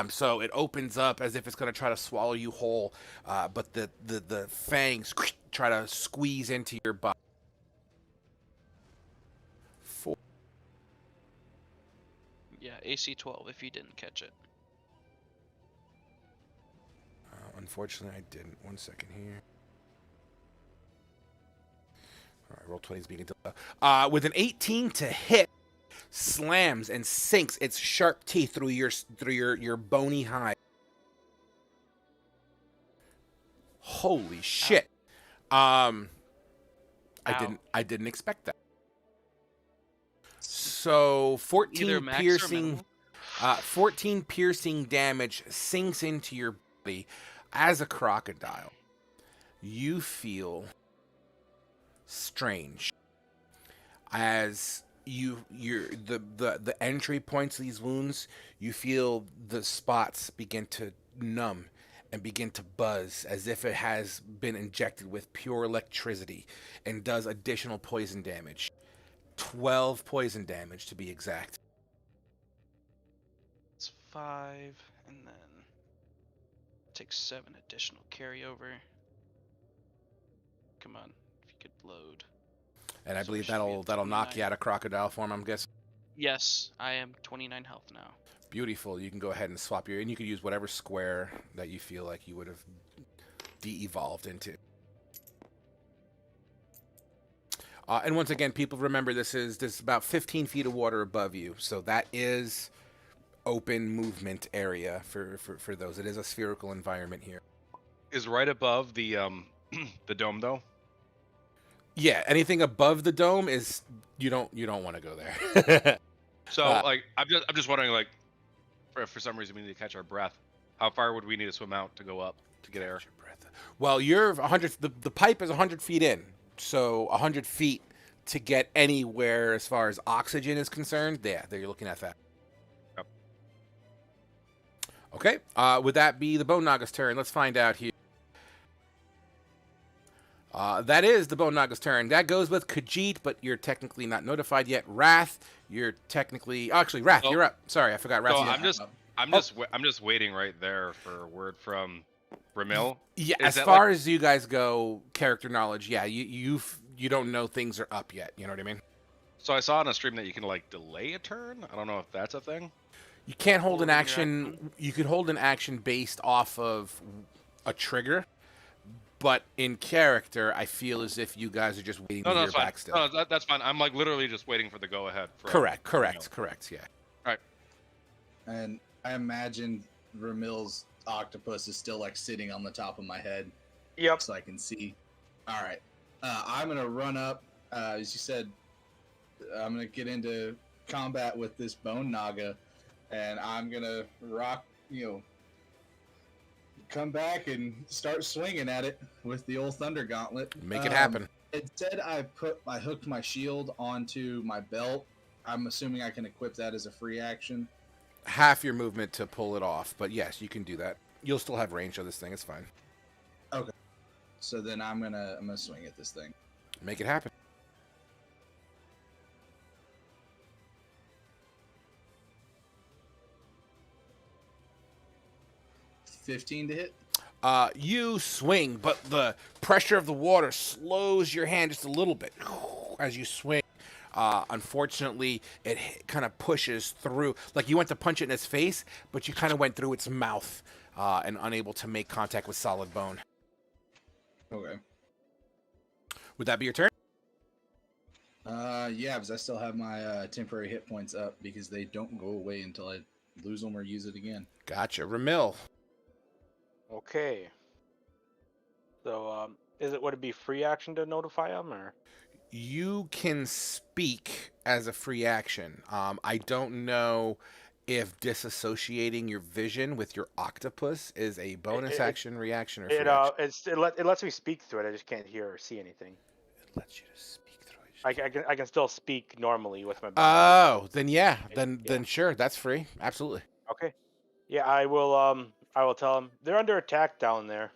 So it opens up as if it's gonna try to swallow you whole, but the fangs try to squeeze into your body. 4. Yeah, AC 12 if you didn't catch it. Unfortunately, I didn't. 1 second here. All right, roll 20 is being with an 18 to hit, slams and sinks its sharp teeth through your bony hide. Holy shit! I didn't expect that. So 14 max or piercing, minimal? 14 piercing damage sinks into your body. As a crocodile, you feel strange as the entry points of these wounds. You feel the spots begin to numb and begin to buzz as if it has been injected with pure electricity, and does additional poison damage. 12 poison damage to be exact. It's 5, and then take 7 additional carryover. Come on, if you could load. And I So believe I should be at that'll knock 29. you out of crocodile form, I'm guessing. Yes, I am 29 health now. Beautiful. You can go ahead and swap and you could use whatever square that you feel like you would have de-evolved into. And once again, people remember this is about 15 feet of water above you, so that is open movement area for those. It is a spherical environment here. Is right above the the dome though? Yeah, anything above the dome is you don't want to go there. So like I'm just wondering, like, for some reason we need to catch our breath. How far would we need to swim out to go up to get air? Well, you're 100. The pipe is 100 feet in, so 100 feet to get anywhere as far as oxygen is concerned. Yeah, there you're looking at that. Yep. Okay. Would that be the Bone Naga's turn? Let's find out here. That is the Bone Naga's turn. That goes with Khajiit, but you're technically not notified yet. Wrath, you're technically... actually, Wrath, Oh. you're up. Sorry, I forgot Wrath. So you- I'm just waiting right there for word from Ramil. Yeah, Is as that far as you guys go, character knowledge, yeah, you don't know things are up yet. You know what I mean? So I saw on a stream that you can like delay a turn. I don't know if that's a thing. You can't hold an Holding your action. action. You could hold an action based off of a trigger, but in character, I feel as if you guys are just waiting No, to no, hear that's fine. back still. No, that's fine. I'm like literally just waiting for the go ahead. Correct, yeah. And I imagine Ramil's octopus is still like sitting on the top of my head, Yep. so I can see. All right, I'm gonna run up. As you said, I'm gonna get into combat with this bone naga, and I'm gonna rock. Come back and start swinging at it with the old thunder gauntlet. Make it happen. It said I hooked my shield onto my belt. I'm assuming I can equip that as a free action. Half your movement to pull it off, but yes, you can do that. You'll still have range of this thing. It's fine. Okay. So then I'm gonna swing at this thing. Make it happen. $15 to hit. You swing, but the pressure of the water slows your hand just a little bit as you swing. Unfortunately, it kind of pushes through. Like you went to punch it in its face, but you kind of went through its mouth and unable to make contact with solid bone. Okay. Would that be your turn? Yeah, because I still have my temporary hit points up because they don't go away until I lose them or use it again. Gotcha. Ramil. Okay. So, would it be free action to notify him, or? You can speak as a free action. I don't know if disassociating your vision with your octopus is a bonus action, reaction, or free action. It lets me speak through it. I just can't hear or see anything. It lets you to speak through it. I can still speak normally with my. Oh, then yeah, Yeah. then sure, that's free. Absolutely. Okay. Yeah, I will tell him they're under attack down there.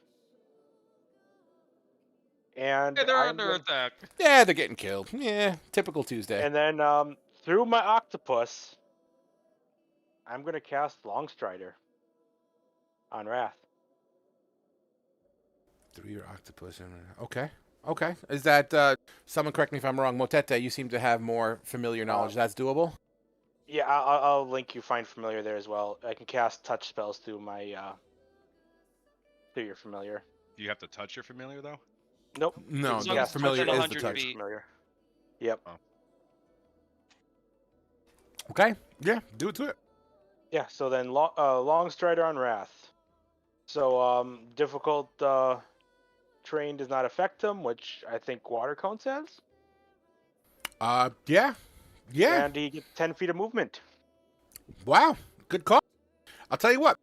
And Hey, they're I'm under gonna- attack. Yeah, they're getting killed. Yeah, typical Tuesday. And then through my octopus, I'm gonna cast Longstrider on Wrath. Through your octopus. Okay. Is that someone correct me if I'm wrong? Motete, you seem to have more familiar knowledge. That's doable. Yeah, I'll link you find familiar there as well. I can cast touch spells through my through your familiar. Do you have to touch your familiar though? Nope. No, It's the cast familiar touch is the 100 touch. feet. familiar. Yep. Okay. Yeah, do it to it. Yeah. So then, Longstrider on Wrath. So difficult terrain does not affect him, which I think Water Cone says. Yeah. And he gets 10 feet of movement. Wow, good call. I'll tell you what.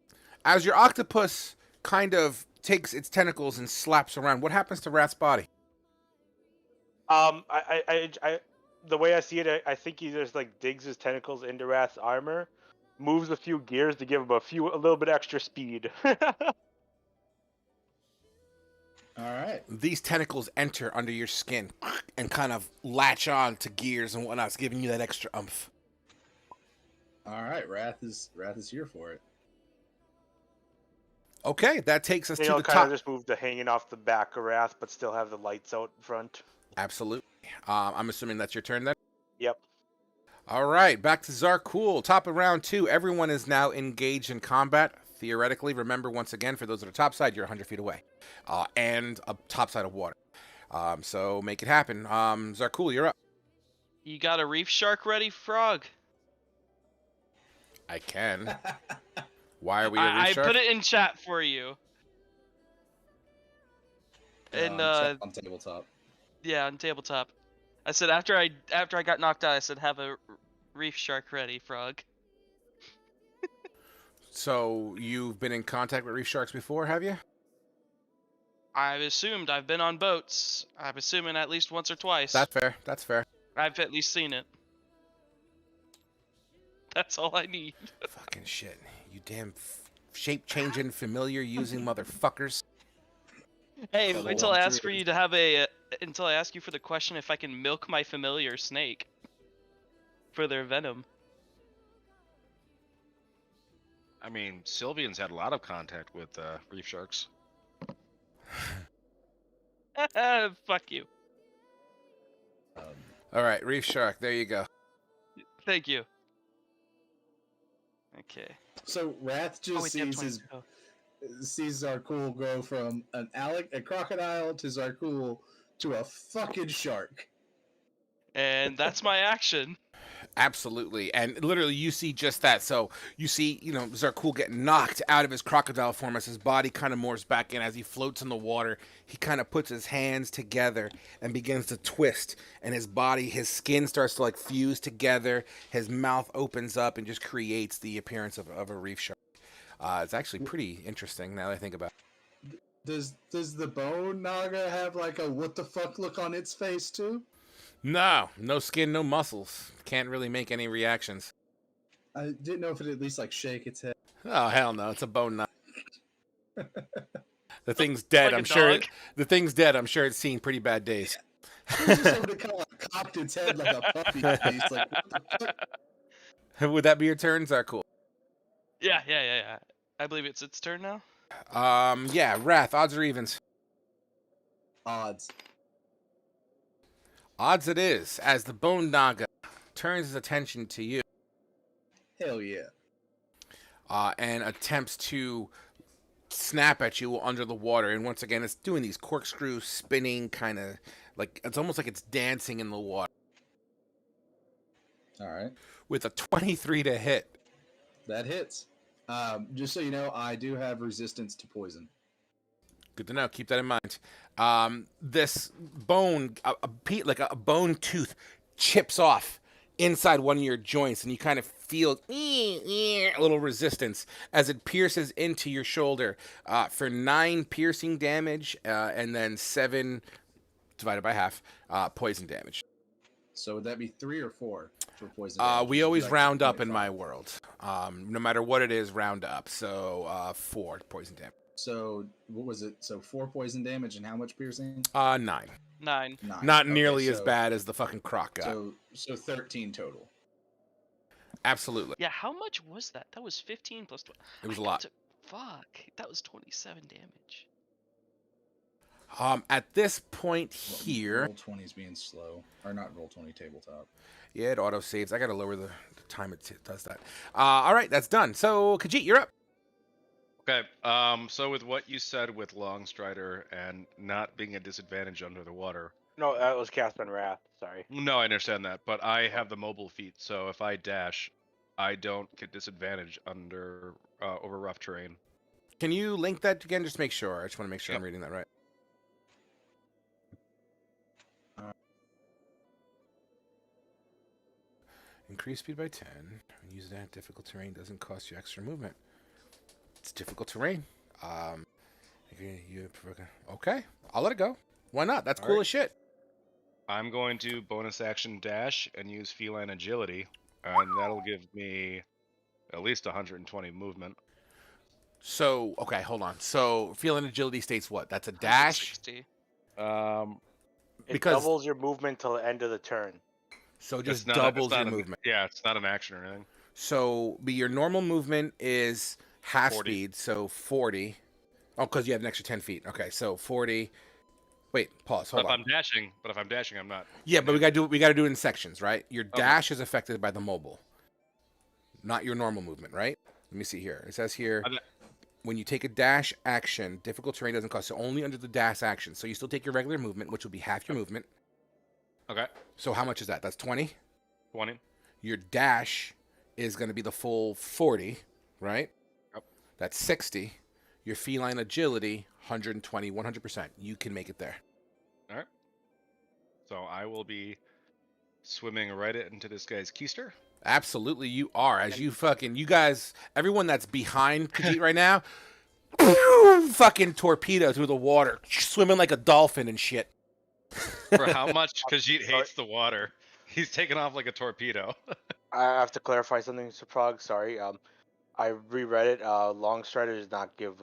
As your octopus kind of takes its tentacles and slaps around, what happens to Rat's body? I the way I see it, I think he just like digs his tentacles into Wrath's armor, moves a few gears to give him a little bit extra speed. All right. These tentacles enter under your skin and kind of latch on to gears and whatnot, giving you that extra oomph. All right. Wrath is here for it. Okay, that takes us to the kind top. of just move the hanging off the back of Wrath, but still have the lights out front. Absolutely. I'm assuming that's your turn then? Yep. All right, back to Zarkul. Top of round 2. Everyone is now engaged in combat. Theoretically, remember, once again, for those that are topside, you're 100 feet away. And a topside of water. So make it happen. Zarkul, you're up. You got a reef shark ready, Frog? I can. Why are we a reef I shark? put it in chat for you. And on tabletop. yeah, on tabletop. I said after I got knocked out, I said have a reef shark ready, Frog. So you've been in contact with reef sharks before, have you? I've assumed I've been on boats. I'm assuming at least once or twice. That's fair. That's fair. I've at least seen it. That's all I need. Fucking shit. You damn shape-changing, familiar-using motherfuckers. Hey, That'll wait till I come ask for true. you to have a until I ask you for the question if I can milk my familiar snake for their venom. I mean, Sylvian's had a lot of contact with reef sharks. Fuck you. All right, reef shark. There you go. Thank you. Okay. So Wrath Oh, just wait, they have sees Zarkul go from a crocodile to Zarkul to a fucking shark. And that's my action. Absolutely. And literally, you see just that. So you see, Zarkul get knocked out of his crocodile form as his body kind of morphs back in. As he floats in the water, he kind of puts his hands together and begins to twist. And his skin starts to like fuse together. His mouth opens up and just creates the appearance of a reef shark. It's actually pretty interesting now that I think about it. Does the bone naga have like a what the fuck look on its face too? No skin, no muscles. Can't really make any reactions. I didn't know if it at least like shake its head. Oh, hell no. It's a bone nut. The thing's dead. Like a I'm sure. dog? The thing's dead. I'm sure it's seen pretty bad days. It was just somebody kind of like cocked its head like a puppy face. Like what the fuck? Would that be your turn? Zarkul? Yeah. I believe it's its turn now. Yeah, Wrath, odds or evens? Odds. Odds it is, as the Bone Naga turns his attention to you Hell yeah. and attempts to snap at you under the water. And once again, it's doing these corkscrew spinning kind of like it's almost like it's dancing in the water. All right. With a 23 to hit. That hits. Just so you know, I do have resistance to poison. Good to know. Keep that in mind. This bone, like a bone tooth, chips off inside one of your joints, and you kind of feel a little resistance as it pierces into your shoulder for 9 piercing damage, and then 7 divided by half poison damage. So would that be 3 or 4 for poison damage? We always Like round up in 2.5. my world. No matter what it is, round up. So 4 poison damage. So what was it? So 4 poison damage and how much piercing? 9. 9. 9. Not Okay, nearly as so- bad as the fucking croc got. So 13 total. Absolutely. Yeah, how much was that? That was 15 plus 12. It was a lot. Fuck. That was 27 damage. At this point here, Roll 20 is being slow, or not roll 20 tabletop. yeah, it auto saves. I gotta lower the time it does that. All right, that's done. So Khajiit, you're up. Okay. So with what you said with Longstrider and not being a disadvantage under the water. No, that was cast on Wrath. Sorry. No, I understand that, but I have the mobile feat, so if I dash, I don't get disadvantage under over rough terrain. Can you link that again? Just make sure. I just want to make sure I'm reading that right. Increase speed by 10. Use that. Difficult terrain doesn't cost you extra movement. It's difficult terrain. Okay, I'll let it go. Why not? That's cool as shit. I'm going to bonus action dash and use feline agility, and that'll give me at least 120 movement. So, okay, hold on. So, feeling agility states what? That's a dash? 160. It Because- doubles your movement till the end of the turn. So It's just not doubles your an- movement. Yeah, it's not an action or anything. So, your normal movement is half 40. speed, so 40. Oh, because you have an extra 10 feet. Okay, so 40. Wait, pause. Hold But if on. I'm dashing, I'm not. Yeah, but we gotta do it in sections, right? Your dash is affected by the mobile, not your normal movement, right? Let me see here. It says here when you take a dash action, difficult terrain doesn't cost, so only under the dash action. So you still take your regular movement, which will be half your movement. Okay. So how much is that? That's 20. 20. Your dash is going to be the full 40, right? Yep. That's 60. Your feline agility, 120, 100%. You can make it there. All right. So I will be swimming right into this guy's keister. Absolutely, you are. As you guys, everyone that's behind Khajiit right now, fucking torpedo through the water, swimming like a dolphin and shit. For how much Khajiit hates the water. He's taken off like a torpedo. I have to clarify something, Prog. Sorry. I reread it. Longstrider does not give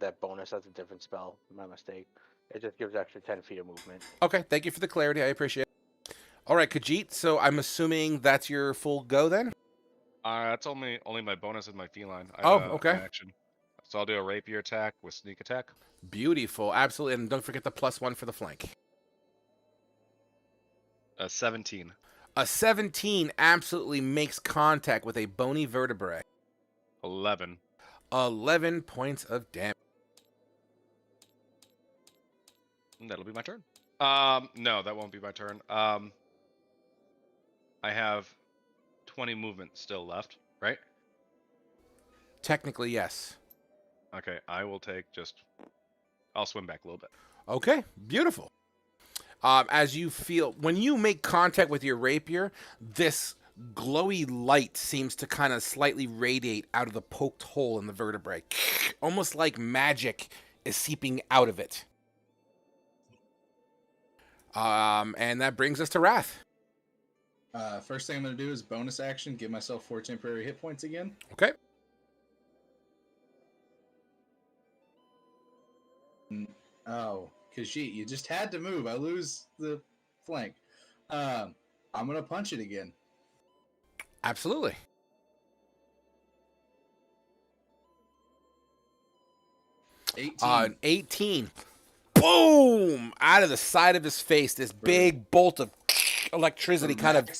that bonus. That's a different spell. My mistake. It just gives extra 10 feet of movement. Okay, thank you for the clarity. I appreciate it. All right, Khajiit, so I'm assuming that's your full go then? That's only my bonus is my feline. I Oh, have okay. an action. So I'll do a rapier attack with sneak attack. Beautiful, absolutely. And don't forget the +1 for the flank. 17. A 17 absolutely makes contact with a bony vertebrae. 11. 11 points of damage. And that'll be my turn. No, that won't be my turn. I have 20 movement still left, right? Technically, yes. Okay, I will take I'll swim back a little bit. Okay, beautiful. As you feel, when you make contact with your rapier, this glowy light seems to kind of slightly radiate out of the poked hole in the vertebrae. Almost like magic is seeping out of it. And that brings us to Wrath. First thing I'm going to do is bonus action, give myself 4 temporary hit points again. Okay. Oh, Khajiit, you just had to move. I lose the flank. I'm going to punch it again. Absolutely. 18. 18. Boom! Out of the side of his face, this big bolt of electricity kind of...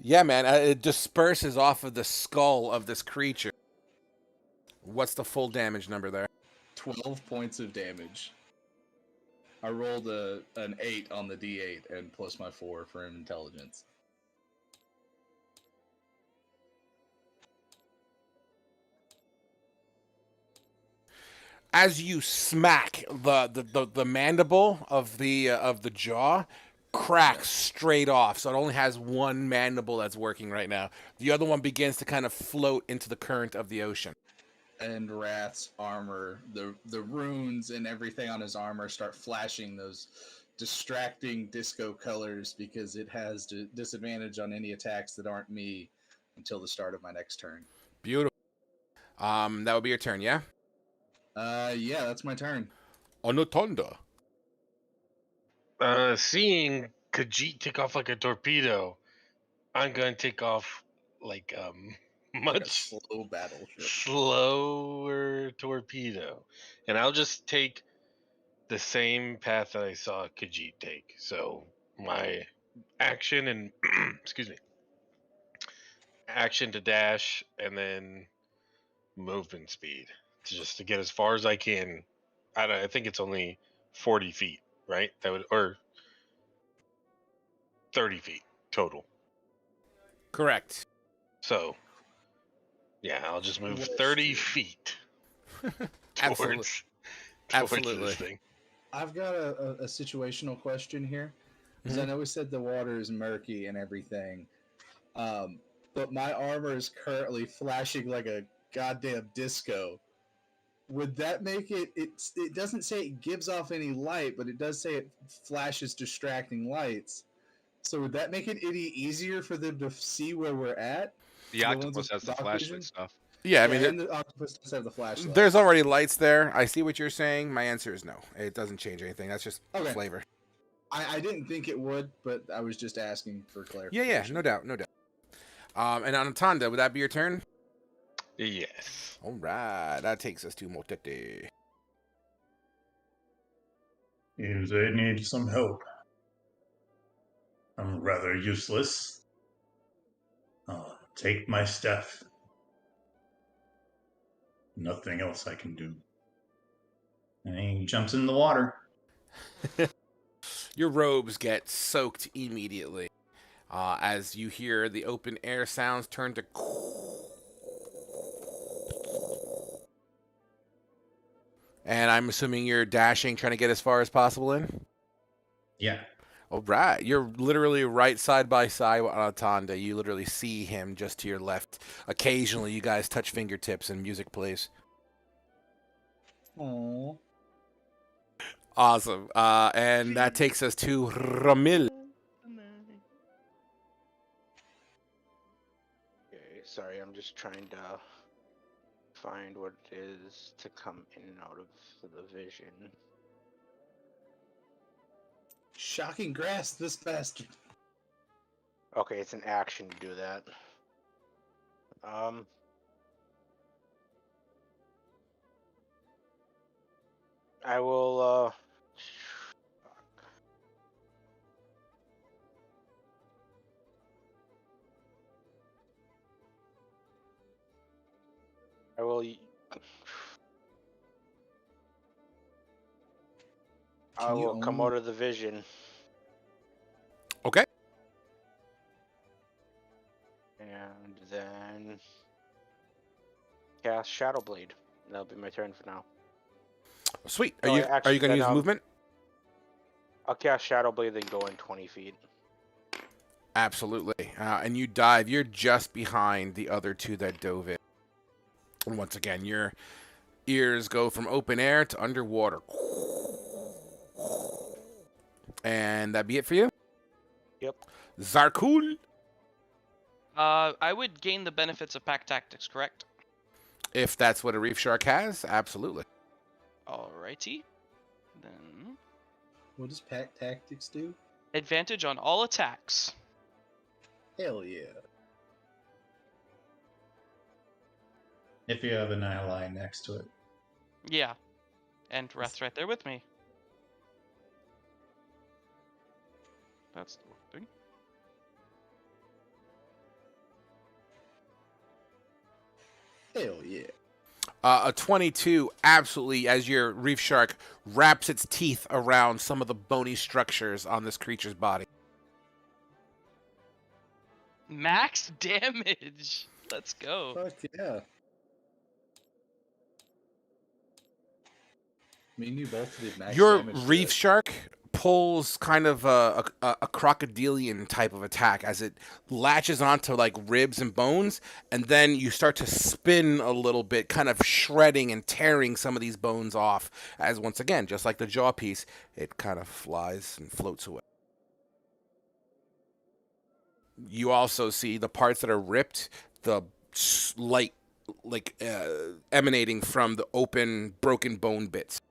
Yeah, man. It disperses off of the skull of this creature. What's the full damage number there? 12 points of damage. I rolled an 8 on the D8 and plus my 4 for intelligence. As you smack, the mandible of the jaw cracks straight off, so it only has one mandible that's working right now. The other one begins to kind of float into the current of the ocean. And Wrath's armor, the runes and everything on his armor start flashing those distracting disco colors because it has disadvantage on any attacks that aren't me until the start of my next turn. Beautiful. That would be your turn, yeah? Yeah, that's my turn. Anaconda. Seeing Khajiit take off like a torpedo, I'm gonna take off like Like a much slow battleship. slower torpedo, and I'll just take the same path that I saw Khajiit take. So my action and excuse me, action to dash, and then movement speed to get as far as I can. I think it's only 40 feet, right? That would or 30 feet total. Correct. So, yeah, I'll just move Well, 30 shoot. feet Absolutely. towards Absolutely. this thing. I've got a situational question here because I know we said the water is murky and everything, but my armor is currently flashing like a goddamn disco. Would that make it? It doesn't say it gives off any light, but it does say it flashes distracting lights. So would that make it any easier for them to see where we're at? The The ones octopus with has the dark flashlight vision? stuff. Yeah, I mean, and the octopus does have the flashlight. there's already lights there. I see what you're saying. My answer is no. It doesn't change anything. That's just Okay. flavor. I didn't think it would, but I was just asking for clarification. Yeah, no doubt, no doubt. And Anaconda, would that be your turn? Yes. All right, that takes us to Motete. If they need some help, I'm rather useless. I'll take my staff. Nothing else I can do. And he jumps in the water. Your robes get soaked immediately as you hear the open air sounds turn to. And I'm assuming you're dashing, trying to get as far as possible in? Yeah. All right. You're literally right side by side with Anaconda. You literally see him just to your left. Occasionally, you guys touch fingertips and music plays. Aww. Awesome. And that takes us to Ramil. Okay, sorry, I'm just trying to find what it is to come in and out of the vision. Shocking grass, this bastard. Okay, it's an action to do that. I will, I will. I Can you will come only- out of the vision. Okay. And then cast Shadow Blade. That'll be my turn for now. Sweet. No, Are you actually, going to then, use movement? I'll cast Shadow Blade, then go in 20 feet. Absolutely. And you dive. You're just behind the other two that dove in. And once again, your ears go from open air to underwater. And that be it for you? Yep. Zarkul, I would gain the benefits of pack tactics, correct? if that's what a reef shark has, absolutely. Alrighty. Then What does pack tactics do? advantage on all attacks. Hell yeah. If you have an ally next to it. Yeah. And Wrath's right there with me. That's the one thing. Hell yeah. A 22, absolutely, as your reef shark wraps its teeth around some of the bony structures on this creature's body. Max damage. Let's go. Fuck yeah. Me and you both did max Your damage to reef it. shark pulls kind of a crocodilian type of attack as it latches onto like ribs and bones, and then you start to spin a little bit, kind of shredding and tearing some of these bones off, as once again, just like the jaw piece, it kind of flies and floats away. You also see the parts that are ripped, the light like emanating from the open broken bone bits.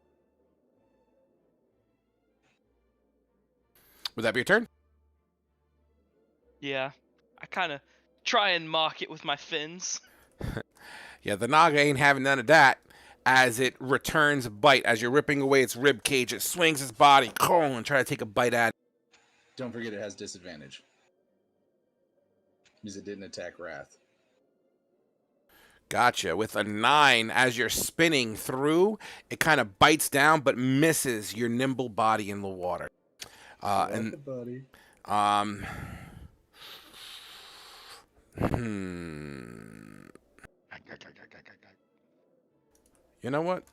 Would that be your turn? Yeah. I kind of try and mock it with my fins. Yeah, the Naga ain't having none of that. As it returns a bite, as you're ripping away its rib cage, it swings its body and try to take a bite at it. Don't forget it has disadvantage. Because it didn't attack Wrath. Gotcha. With a 9, as you're spinning through, it kind of bites down but misses your nimble body in the water. And buddy. You know what?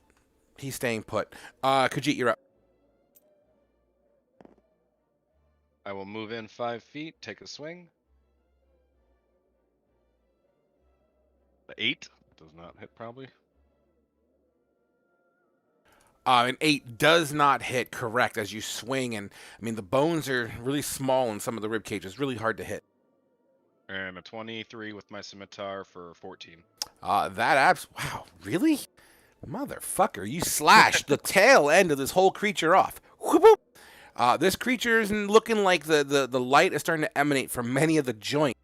He's staying put. Khajiit, you're up. I will move in 5 feet, take a swing. The 8 does not hit, probably. An 8 does not hit, correct, as you swing. And, I mean, the bones are really small in some of the rib cages. Really hard to hit. And a 23 with my scimitar for 14. Wow, really? Motherfucker, you slashed the tail end of this whole creature off. Whoop, whoop. This creature isn't looking like the light is starting to emanate from many of the joints.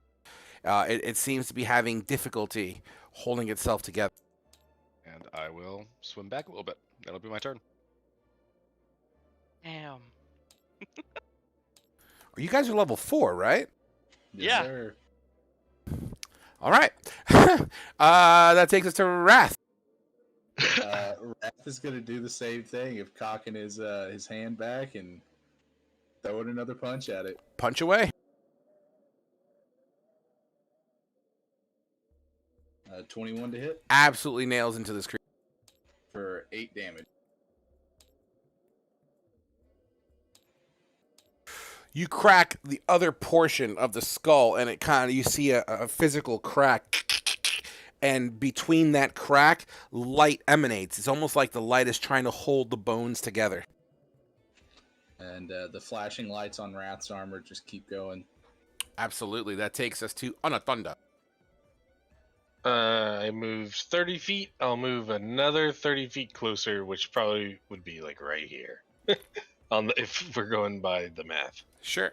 It seems to be having difficulty holding itself together. And I will swim back a little bit. That'll be my turn. Damn. You guys are level 4, right? Yes, Yeah. Sir. All right. That takes us to Wrath. Wrath is going to do the same thing of cocking his hand back and throwing another punch at it. Punch away. 21 to hit Absolutely nails into this creature. for 8 damage. You crack the other portion of the skull, and you see a physical crack. And between that crack, light emanates. It's almost like the light is trying to hold the bones together. And the flashing lights on Wrath's armor just keep going. Absolutely. That takes us to Anathunda. I moved 30 feet. I'll move another 30 feet closer, which probably would be like right here. If we're going by the math. Sure.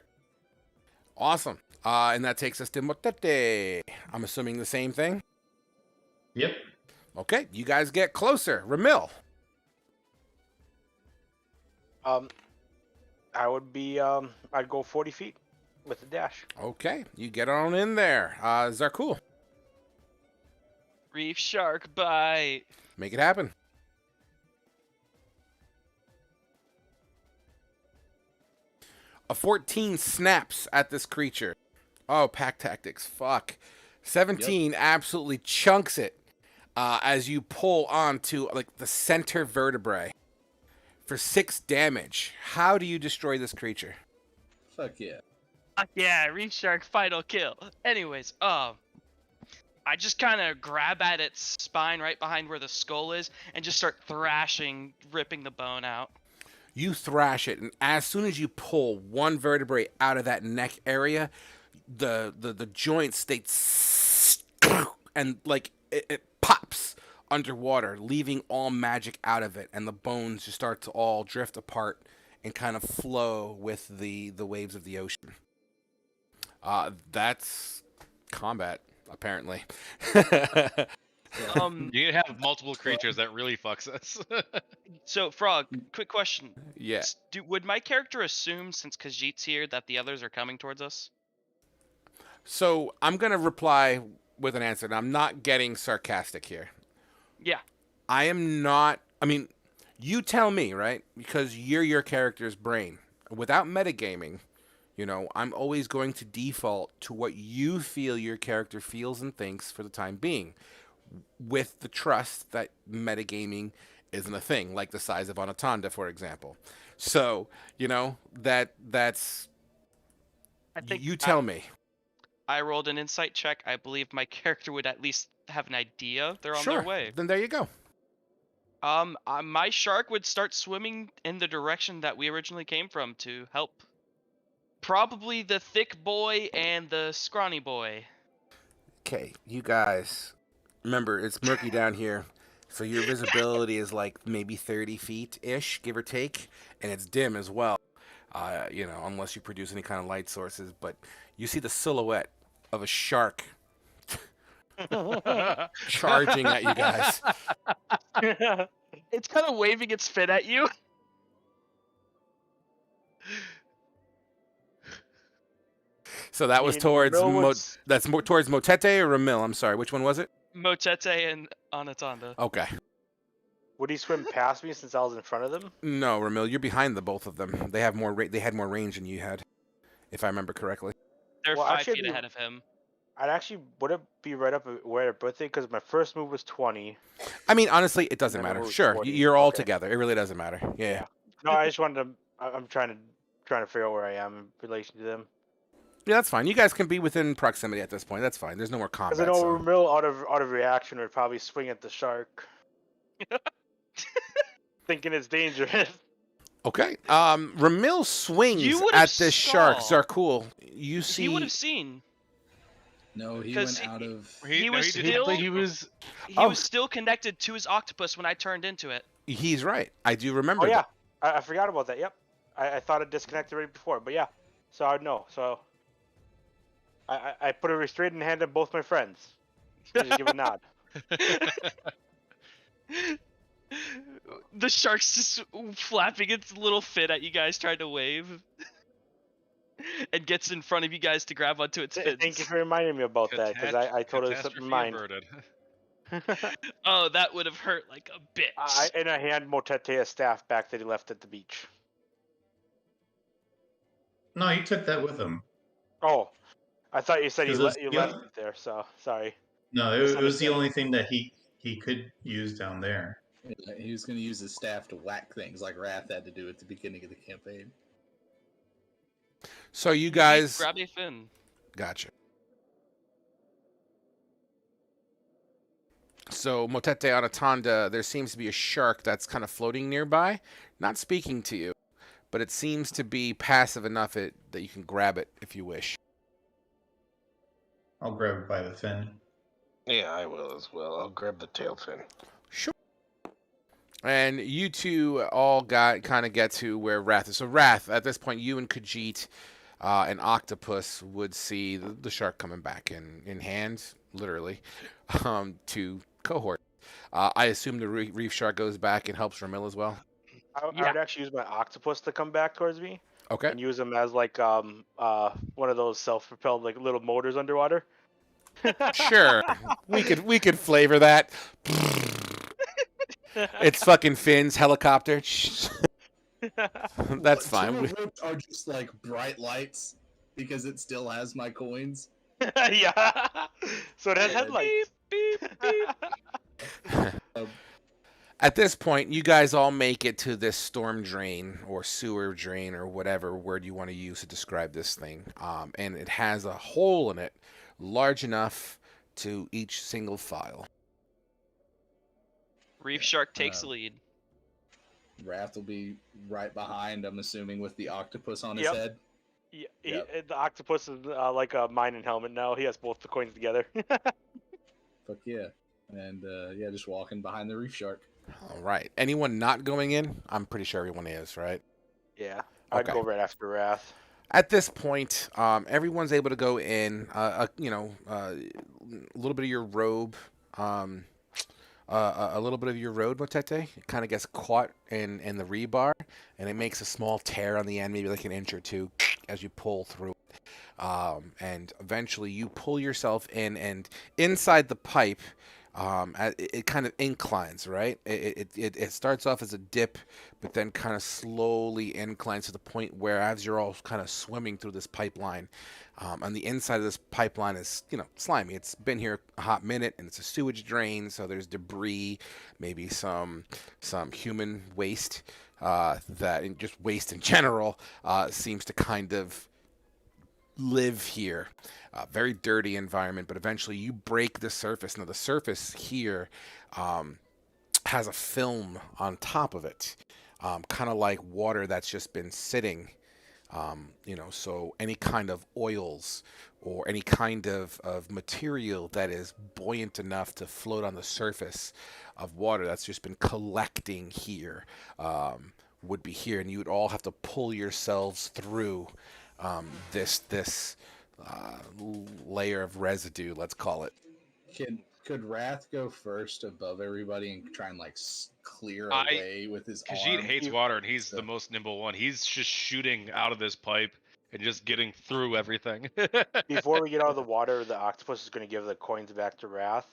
Awesome. And that takes us to Motete. I'm assuming the same thing. Yep. Okay, you guys get closer. Ramil. I would be I'd go 40 feet with a dash. Okay, you get on in there. Zarkul, Reef shark bite. make it happen. A 14 snaps at this creature. Oh, pack tactics. Fuck. 17 absolutely chunks it as you pull onto like the center vertebrae for 6 damage. How do you destroy this creature? Fuck yeah. Yeah, reef shark final kill. Anyways, I just kind of grab at its spine right behind where the skull is and just start thrashing, ripping the bone out. You thrash it, and as soon as you pull one vertebrae out of that neck area, the joints they and like it pops underwater, leaving all magic out of it, and the bones just start to all drift apart and kind of flow with the waves of the ocean. That's combat, apparently. You have multiple creatures that really fucks us. So, Frog, quick question. Yeah. Would my character assume, since Khajiit's here, that the others are coming towards us? So I'm gonna reply with an answer, and I'm not getting sarcastic here. Yeah. I am not. I mean, you tell me, right? Because you're your character's brain. Without metagaming, you know, I'm always going to default to what you feel your character feels and thinks for the time being, with the trust that metagaming isn't a thing, like the size of Anatanda, for example. So, you know, that's. I think You tell me. I rolled an insight check. I believe my character would at least have an idea they're on Sure. their way. Then there you go. My shark would start swimming in the direction that we originally came from to help. Probably the thick boy and the scrawny boy. Okay, you guys. Remember, it's murky down here, so your visibility is like maybe 30 feet ish, give or take, and it's dim as well. You know, unless you produce any kind of light sources. But you see the silhouette of a shark charging at you guys. It's kind of waving its fin at you. So that was mean, towards Ramil was- that's more towards Motete or Ramil. I'm sorry, which one was it? Motete and Anatanda. Okay, Would he swim past me since I was in front of them? no, Ramil, you're behind the both of them. They have more. They had more range than you had, if I remember correctly. They're Well, 5 actually, feet ahead of him. I'd actually would it be right up where at birthday because my first move was 20. I mean, honestly, it doesn't And then matter. it was Sure, 40. you're all Okay. together. It really doesn't matter. Yeah. No, I just wanted to. I'm trying to figure out where I am in relation to them. Yeah, that's fine. You guys can be within proximity at this point. That's fine. There's no more combat. Because I know so- Ramil out of reaction would probably swing at the shark, thinking it's dangerous. Okay. Ramil swings You would've at this shark. saw. Zarkul, you see. He would have seen. No, he 'Cause went out of. He was didn't. still. But he was. He Oh. was still connected to his octopus when I turned into it. He's right. I do remember. Oh yeah, that. I forgot about that. Yep, I thought it disconnected right before, but yeah. So I would know. So I put a restraining hand on both my friends. Just give a nod. The shark's just flapping its little fin at you guys, trying to wave, and gets in front of you guys to grab onto its fins. Thank you for reminding me about that because I totally slipped my Catastrophe mind. averted. Oh, that would have hurt like a bitch. And I hand Motete a staff back that he left at the beach. No, he took that with him. Oh, I thought you said you, 'Cause you it's- left yeah. it there. So sorry. No, it was the Misunderstanding. only thing that he could use down there. He was going to use his staff to whack things like Wrath had to do at the beginning of the campaign. So you guys. Grab a fin. Gotcha. So Motete Anatanda, there seems to be a shark that's kind of floating nearby, not speaking to you, but it seems to be passive enough that you can grab it if you wish. I'll grab it by the fin. Yeah, I will as well. I'll grab the tail fin. Sure. And you two all kind of get to where Wrath is. So Wrath, at this point, you and Khajiit and Octopus would see the shark coming back in hand, literally, to cohort. I assume the reef shark goes back and helps Ramil as well. I Yeah. would actually use my octopus to come back towards me Okay. and use him as like one of those self-propelled like little motors underwater. Sure. We could flavor that. It's fucking Finn's helicopter. That's fine. Two of which are just like bright lights because it still has my coins. Yeah. So it has headlights. Beep, beep. At this point, you guys all make it to this storm drain or sewer drain or whatever word you want to use to describe this thing. And it has a hole in it large enough to each single file. Reef Shark takes the lead. Wrath will be right behind, I'm assuming, with the octopus on his Yep. head. Yeah, Yep. the octopus is like a mining helmet now. He has both the coins together. Fuck yeah. And yeah, just walking behind the reef shark. All right. Anyone not going in? I'm pretty sure everyone is, right? Yeah, I'd Okay. go right after Wrath. At this point, everyone's able to go in. A little bit of your robe, a little bit of your robe, Motete, kind of gets caught in the rebar, and it makes a small tear on the end, maybe like an inch or two, as you pull through it. And eventually, you pull yourself in, and inside the pipe, it kind of inclines, right? It starts off as a dip, but then kind of slowly inclines to the point where, as you're all kind of swimming through this pipeline, on the inside of this pipeline is, slimy. It's been here a hot minute, and it's a sewage drain, so there's debris, maybe some human waste, and just waste in general, seems to kind of live here. Very dirty environment, but eventually you break the surface. Now the surface here has a film on top of it, kind of like water that's just been sitting. So any kind of oils or any kind of material that is buoyant enough to float on the surface of water that's just been collecting here would be here, and you would all have to pull yourselves through this layer of residue, let's call it. Could Wrath go first above everybody and try and like clear I- away with his Khajiit arm? hates water, and he's the most nimble one. He's just shooting out of this pipe and just getting through everything. Before we get out of the water, the octopus is going to give the coins back to Wrath,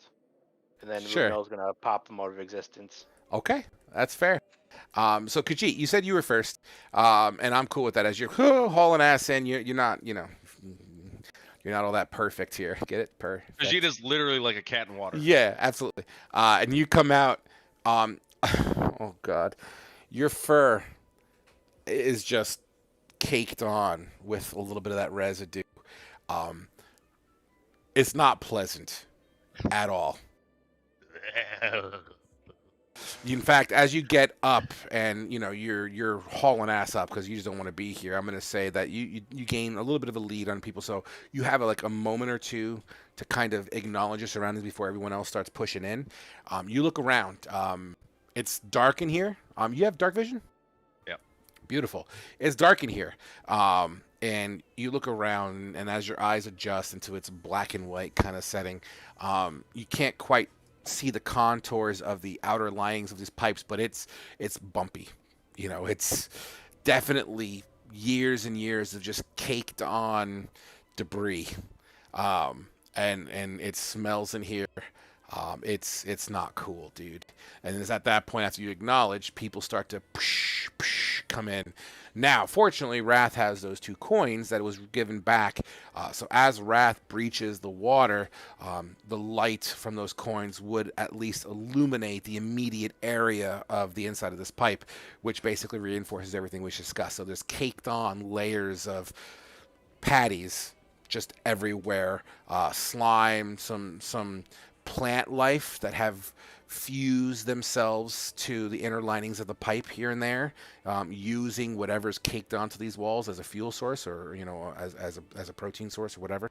and then Sure. Rumel's going to pop them out of existence. Okay, that's fair. So Khajiit, you said you were first, and I'm cool with that. As you're hauling ass in, you're not, you're not all that perfect here. Get it? Perfect. Khajiit is literally like a cat in water. Yeah, absolutely. And you come out. Oh God, your fur is just caked on with a little bit of that residue. It's not pleasant at all. In fact, as you get up and you're hauling ass up because you just don't want to be here, I'm going to say that you gain a little bit of a lead on people. So you have a moment or two to kind of acknowledge your surroundings before everyone else starts pushing in. You look around. It's dark in here. You have dark vision? Yep. Beautiful. It's dark in here. And you look around, and as your eyes adjust into its black and white kind of setting, you can't quite see the contours of the outer linings of these pipes, but it's bumpy. It's definitely years and years of just caked on debris. And it smells in here. It's not cool, dude. And it's at that point, after you acknowledge, people start to come in. Now, fortunately, Wrath has those 2 coins that was given back. So as Wrath breaches the water, the light from those coins would at least illuminate the immediate area of the inside of this pipe, which basically reinforces everything we discussed. So there's caked on layers of patties just everywhere, slime, some plant life that have fused themselves to the inner linings of the pipe here and there, using whatever's caked onto these walls as a fuel source, or as a protein source or whatever.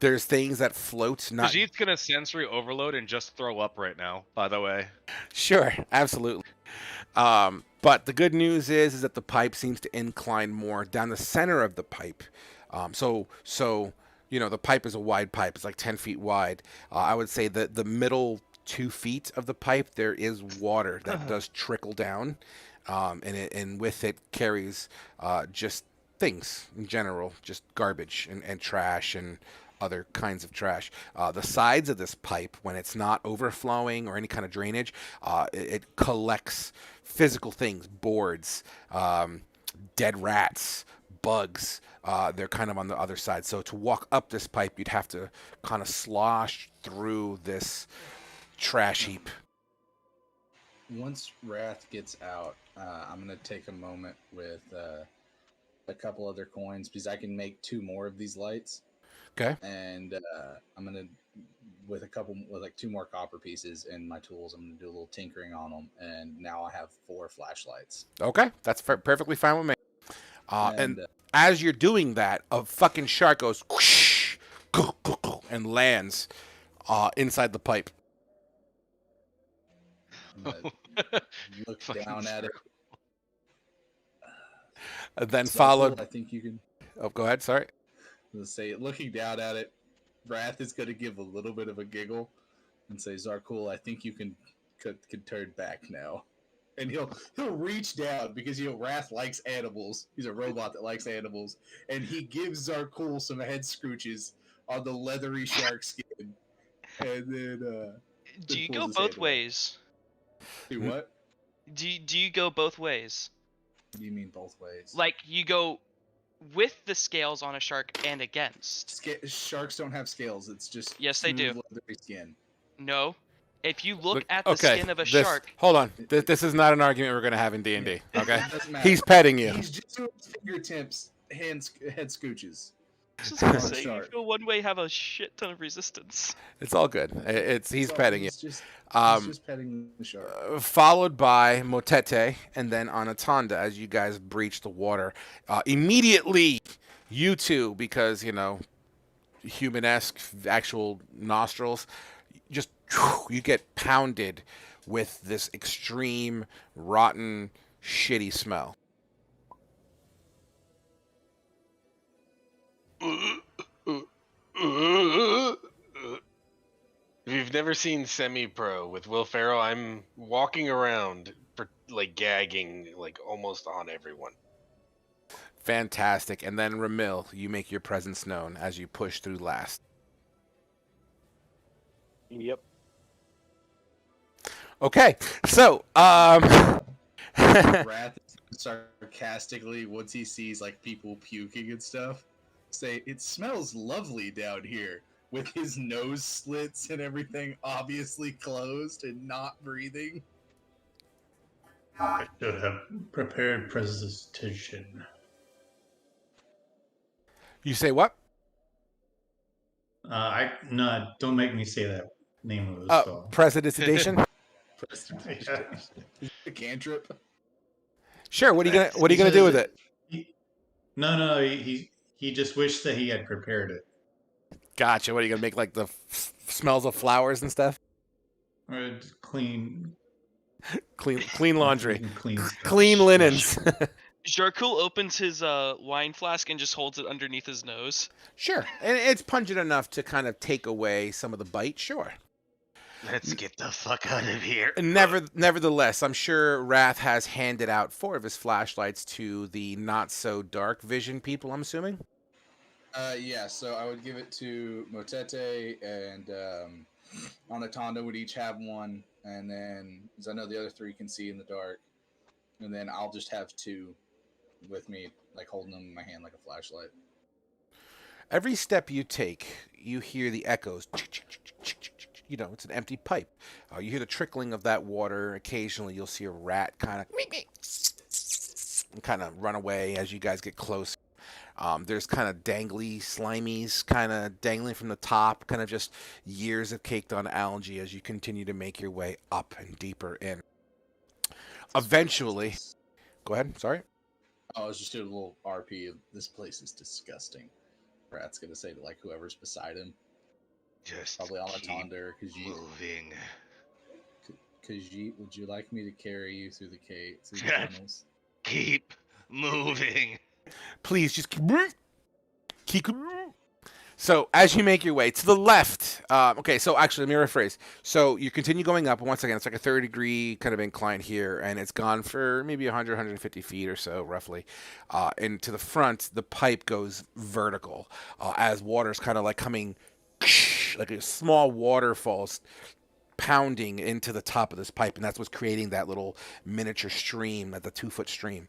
There's things that float, not Khajiit's gonna sensory overload and just throw up right now. By the way, sure, absolutely. But the good news is that the pipe seems to incline more down the center of the pipe. So the pipe is a wide pipe. It's like 10 feet wide. I would say that the middle 2 feet of the pipe there is water that does trickle down, and with it carries just things in general, just garbage and trash and other kinds of trash. The sides of this pipe, when it's not overflowing or any kind of drainage, it collects physical things, boards, dead rats, bugs. They're kind of on the other side. So to walk up this pipe, you'd have to kind of slosh through this trash heap. Once Wrath gets out, I'm gonna take a moment with a couple other coins because I can make 2 more of these lights. Okay. And I'm gonna with 2 more copper pieces and my tools. I'm gonna do a little tinkering on them, and now I have 4 flashlights. Okay, that's perfectly fine with me. And And as you're doing that, a fucking shark goes whoosh, and lands inside the pipe. I'm gonna look Fucking down at it. Then Zarkul, followed. I think you can. Oh, go ahead. Sorry. Let's say, looking down at it, Wrath is going to give a little bit of a giggle and say, "Zarkul, I think you can turn back now." And he'll reach down because Wrath likes animals. He's a robot that likes animals, and he gives Zarkul some head scrooches on the leathery shark skin, and then Do you pulls go his both hand away. ways? Do what? Do you go both ways? What do you mean both ways? Like you go with the scales on a shark and against? Sharks don't have scales. It's just Yes, they do. smooth, leathery skin. No. If you look Look, at the okay, skin of a this- shark, Hold on. This is not an argument we're going to have in D&D, okay? It doesn't matter. He's petting you. He's just doing fingertips, head scooches. I was just gonna on a say, you shark. feel one way, have a shit ton of resistance. It's all good. He's So petting you. he's just petting the shark. Followed by Motete and then Anatanda as you guys breach the water. Immediately, you two, because, human-esque actual nostrils, just you get pounded with this extreme, rotten, shitty smell. If you've never seen Semi-Pro with Will Ferrell, I'm walking around for gagging almost on everyone. Fantastic. And then Ramil, you make your presence known as you push through last. Yep. Okay, so Wrath sarcastically, once he sees people puking and stuff, say, "It smells lovely down here," with his nose slits and everything obviously closed and not breathing. I should have prepared presentation. You say what? Don't make me say that name of the spell. Prestidigitation? Yeah. A cantrip. Sure. What are you gonna do with it? No. He just wished that he had prepared it. Gotcha. What are you gonna make the smells of flowers and stuff? Or clean Laundry, clean stuff. clean linens. Jarkul opens his wine flask and just holds it underneath his nose. Sure, and it's pungent enough to kind of take away some of the bite. Sure. Let's get the fuck out of here. Nevertheless, I'm sure Wrath has handed out 4 of his flashlights to the not so dark vision people. I'm assuming. Yeah. So I would give it to Motete and Anatanda would each have one, and then because I know the other 3 can see in the dark, and then I'll just have 2 with me, holding them in my hand like a flashlight. Every step you take, you hear the echoes. It's an empty pipe. You hear the trickling of that water. Occasionally, you'll see a rat kind of run away as you guys get close. There's kind of dangly slimies kind of dangling from the top, kind of just years of caked on algae as you continue to make your way up and deeper in. Eventually, go ahead. Sorry. I was just doing a little RP. This place is disgusting. Rat's gonna say to like whoever's beside him, Just probably on keep Latonder. moving. Khajiit, would you like me to carry you through through the tunnels? Keep moving. Please just keep. So as you make your way to the left, okay. So actually, let me rephrase. So you continue going up, and once again, it's like a 30-degree kind of incline here, and it's gone for maybe 100, 150 feet or so, roughly. And to the front, the pipe goes vertical as water's kind of like coming, like a small waterfalls pounding into the top of this pipe, and that's what's creating that little miniature stream, that the 2-foot stream.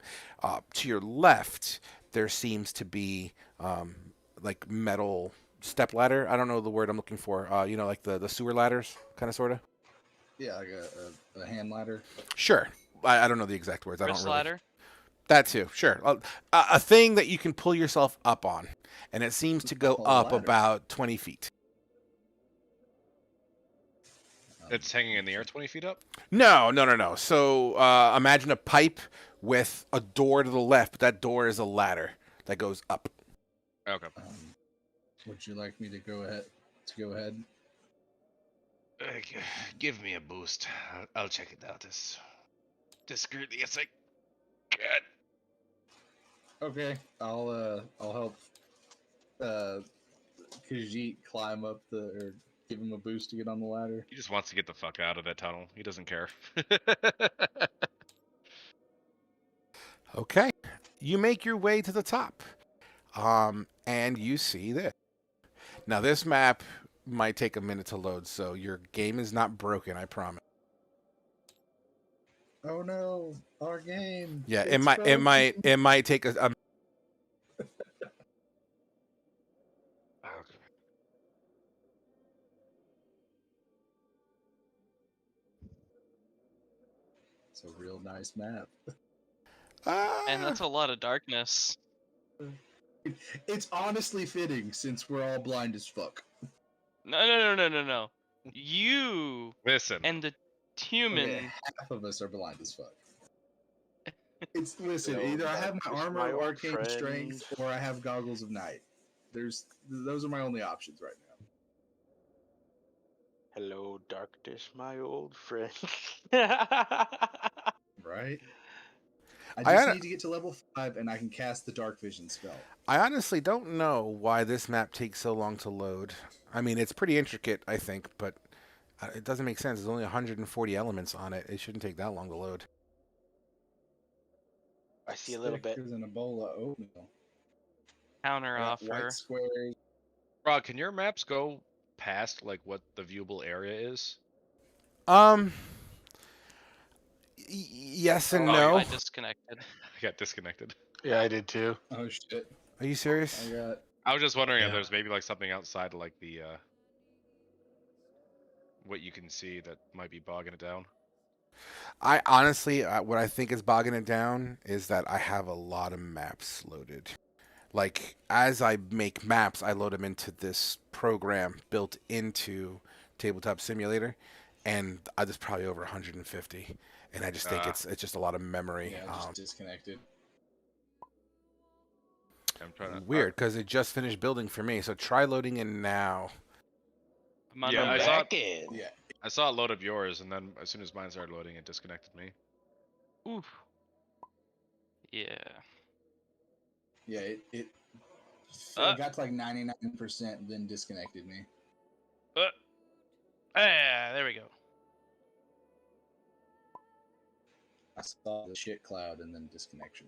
To your left, there seems to be like metal step ladder. I don't know the word I'm looking for. Like the sewer ladders, kind of, sort of. Yeah, like a hand ladder. Sure. I don't know the exact words. I don't Wrist really. ladder. That too. Sure. A thing that you can pull yourself up on, and it seems to go Up on a up ladder. about 20 feet. It's hanging in the air 20 feet up? No. So imagine a pipe with a door to the left, but that door is a ladder that goes up. Okay. Would you like me to go ahead? Give me a boost. I'll check it out as discreetly as I can. Okay, I'll help Khajiit climb up or give him a boost to get on the ladder. He just wants to get the fuck out of that tunnel. He doesn't care. Okay. You make your way to the top. And you see this. Now, this map might take a minute to load, so your game is not broken, I promise. Oh no, our game. Yeah, It's it might take a Okay. It's a real nice map. And that's a lot of darkness. It's honestly fitting since we're all blind as fuck. No. You Listen. and the human. Okay, half of us are blind as fuck. Listen, Hello, either I have my darkness, armor my of old arcane friend. strength or I have goggles of night. Those are my only options right now. Hello, darkness, my old friend. Right? I I just had a- need to get to level 5 and I can cast the dark vision spell. I honestly don't know why this map takes so long to load. I mean, it's pretty intricate, I think, but it doesn't make sense. There's only 140 elements on it. It shouldn't take that long to load. I see a little bit. Stickers and a bowl of oatmeal. Counter I got offer. white squares. Rod, can your maps go past like what the viewable area is? Yes and Oh, no. I disconnected. I got disconnected. Yeah, I did too. Oh shit. Are you serious? I was just wondering if Yeah. there's maybe like something outside like the what you can see that might be bogging it down. I honestly, what I think is bogging it down is that I have a lot of maps loaded. Like, as I make maps, I load them into this program built into Tabletop Simulator, and there's probably over 150. And I just think it's just a lot of memory. Yeah, just disconnected. I'm trying to Weird, because it just finished building for me. So try loading in now. I'm on Yeah, my I back. saw Back in. Yeah. I saw it load up yours, and then as soon as mine started loading, it disconnected me. Oof. Yeah. Yeah, it Uh. got to like 99%, then disconnected me. There we go. I saw the shit cloud and then disconnection.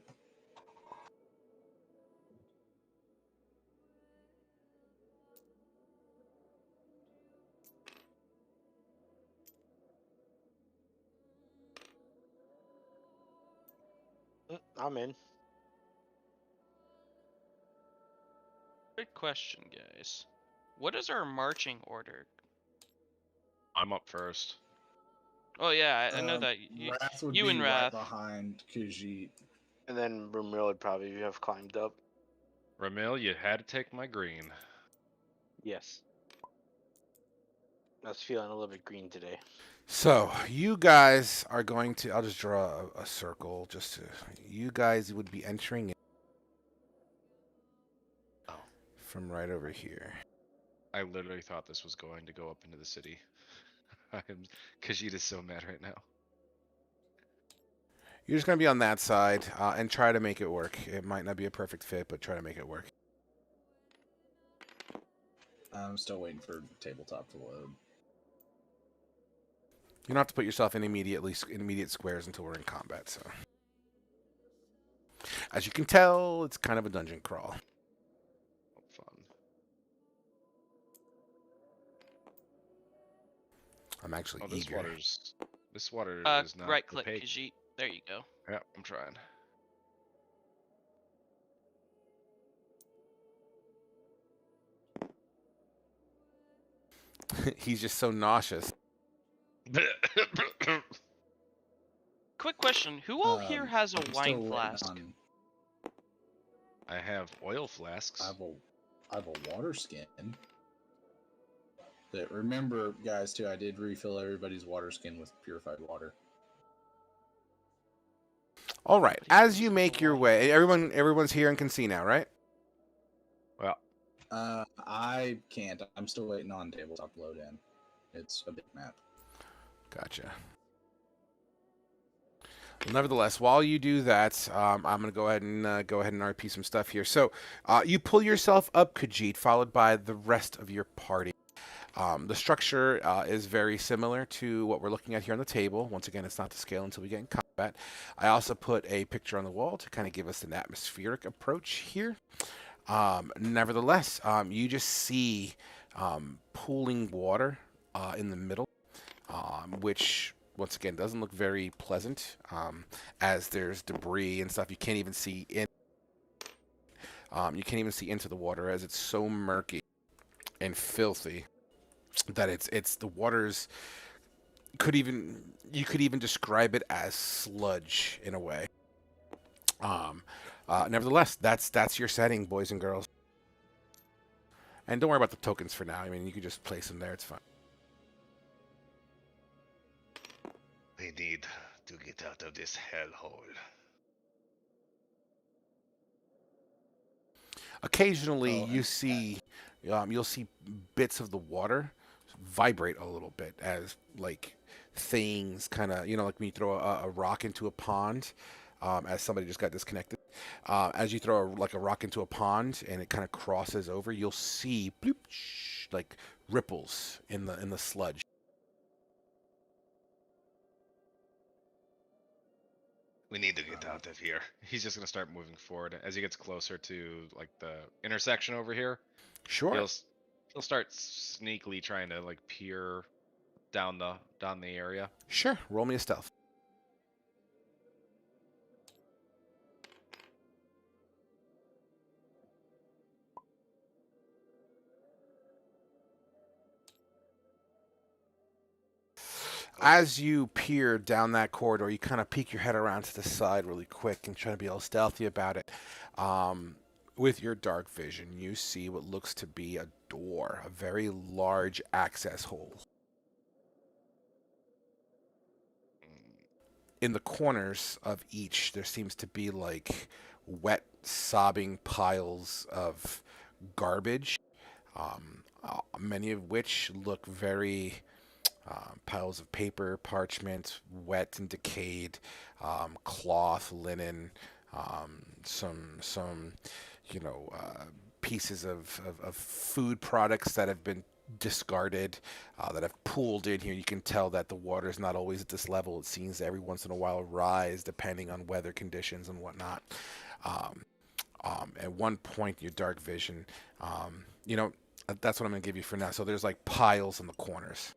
I'm in. Good question, guys. What is our marching order? I'm up first. Oh yeah, I know that Wrath would you be and right Wrath. behind Khajiit. And then Rumil would probably have climbed up. Ramil, you had to take my green. Yes. I was feeling a little bit green today. So you guys are going to. I'll just draw a circle. You guys would be entering in from right over here. I literally thought this was going to go up into the city. Khajiit is so mad right now. You're just going to be on that side and try to make it work. It might not be a perfect fit, but try to make it work. I'm still waiting for tabletop to load. You don't have to put yourself in immediate squares until we're in combat. So, as you can tell, it's kind of a dungeon crawl. Fun. I'm actually Oh, this eager. this water is not Right click, opaque. Khajiit. There you go. Yeah, I'm trying. He's just so nauseous. Quick question: who all here has a I'm still wine waiting flask? on- I have oil flasks. I have a water skin. That, remember, guys, too, I did refill everybody's water skin with purified water. All right. Please As use you the make your water. way, everyone's here and can see now, right? Well, I can't. I'm still waiting on tabletop load in. It's a big map. Gotcha. Well, nevertheless, while you do that, I'm going to go ahead and RP some stuff here. So you pull yourself up, Khajiit, followed by the rest of your party. The structure is very similar to what we're looking at here on the table. Once again, it's not to scale until we get in combat. I also put a picture on the wall to kind of give us an atmospheric approach here. Nevertheless, you just see pooling water in the middle, which once again doesn't look very pleasant, as there's debris and stuff. You can't even see in. You can't even see into the water as it's so murky and filthy that it's the waters you could even describe it as sludge in a way. Nevertheless, that's your setting, boys and girls. And don't worry about the tokens for now. I mean, you can just place them there. It's fine. We need to get out of this hellhole. Occasionally, Oh, you see, you'll see bits of the water vibrate a little bit as like things kind of, like when you throw a rock into a pond, as somebody just got disconnected. As you throw a rock into a pond and it kind of crosses over, you'll see bloop, like ripples in the sludge. We need to get out of here. he's just gonna start moving forward as he gets closer to like the intersection over here. Sure. He'll start sneakily trying to like peer down the area. Sure. Roll me a stealth. As you peer down that corridor, you kind of peek your head around to the side really quick and try to be all stealthy about it. With your dark vision, you see what looks to be a door, a very large access hole. In the corners of each, there seems to be like wet, sobbing piles of garbage, many of which look very piles of paper, parchment, wet and decayed, cloth, linen, some pieces of food products that have been discarded, that have pooled in here. You can tell that the water is not always at this level. It seems every once in a while rise depending on weather conditions and whatnot. At one point, your dark vision, that's what I'm going to give you for now. So there's like piles in the corners.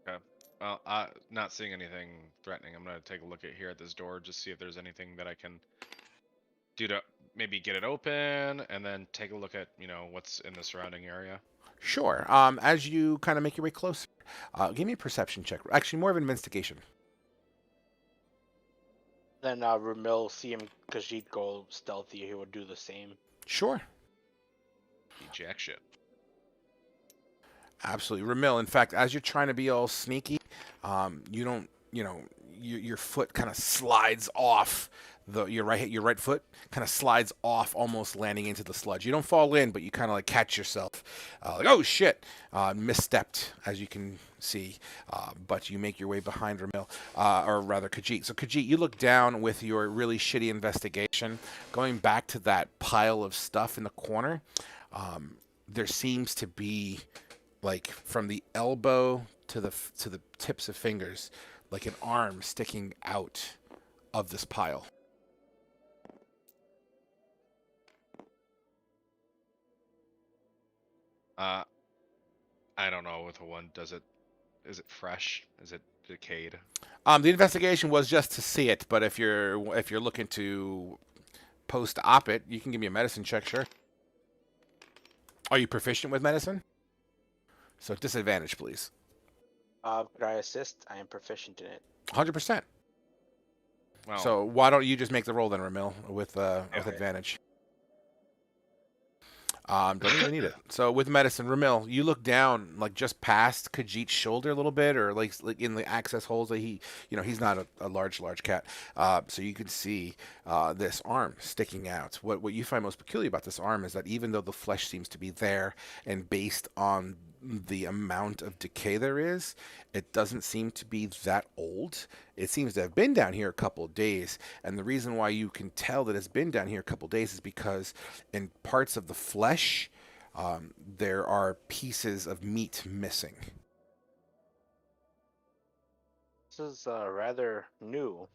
Okay. Well, not seeing anything threatening, I'm gonna take a look at here at this door, just see if there's anything that I can do to maybe get it open, and then take a look at what's in the surrounding area. Sure. As you kind of make your way closer, give me a perception check. Actually, more of an investigation. Then Ramil, see him Khajiit go stealthy, he would do the same. Sure. Jack shit. Absolutely. Ramil, in fact, as you're trying to be all sneaky, you don't, your foot kind of slides off your right foot kind of slides off, almost landing into the sludge. You don't fall in, but you kind of like catch yourself, like oh shit, misstepped, as you can see. But you make your way behind Ramil, or rather Khajiit. So Khajiit, you look down with your really shitty investigation, going back to that pile of stuff in the corner. There seems to be, like, from the elbow to the tips of fingers, like an arm sticking out of this pile. I don't know with one. Is it fresh? Is it decayed? The investigation was just to see it, but if you're looking to post-op it, you can give me a medicine check, sure. Are you proficient with medicine? So disadvantage, please. Could I assist? I am proficient in it. 100%. Well, So why don't you just make the roll then, Ramil, with Okay. advantage? Don't even need it. So with medicine, Ramil, you look down, like just past Khajiit's shoulder a little bit, or like in the access holes that he's not a large cat. So you can see this arm sticking out. What you find most peculiar about this arm is that even though the flesh seems to be there, and based on the amount of decay there is, it doesn't seem to be that old. It seems to have been down here a couple of days, and the reason why you can tell that it's been down here a couple of days is because in parts of the flesh, there are pieces of meat missing. This is rather new.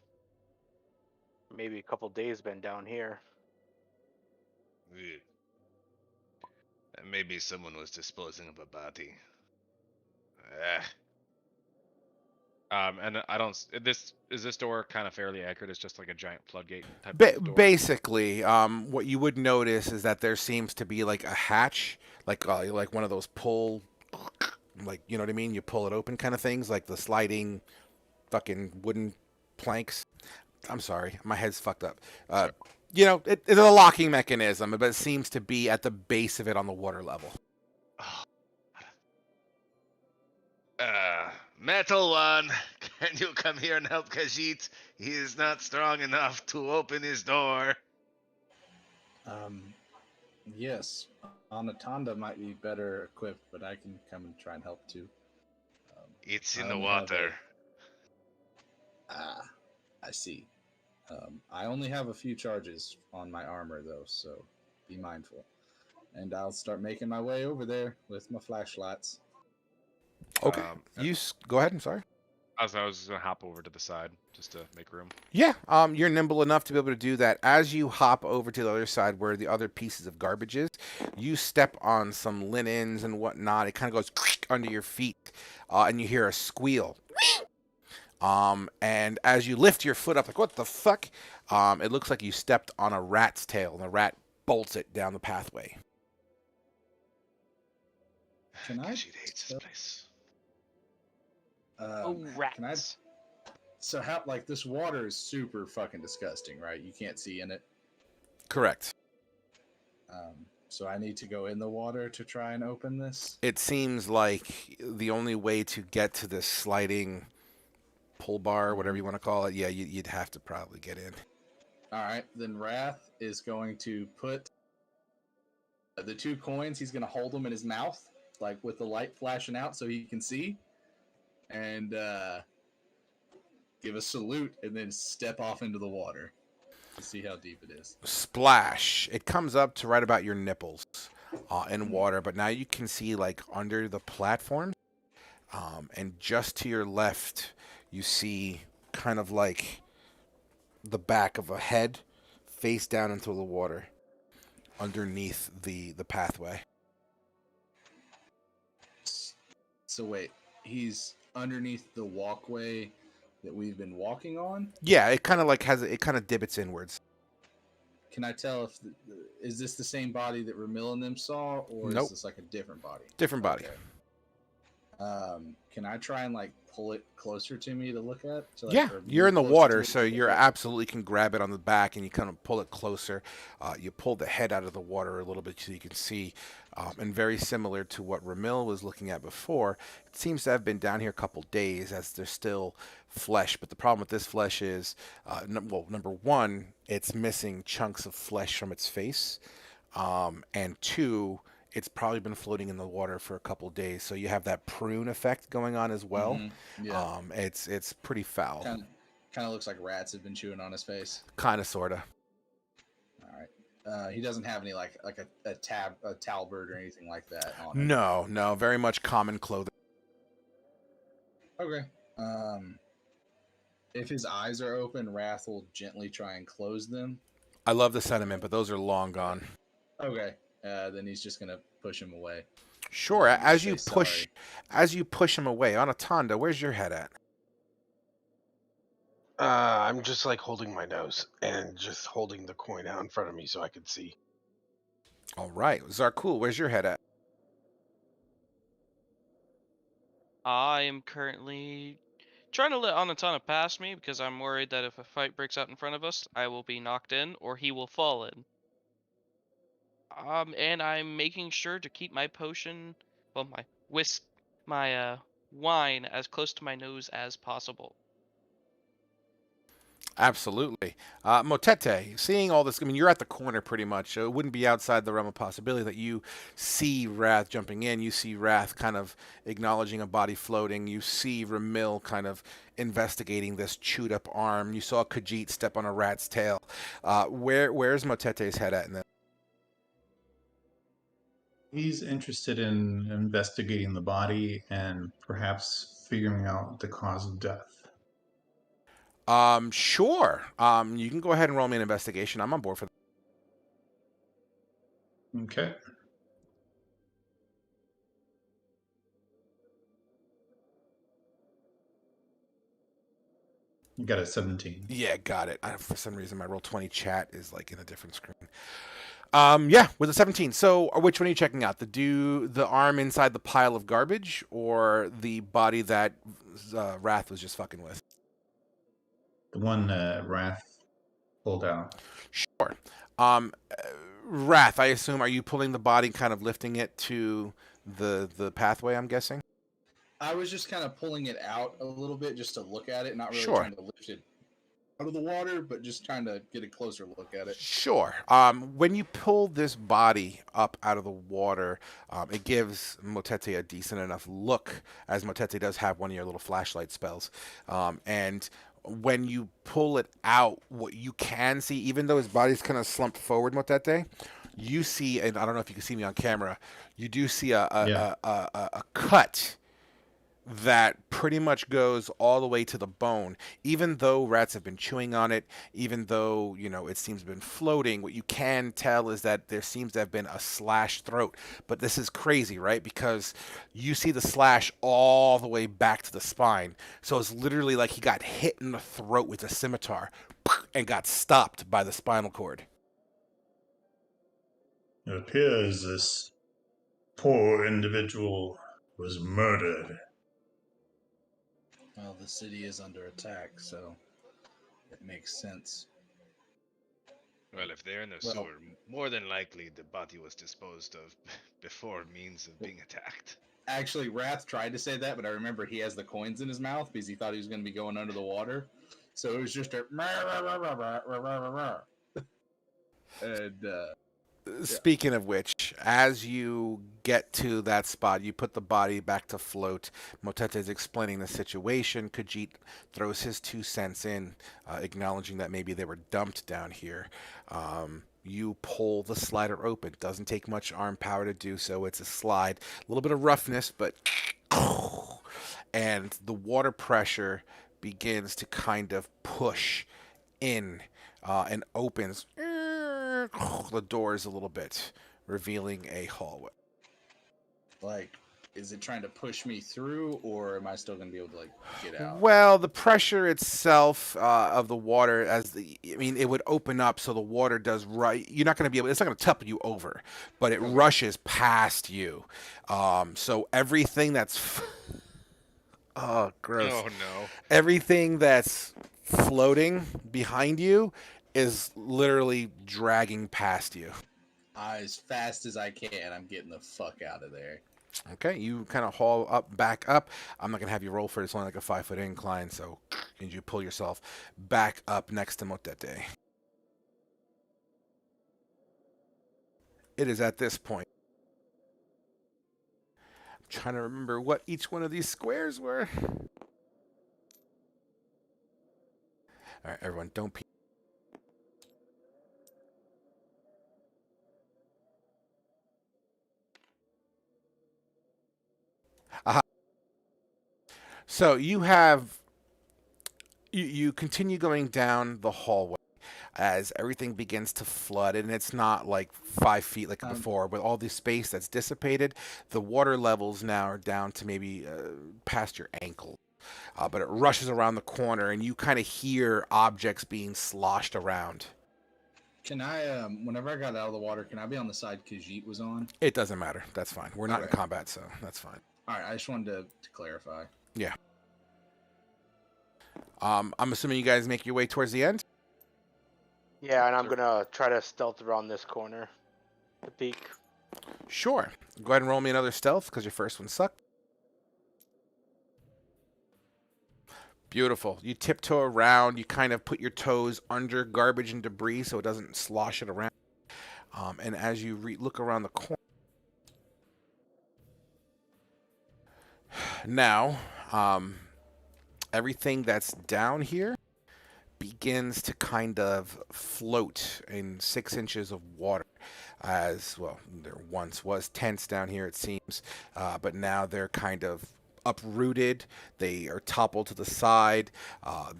Maybe a couple days been down here. Ugh. Maybe someone was disposing of a body. And I don't. This door kind of fairly accurate? It's just like a giant floodgate type of door. Basically, what you would notice is that there seems to be like a hatch, like one of those pull, like, you know what I mean? You pull it open kind of things, like the sliding fucking wooden planks. I'm sorry, my head's fucked up. It's a locking mechanism, but it seems to be at the base of it on the water level. Metal One, can you come here and help Khajiit? He is not strong enough to open his door. Yes, Anatanda might be better equipped, but I can come and try and help too. It's I in the only have water. I see. I only have a few charges on my armor, though, so be mindful. And I'll start making my way over there with my flashlights. Okay, go ahead. I'm sorry. I was just gonna hop over to the side just to make room. Yeah, you're nimble enough to be able to do that. As you hop over to the other side where the other pieces of garbage is, you step on some linens and whatnot. It kind of goes under your feet, and you hear a squeal. And as you lift your foot up, like, what the fuck? It looks like you stepped on a rat's tail, and the rat bolts it down the pathway. Can I? Khajiit hates this place. Rats. So how, like, this water is super fucking disgusting, right? You can't see in it. Correct. So I need to go in the water to try and open this. It seems like the only way to get to this sliding pull bar, whatever you want to call it, yeah, you'd have to probably get in. All right, then Wrath is going to put the 2 coins. He's going to hold them in his mouth, like with the light flashing out, so he can see, and give a salute, and then step off into the water to see how deep it is. Splash! It comes up to right about your nipples in water, but now you can see, like, under the platform, and just to your left, you see kind of like the back of a head face down into the water underneath the pathway. So wait, he's underneath the walkway that we've been walking on? Yeah, it kind of like it kind of divots inwards. Can I tell if is this the same body that Ramil and them saw, or Nope. is this like a different body? Different body. Okay. Can I try and like pull it closer to me to look at? Yeah, you're in the water, so you absolutely can grab it on the back and you kind of pull it closer. You pull the head out of the water a little bit so you can see. And very similar to what Ramil was looking at before, it seems to have been down here a couple days as there's still flesh. But the problem with this flesh is, well, number one, it's missing chunks of flesh from its face, and two, it's probably been floating in the water for a couple days. So you have that prune effect going on as well. Yeah. It's pretty foul. Kind of looks like rats have been chewing on his face. Kind of, sorta. All right. He doesn't have any like a talbert or anything like that on him. No, very much common clothing. Okay. If his eyes are open, Wrath will gently try and close them. I love the sentiment, but those are long gone. Okay. Then he's just gonna push him away. Sure. As you say push, sorry. as you push him away, Anatanda, where's your head at? I'm just like holding my nose and just holding the coin out in front of me so I can see. All right, Zarkul, where's your head at? I am currently trying to let Anatana pass me because I'm worried that if a fight breaks out in front of us, I will be knocked in or he will fall in. And I'm making sure to keep my potion, well, my wine as close to my nose as possible. Absolutely. Motete, seeing all this, I mean, you're at the corner pretty much, so it wouldn't be outside the realm of possibility that you see Wrath jumping in. You see Wrath kind of acknowledging a body floating. You see Ramil kind of investigating this chewed up arm. You saw Khajiit step on a rat's tail. Where's Motete's head at in this? He's interested in investigating the body and perhaps figuring out the cause of death. Sure. You can go ahead and roll me an investigation. I'm on board for that. Okay. You got a 17. Yeah, got it. For some reason, my Roll20 chat is like in a different screen. Yeah, with a 17. So, which one are you checking out? The arm inside the pile of garbage, or the body that Wrath was just fucking with? The one Wrath pulled out. Sure. Wrath, I assume, are you pulling the body, kind of lifting it to the pathway? I'm guessing. I was just kind of pulling it out a little bit just to look at it, not really Sure. trying to lift it out of the water, but just trying to get a closer look at it. Sure. When you pull this body up out of the water, it gives Motete a decent enough look, as Motete does have one of your little flashlight spells. And when you pull it out, what you can see, even though his body's kind of slumped forward, Motete, you see, and I don't know if you can see me on camera, you do see a cut that pretty much goes all the way to the bone. Even though rats have been chewing on it, even though, it seems to have been floating, what you can tell is that there seems to have been a slashed throat. But this is crazy, right? Because you see the slash all the way back to the spine. So it's literally like he got hit in the throat with a scimitar and got stopped by the spinal cord. It appears this poor individual was murdered. Well, the city is under attack, so it makes sense. Well, if they're in the Well- sewer, more than likely the body was disposed of before means of being attacked. Actually, Wrath tried to say that, but I remember he has the coins in his mouth because he thought he was going to be going under the water. So it was just a... And, Speaking of which, as you get to that spot, you put the body back to float. Motete is explaining the situation. Khajiit throws his 2 cents in, acknowledging that maybe they were dumped down here. You pull the slider open. Doesn't take much arm power to do so. It's a slide. A little bit of roughness, but... And the water pressure begins to kind of push in and opens the doors a little bit, revealing a hallway. like, is it trying to push me through, or am I still going to be able to, get out? Well, the pressure itself of the water, it would open up, so the water does right. You're not going to be able. It's not going to topple you over, but it rushes past you. So everything that's oh, gross. Oh no. Everything that's floating behind you is literally dragging past you. As fast as I can, I'm getting the fuck out of there. Okay, you kind of haul back up. I'm not gonna have you roll for it. It's only like a 5-foot incline, so you pull yourself back up next to Motete. It is at this point. I'm trying to remember what each one of these squares were. All right, everyone, don't pee. Aha. So you have you continue going down the hallway as everything begins to flood, and it's not like 5 feet like before. With all the space that's dissipated, the water levels now are down to maybe past your ankle. But it rushes around the corner, and you kind of hear objects being sloshed around. Can I, whenever I got out of the water, can I be on the side Khajiit was on? It doesn't matter. That's fine. We're not in Okay. combat, so that's fine. All right, I just wanted to clarify. Yeah. I'm assuming you guys make your way towards the end? Yeah, and I'm gonna try to stealth around this corner. The peak. Sure. Go ahead and roll me another stealth, because your first one sucked. Beautiful. You tiptoe around. You kind of put your toes under garbage and debris so it doesn't slosh it around. And as you look around the corner, now, everything that's down here begins to kind of float in 6 inches of water. As well, there once was tents down here, it seems, but now they're kind of uprooted. They are toppled to the side.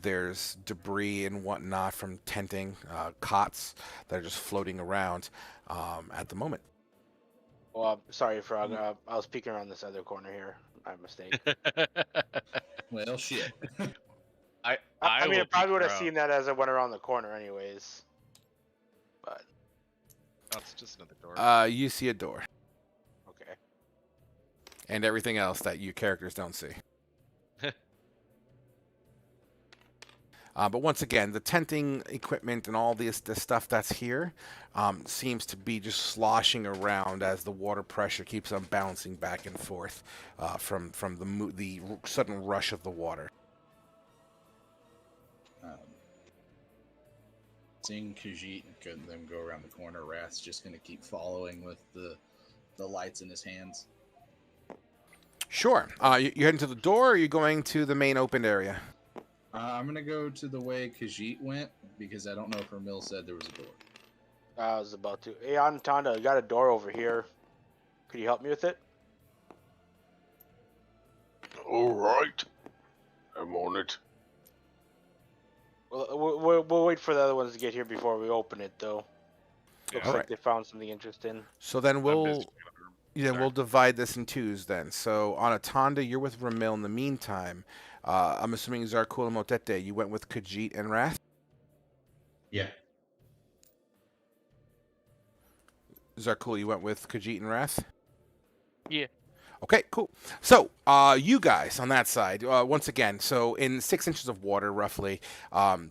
There's debris and whatnot from tenting, cots that are just floating around at the moment. Well, sorry, Frog. I was peeking around this other corner here. My mistake. Well, shit. I mean, I will probably peek would have around. seen that as I went around the corner, anyways. But Oh, it's just another door. You see a door okay. and everything else that you characters don't see. But once again, the tenting equipment and all this stuff that's here seems to be just sloshing around as the water pressure keeps on bouncing back and forth from the sudden rush of the water. Seeing Khajiit and them go around the corner, Wrath's just going to keep following with the lights in his hands. Sure. You heading to the door, or are you going to the main open area? I'm going to go to the way Khajiit went, because I don't know if Ramil said there was a door. I was about to. Hey, Antonda, you got a door over here. Could you help me with it? All right. I'm on it. We'll wait for the other ones to get here before we open it, though. Looks All like right. they found something interesting. So then I'm we'll busy. Sorry. we'll divide this in twos then. So Anatonda, you're with Ramil in the meantime. I'm assuming Zarkul and Motete, you went with Khajiit and Wrath? Yeah. Zarkul, you went with Khajiit and Wrath? Yeah. Okay, cool. So, you guys on that side, once again, so in 6 inches of water, roughly,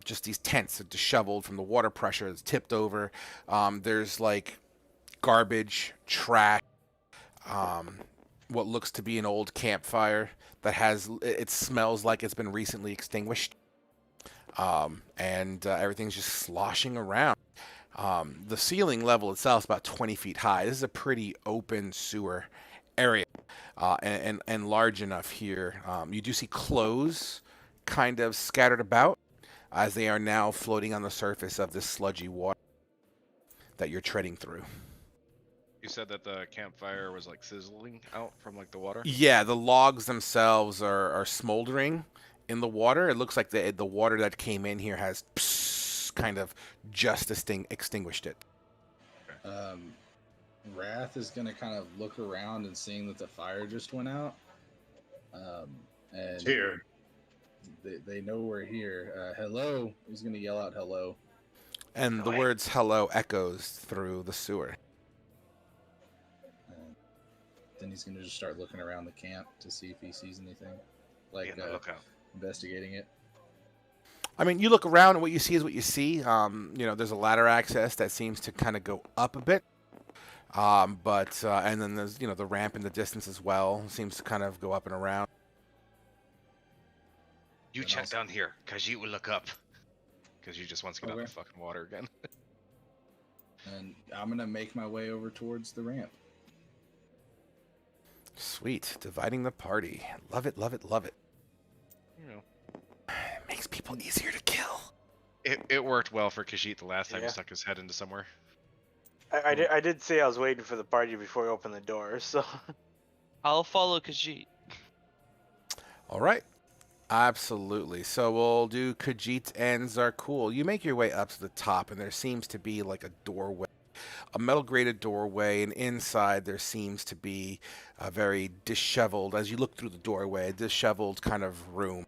just these tents are disheveled from the water pressure. It's tipped over. There's like garbage, trash, what looks to be an old campfire that it smells like it's been recently extinguished. And everything's just sloshing around. The ceiling level itself is about 20 feet high. This is a pretty open sewer area. And large enough here. You do see clothes kind of scattered about as they are now floating on the surface of this sludgy water that you're treading through. You said that the campfire was like sizzling out from like the water. Yeah, the logs themselves are smoldering in the water. It looks like the water that came in here has kind of just extinguished it. Wrath is going to kind of look around and seeing that the fire just went out. And It's here. They know we're here. Hello. He's going to yell out hello. And the words hello echoes through the sewer. Then he's going to just start looking around the camp to see if he sees anything. Like Look out. investigating it. I mean, you look around and what you see is what you see. There's a ladder access that seems to kind of go up a bit. But and then there's the ramp in the distance as well. Seems to kind of go up and around. You And check also- down here, Khajiit will look up. Khajiit just wants to get out Okay. the fucking water again. And I'm gonna make my way over towards the ramp. Sweet, dividing the party. Love it, love it, love it. You know, It makes people easier to kill. it worked well for Khajiit the last time he Yeah. stuck his head into somewhere. I did say I was waiting for the party before I opened the door, so I'll follow Khajiit. All right. Absolutely. So we'll do Khajiit and Zarkul. You make your way up to the top, and there seems to be like a doorway, a metal grated doorway, and inside there seems to be a very disheveled, as you look through the doorway, a disheveled kind of room.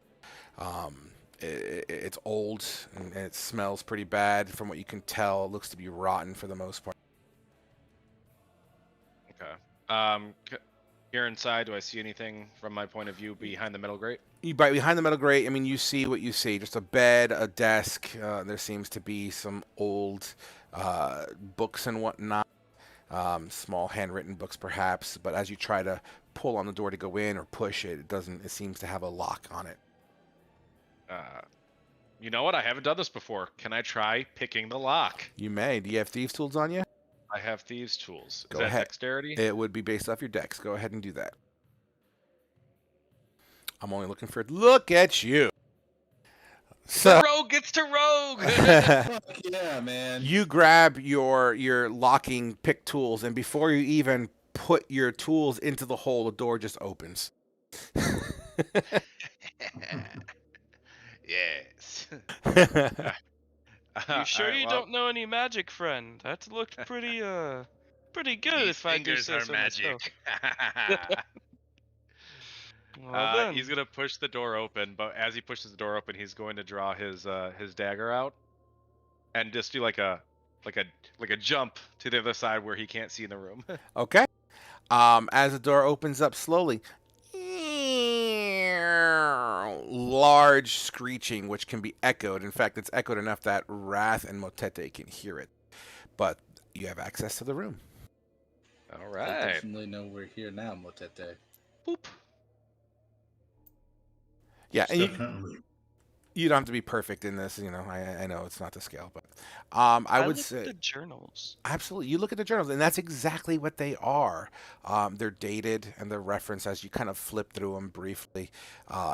It's old and it smells pretty bad. From what you can tell, it looks to be rotten for the most part. Okay. Here inside, do I see anything from my point of view behind the metal grate? Right behind the metal grate, I mean, you see what you see. Just a bed, a desk. There seems to be some old books and whatnot. Small handwritten books, perhaps. But as you try to pull on the door to go in or push it, it doesn't. It seems to have a lock on it. You know what? I haven't done this before. Can I try picking the lock? You may. Do you have thieves' tools on you? I have thieves' tools. Go Is that ahead. dexterity? It would be based off your dex. Go ahead and do that. I'm only looking for. Look at you. So. The rogue gets to rogue. Fuck yeah, man. You grab your locking pick tools, and before you even put your tools into the hole, the door just opens. Yes. You sure Alright, you well, don't know any magic, friend? That looked pretty good these if I do fingers say are so myself. magic. Well then. He's gonna push the door open, but as he pushes the door open, he's going to draw his dagger out and just do like a jump to the other side where he can't see in the room. Okay. As the door opens up slowly, large screeching, which can be echoed. In fact, it's echoed enough that Wrath and Motete can hear it. But you have access to the room. All I right. definitely know we're here now, Motete. Boop. Yeah, and Definitely. you don't have to be perfect in this. I know it's not to scale, but I would looked say at the journals. absolutely. You look at the journals, and that's exactly what they are. They're dated and they're referenced as you kind of flip through them briefly.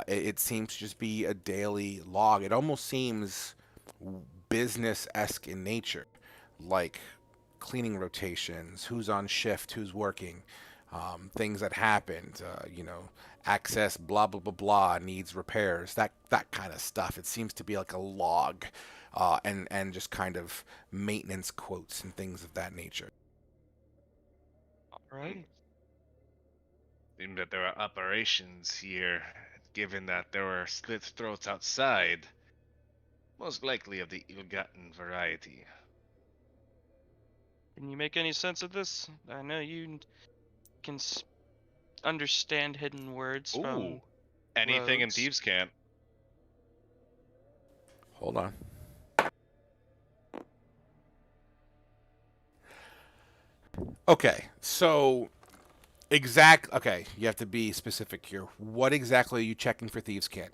It seems to just be a daily log. It almost seems business-esque in nature, like cleaning rotations, who's on shift, who's working, things that happened, access, blah, blah, blah, blah, needs repairs, that kind of stuff. It seems to be like a log, and just kind of maintenance quotes and things of that nature. Alright. Seemed that there are operations here, given that there were slit throats outside. Most likely of the ill-gotten variety. Can you make any sense of this? I know you can understand hidden words Ooh. from Anything in rogues. thieves can't. Hold on. Okay, so okay, you have to be specific here. What exactly are you checking for thieves can't?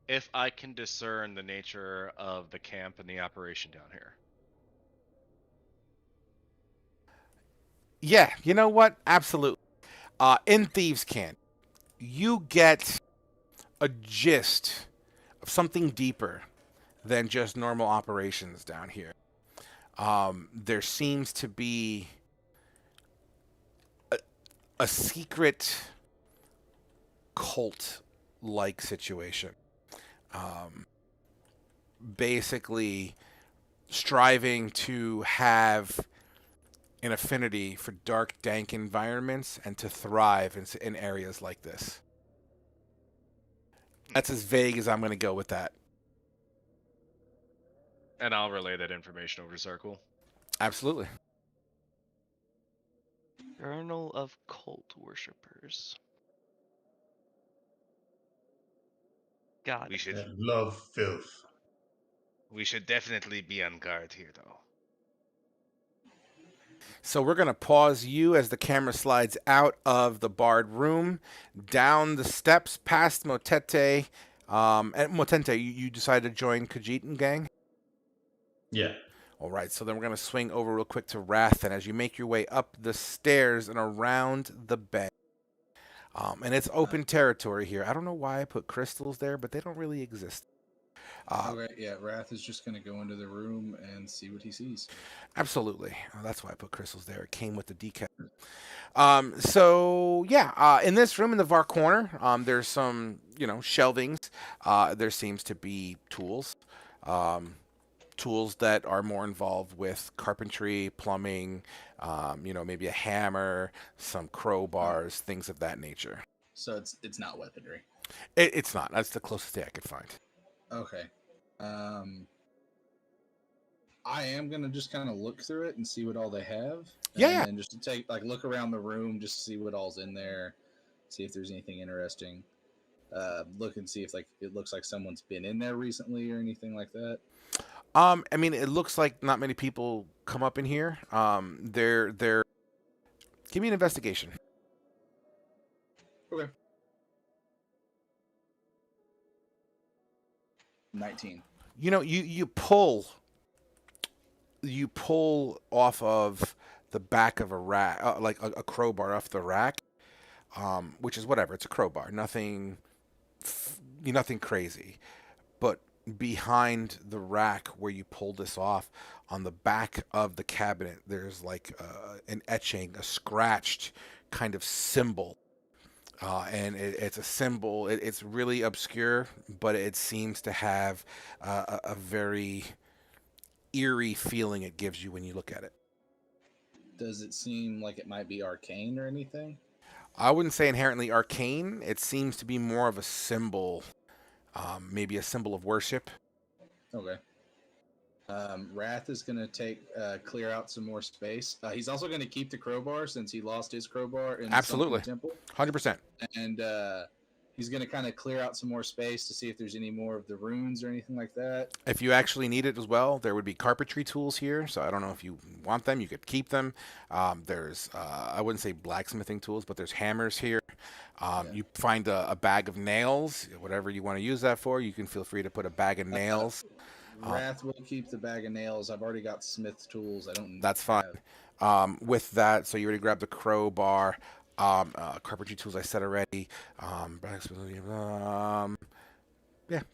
If I can discern the nature of the camp and the operation down here. Yeah, you know what? Absolutely. In thieves can't, you get a gist of something deeper than just normal operations down here. There seems to be a secret cult-like situation. Basically, striving to have an affinity for dark, dank environments and to thrive in areas like this. That's as vague as I'm going to go with that. And I'll relay that information over to Zarkul. Absolutely. Journal of Cult Worshippers. Got We it. should Love filth. we should definitely be on guard here, though. So we're going to pause you as the camera slides out of the barred room, down the steps, past Motete. And Motente, you decided to join Khajiit and gang? Yeah. All right, so then we're going to swing over real quick to Wrath, and as you make your way up the stairs and around the bend. And it's open territory here. I don't know why I put crystals there, but they don't really exist. Okay, yeah, Wrath is just going to go into the room and see what he sees. Absolutely. That's why I put crystals there. It came with the decal. In this room in the far corner, there's some, shelvings. There seems to be tools. Tools that are more involved with carpentry, plumbing, maybe a hammer, some crowbars, things of that nature. So it's not weaponry. It's not. That's the closest thing I could find. Okay. I am gonna just kind of look through it and see what all they have. Yeah. And then just to look around the room, just to see what all's in there, see if there's anything interesting. Look and see if it looks like someone's been in there recently or anything like that. It looks like not many people come up in here. They're give me an investigation. Okay. 19. You pull off of the back of a rack, like a crowbar off the rack, which is whatever. It's a crowbar, nothing crazy. But behind the rack where you pull this off, on the back of the cabinet, there's like an etching, a scratched kind of symbol. And it's a symbol. It's really obscure, but it seems to have a very eerie feeling it gives you when you look at it. Does it seem like it might be arcane or anything? I wouldn't say inherently arcane. It seems to be more of a symbol, maybe a symbol of worship. Okay. Wrath is going to clear out some more space. He's also going to keep the crowbar since he lost his crowbar in Absolutely. the temple. 100%. And he's going to kind of clear out some more space to see if there's any more of the runes or anything like that. If you actually need it as well, there would be carpentry tools here. So I don't know if you want them. You could keep them. There's, I wouldn't say blacksmithing tools, but there's hammers here. You find a bag of nails, whatever you want to use that for. You can feel free to put a bag of nails. Wrath will keep the bag of nails. I've already got smith tools. I don't. That's fine. With that, so you already grabbed the crowbar, carpentry tools. I said already. Yeah,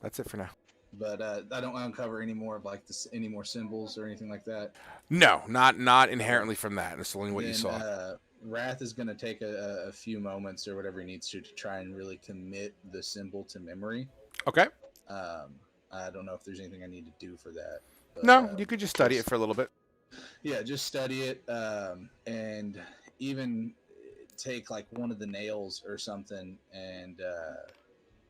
that's it for now. But I don't uncover any more of any more symbols or anything like that. No, not inherently from that. It's only what you saw. Wrath is going to take a few moments or whatever he needs to try and really commit the symbol to memory. Okay. I don't know if there's anything I need to do for that. But, no, you could just study it for a little bit. Yeah, just study it, and even take like one of the nails or something, and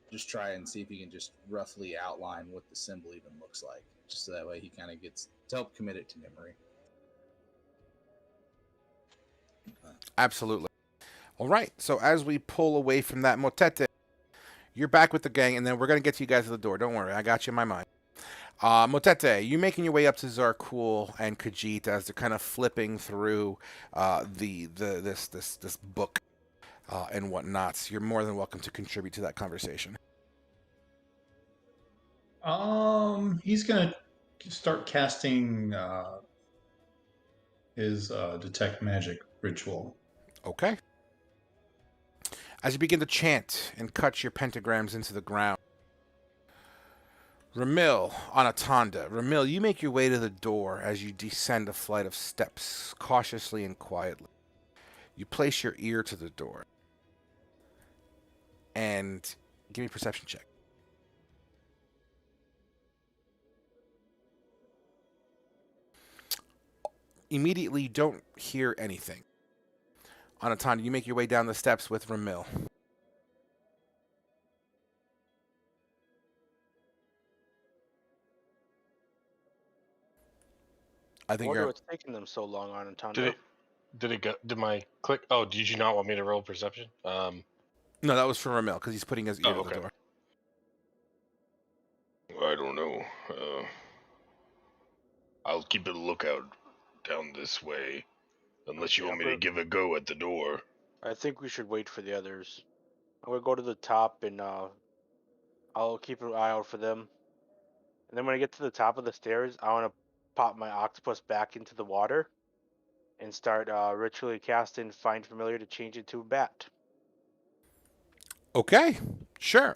just try and see if he can just roughly outline what the symbol even looks like, just so that way he kind of gets to help commit it to memory. Absolutely. All right. So as we pull away from that motete, you're back with the gang, and then we're going to get to you guys at the door. Don't worry. I got you in my mind. Motete, you're making your way up to Zarkul and Khajiit as they're kind of flipping through this book and whatnots. You're more than welcome to contribute to that conversation. He's gonna start casting his detect magic ritual. Okay. As you begin to chant and cut your pentagrams into the ground, Ramil, Anatanda. Ramil, you make your way to the door as you descend a flight of steps, cautiously and quietly. You place your ear to the door. And give me a perception check. Immediately, you don't hear anything. Anatanda, you make your way down the steps with Ramil. I think wonder you're. what's taking them so long on Antonio. Did it go? Did my click? Oh, did you not want me to roll perception? No, that was for Ramil because he's putting his ear to the door. I don't know. I'll keep a lookout down this way. Unless you Okay, want me to give a go at the door. I think we should wait for the others. I'm gonna go to the top and I'll keep an eye out for them. And then when I get to the top of the stairs, I want to pop my octopus back into the water and start ritually casting Find Familiar to change it to a bat. Okay, sure.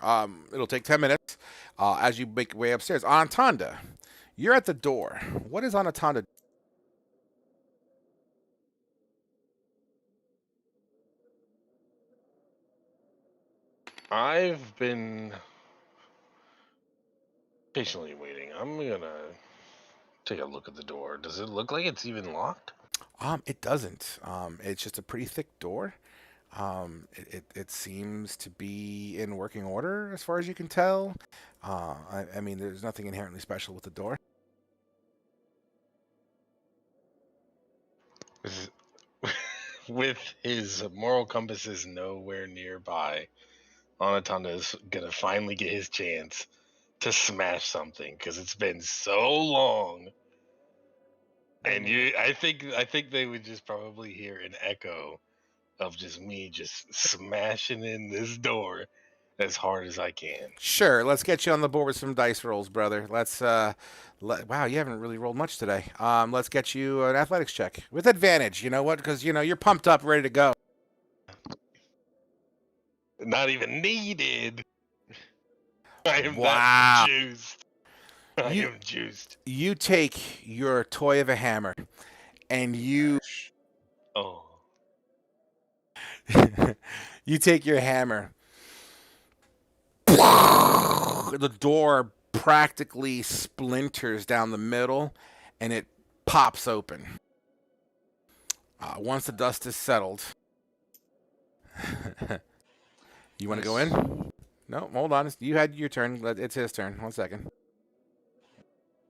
It'll take 10 minutes as you make your way upstairs. Antonda, you're at the door. What is Antonda? I've been patiently waiting. I'm gonna take a look at the door. Does it look like it's even locked? It doesn't. It's just a pretty thick door. It seems to be in working order as far as you can tell. I mean, there's nothing inherently special with the door. With his moral compasses nowhere nearby, Anatonda is gonna finally get his chance to smash something because it's been so long. And I think they would just probably hear an echo of just me just smashing in this door as hard as I can. Sure, let's get you on the board with some dice rolls, brother. Wow, you haven't really rolled much today. Let's get you an athletics check with advantage. You know what? Because you're pumped up, ready to go. Not even needed. I am Wow. that juiced. I You- am juiced. You take your toy of a hammer, and you Oh. you take your hammer. The door practically splinters down the middle, and it pops open. Once the dust is settled, you want to go in? No, hold on. You had your turn. It's his turn. 1 second.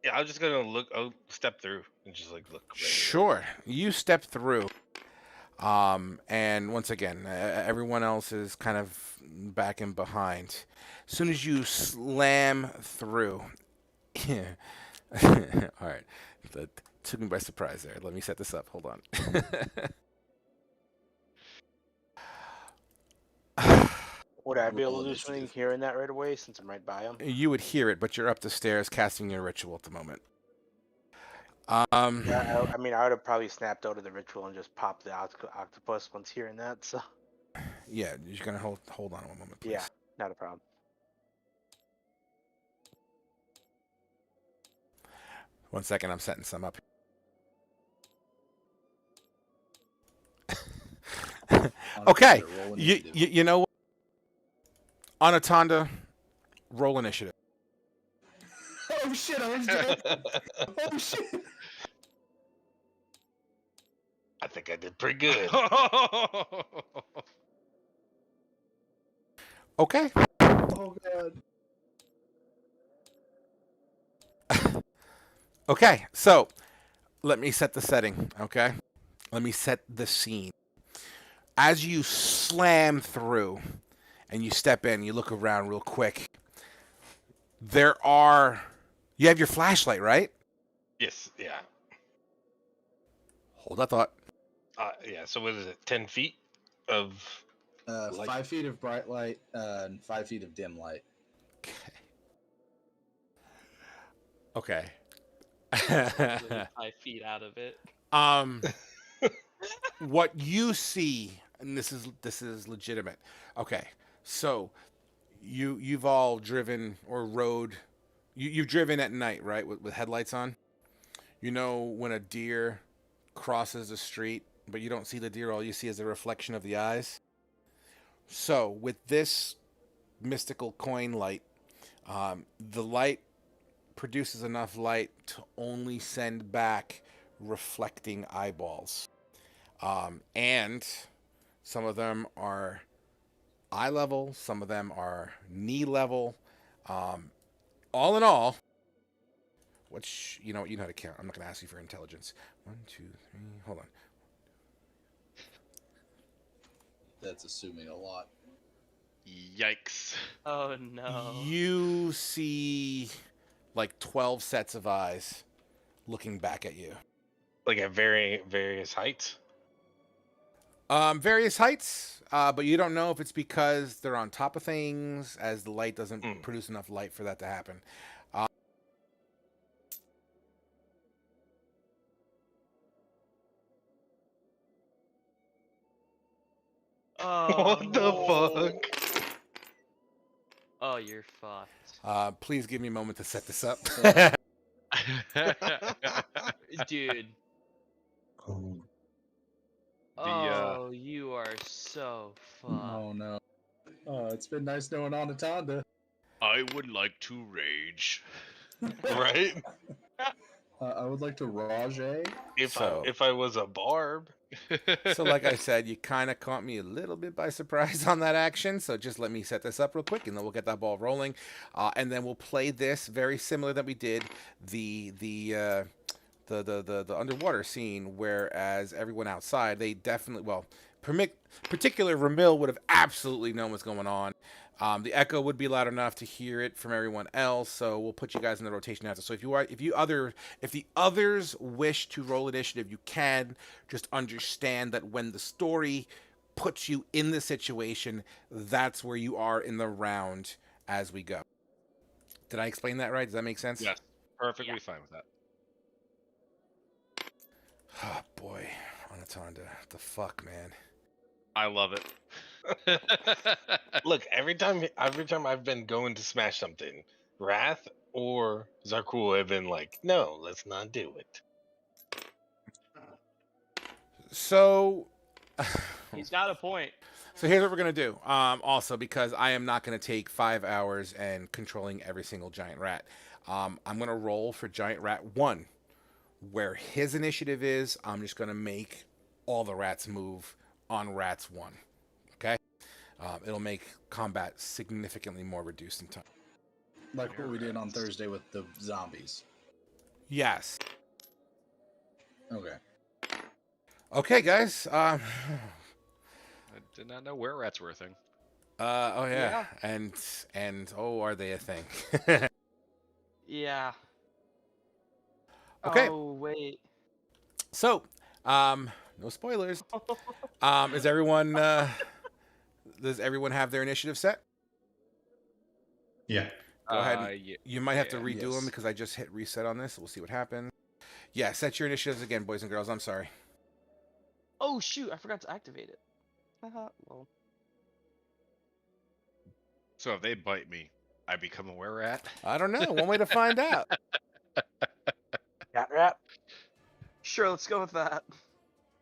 Yeah, I'm just gonna step through and just like look. Sure. You step through. And once again, everyone else is kind of back and behind. As soon as you slam through, all right, that took me by surprise there. Let me set this up. Hold on. Would I be able Roll to do something initiative. hearing that right away since I'm right by him? You would hear it, but you're up the stairs casting your ritual at the moment. Yeah, I mean, I would have probably snapped out of the ritual and just popped the octopus once hearing that. So Yeah, you're gonna hold on 1 moment, please. yeah, not a problem. 1 second, I'm setting some up. Okay, Anatonda, roll you initiative. know what? Anatonda, roll initiative. Oh shit! I was dead. Oh shit! I think I did pretty good. Okay. Oh god. Okay, so let me set the setting, okay? Let me set the scene. As you slam through and you step in, you look around real quick. You have your flashlight, right? Yes, yeah. Hold that thought. Yeah, so what is it? 10 feet of. Light. 5 feet of bright light and 5 feet of dim light. Okay. Really 5 feet out of it. What you see, and this is legitimate. Okay, so you've all driven or rode. You've driven at night, right, with headlights on. You know when a deer crosses the street, but you don't see the deer. All you see is a reflection of the eyes. So with this mystical coin light, the light produces enough light to only send back reflecting eyeballs. And some of them are eye level, some of them are knee level. All in all, which you know how to count. I'm not going to ask you for intelligence. 1, 2, 3. Hold on. That's assuming a lot. Yikes. Oh no. You see like 12 sets of eyes looking back at you. Like at various heights? Various heights, but you don't know if it's because they're on top of things, as the light doesn't Hmm. produce enough light for that to happen. Oh, What the fuck? oh, you're fucked. Please give me a moment to set this up. Dude. Oh, Oh, you are so fucked. Oh no. It's been nice knowing Anaconda. I would like to rage. Right? I would like to Rajay. If I was a barb. So, like I said, you kind of caught me a little bit by surprise on that action. So just let me set this up real quick, and then we'll get that ball rolling, and then we'll play this very similar that we did the underwater scene. Whereas everyone outside, they definitely particular Ramil would have absolutely known what's going on. The echo would be loud enough to hear it from everyone else, so we'll put you guys in the rotation after. So if the others wish to roll initiative, you can. Just understand that when the story puts you in the situation, that's where you are in the round as we go. Did I explain that right? Does that make sense? Yes, perfectly fine with that. Oh boy, Anaconda, the fuck, man. I love it. Look, every time I've been going to smash something, Wrath or Zarkul have been like, no, let's not do it. So. He's got a point. So here's what we're gonna do. Also, because I am not gonna take 5 hours and controlling every single giant rat, I'm gonna roll for giant rat 1, where his initiative is. I'm just gonna make all the rats move on rats 1. Okay, it'll make combat significantly more reduced in time. Like what we did on Thursday with the zombies. Yes. Okay. Okay, guys. I did not know where rats were a thing. Oh yeah. And oh, are they a thing? Yeah. Okay. Oh, wait. So, no spoilers. Is everyone? Does everyone have their initiative set? yeah. Go ahead. You might have to yeah. redo them Yes. because I just hit reset on this. We'll see what happens. Yeah, set your initiatives again, boys and girls. I'm sorry. Oh, shoot. I forgot to activate it. Well. So if they bite me, I become a were rat. I don't know. One way to find out. Cat rat Sure, let's go with that.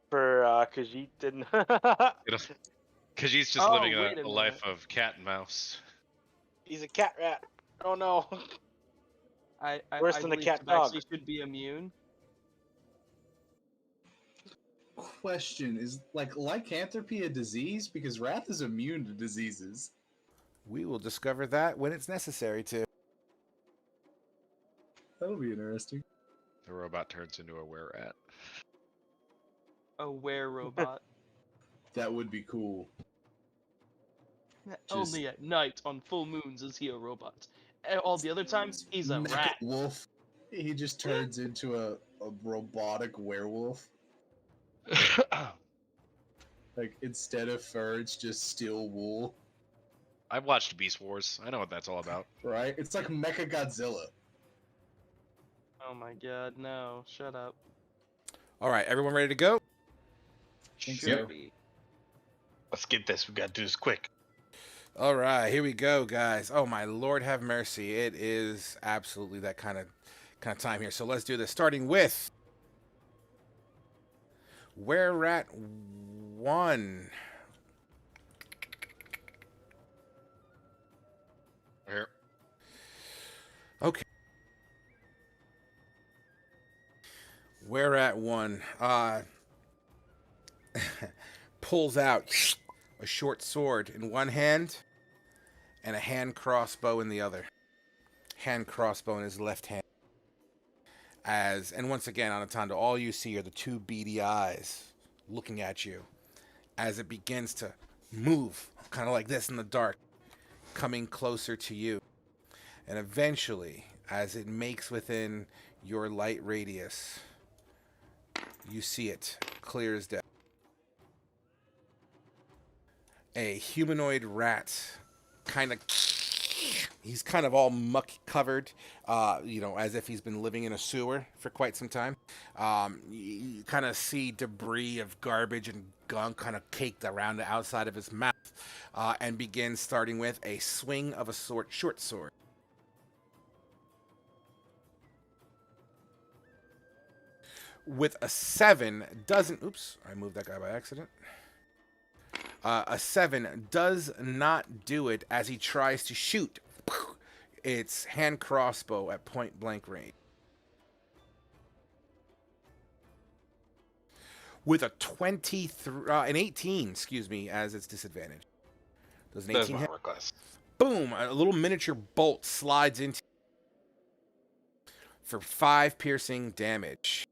for Khajiit didn't. Because he's just Oh, living wait a a life minute. of cat and mouse. He's a cat rat. Oh no. Worse I than the believe cat Tabaxi dog. should be immune. Question is lycanthropy a disease? Because Wrath is immune to diseases. We will discover that when it's necessary to. That'll be interesting. The robot turns into a were rat. A were-robot. That would be cool. Only at night on full moons is he a robot. All the other times, he's a Mecha rat. wolf. He just turns into a robotic werewolf. Like, instead of fur, it's just steel wool. I've watched Beast Wars. I know what that's all about. Right? It's like Mecha Godzilla. Oh my god, no. Shut up. All right, everyone ready to go? Think Should so. be. Let's get this. We gotta do this quick. All right, here we go, guys. Oh my Lord, have mercy! It is absolutely that kind of time here. So let's do this. Starting with Were Rat 1. Here. Okay. Where at 1 pulls out a short sword in one hand and a hand crossbow in the other. Hand crossbow in his left hand. And once again, Anatanda, all you see are the two beady eyes looking at you as it begins to move, kind of like this in the dark, coming closer to you. And eventually, as it makes within your light radius, you see it clear as day. a humanoid rat, kind of. He's kind of all muck covered, as if he's been living in a sewer for quite some time. You kind of see debris of garbage and gunk kind of caked around the outside of his mouth, and begins starting with a swing of a short sword. With a 7, doesn't. Oops, I moved that guy by accident. A 7 does not do it as he tries to shoot. It's hand crossbow at point blank range. With a an 18, excuse me, as its disadvantage. Does an That's 18 my hit? armor class. Boom! A little miniature bolt slides into for 5 piercing damage.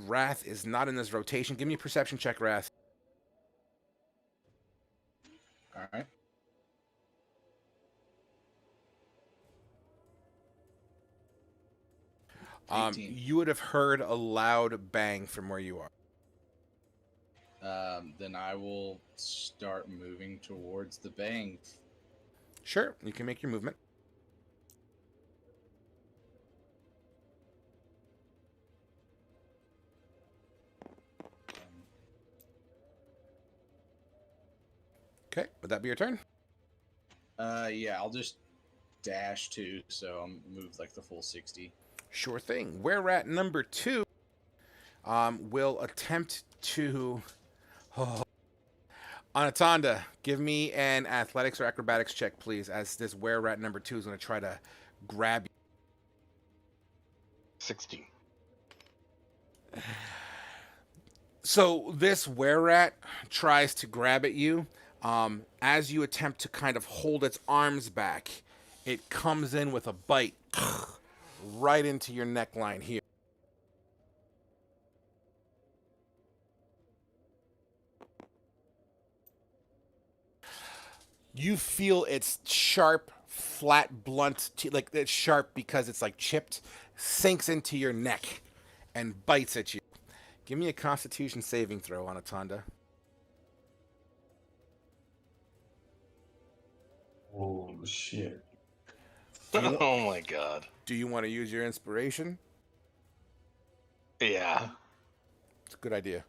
Wrath is not in this rotation. Give me a perception check, Wrath. All right. You would have heard a loud bang from where you are. Then I will start moving towards the bang. Sure, you can make your movement. Okay, would that be your turn? Yeah, I'll just dash 2, so I'll move like the full 60. Sure thing. Where at number 2 will attempt to... Oh. Anatanda, give me an athletics or acrobatics check, please, as this were rat number 2 is going to try to grab you. 16. So this were rat tries to grab at you. As you attempt to kind of hold its arms back, it comes in with a bite right into your neckline here. You feel its sharp, flat, blunt, like it's sharp because it's like chipped, sinks into your neck and bites at you. Give me a Constitution saving throw, Anatanda. Oh shit! Oh my god. Do you want to use your inspiration? Yeah. It's a good idea.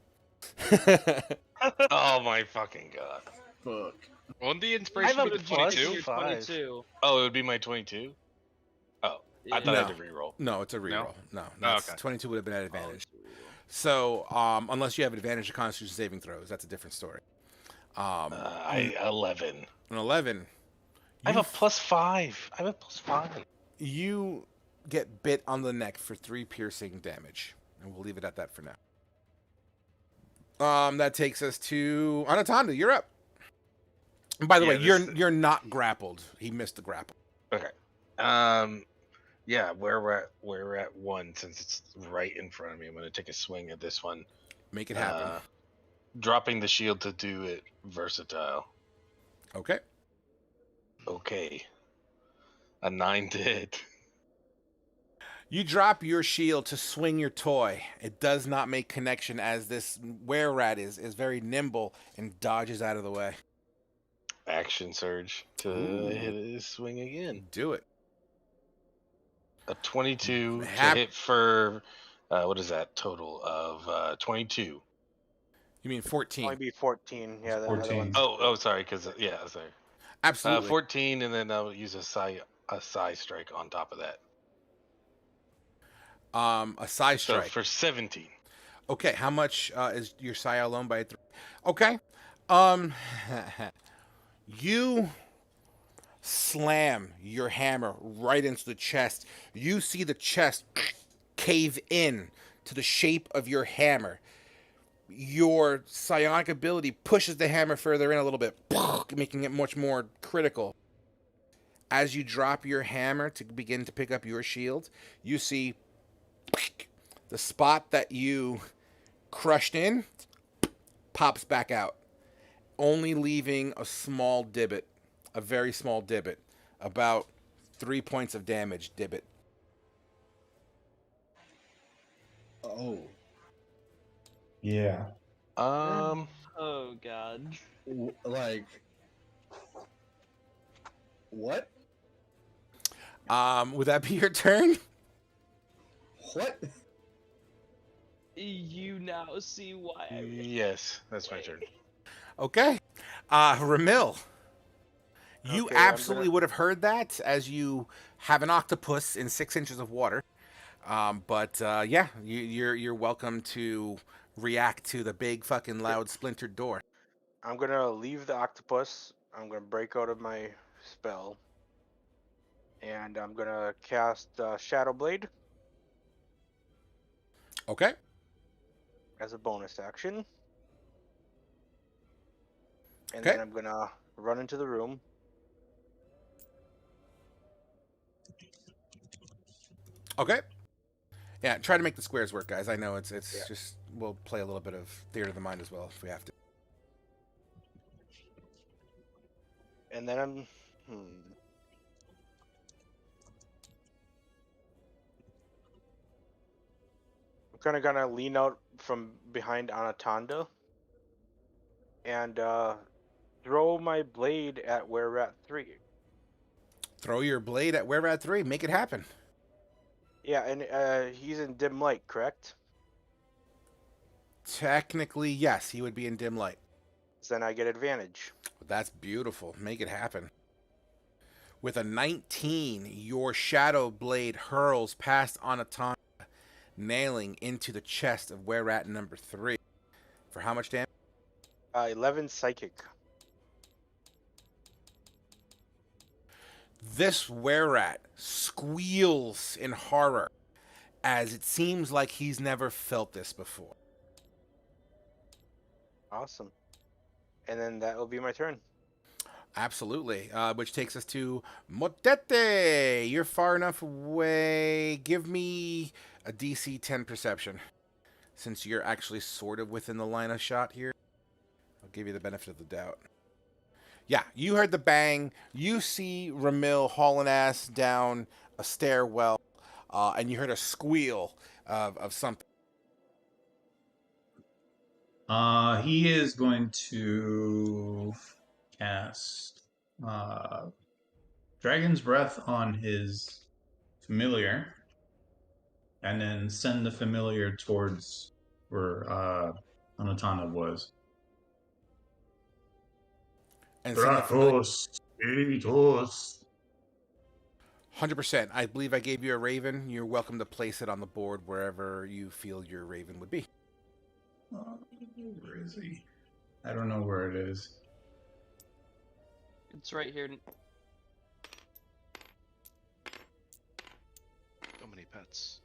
Oh my fucking god. Fuck. Won't the I inspiration have be a the plus 22? You're 5. 22. Oh, it would be my 22? Oh, I thought I had to reroll. No, it's a reroll. No, okay. 22 would have been at advantage. Oh, it's a reroll. So, unless you have advantage to Constitution saving throws, that's a different story. 11. An 11. I have a plus 5. I have a plus 5. You get bit on the neck for 3 piercing damage, and we'll leave it at that for now. That takes us to Anatanda. You're up. And by the way, you're not grappled. He missed the grapple. Okay. Yeah, we're at 1 since it's right in front of me. I'm gonna take a swing at this one. Make it happen. Dropping the shield to do it versatile. Okay. Okay. A 9 to hit. You drop your shield to swing your toy. It does not make connection as this were-rat is very nimble and dodges out of the way. Action surge to hit his swing again. Do it. A 22 to hit for, what is that total of 22? You mean 14? Only be 14. Yeah, the 14. other one. Oh, sorry, because sorry. Absolutely. 14, and then I'll use a psi strike on top of that. A psi So strike. for 17. Okay, how much is your psi alone by 3? Okay. You slam your hammer right into the chest. You see the chest cave in to the shape of your hammer. Your psionic ability pushes the hammer further in a little bit, making it much more critical. As you drop your hammer to begin to pick up your shield, you see the spot that you crushed in pops back out, only leaving a small divot, a very small divot, about 3 points of damage divot. Oh. Yeah. Oh god. Like, what? Would that be your turn? What? You now see why I really Yes, that's my turn. Okay. Ramil, you Okay, I'm gonna. absolutely would have heard that as you have an octopus in 6 inches of water. But yeah, you're welcome to react to the big fucking loud splintered door. I'm gonna leave the octopus. I'm gonna break out of my spell, and I'm gonna cast Shadow Blade Okay. as a bonus action, and Okay. then I'm gonna run into the room. Okay. Yeah, try to make the squares work, guys. I know it's Yeah. just we'll play a little bit of theater of the mind as well if we have to. And then I'm kind of gonna lean out from behind Anatanda and throw my blade at Were Rat 3. Throw your blade at Were At 3. Make it happen. Yeah, and he's in dim light, correct? Technically, yes, he would be in dim light. So then I get advantage. That's beautiful. Make it happen. With a 19, your shadow blade hurls past Anatanda, nailing into the chest of Were Rat number 3. For how much damage? 11 psychic. This Were Rat squeals in horror as it seems like he's never felt this before. Awesome. And then that will be my turn. Absolutely. Which takes us to Motete. You're far enough away. Give me a DC 10 perception. Since you're actually sort of within the line of shot here, I'll give you the benefit of the doubt. Yeah, you heard the bang. You see Ramil hauling ass down a stairwell, and you heard a squeal of something. He is going to cast Dragon's Breath on his familiar, and then send the familiar towards where Anatana was. And send the familiar. Stratos, Stratos. 100%. I believe I gave you a raven. You're welcome to place it on the board wherever you feel your raven would be. Where is he? I don't know where it is. It's right here. So many pets.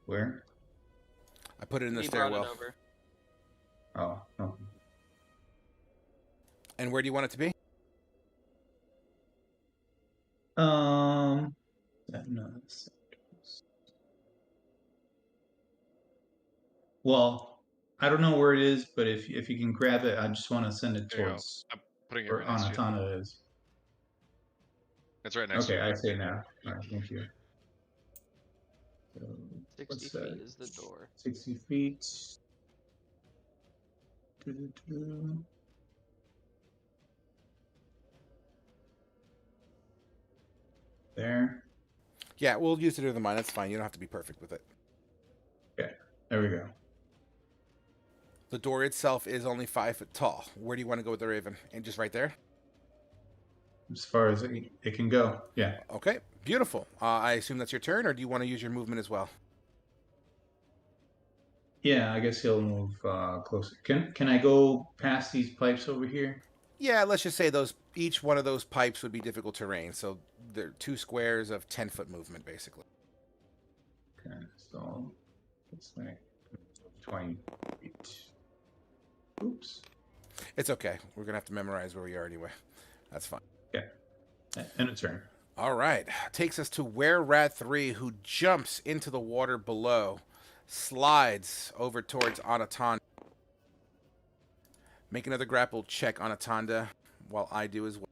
Where? I put it in the He brought stairwell. it over. Oh, no. And where do you want it to be? No. Well, I don't know where it is, but if you can grab it, I just want to send it There you go. towards I'm putting it where right next to you. Anatana is. It's right next to Okay, you. I see it now. All right, thank you. So, 60 what's feet that? is the door. 60 feet. Doo-doo-doo. There. Yeah, we'll use it in the mine. That's fine. You don't have to be perfect with it. Okay, there we go. The door itself is only 5 foot tall. Where do you want to go with the raven? And just right there? As far as it can go. Yeah. Okay, beautiful. I assume that's your turn, or do you want to use your movement as well? Yeah, I guess he'll move closer. Can I go past these pipes over here? Yeah, let's just say each one of those pipes would be difficult terrain. So they're 2 squares of 10-foot movement, basically. Okay, so it's like 20 feet. Oops. It's okay. We're going to have to memorize where we are anyway. That's fine. Okay. And a turn. All right. Takes us to Were Rat 3, who jumps into the water below, slides over towards Anatanda. Make another grapple check, Anatanda, while I do as well.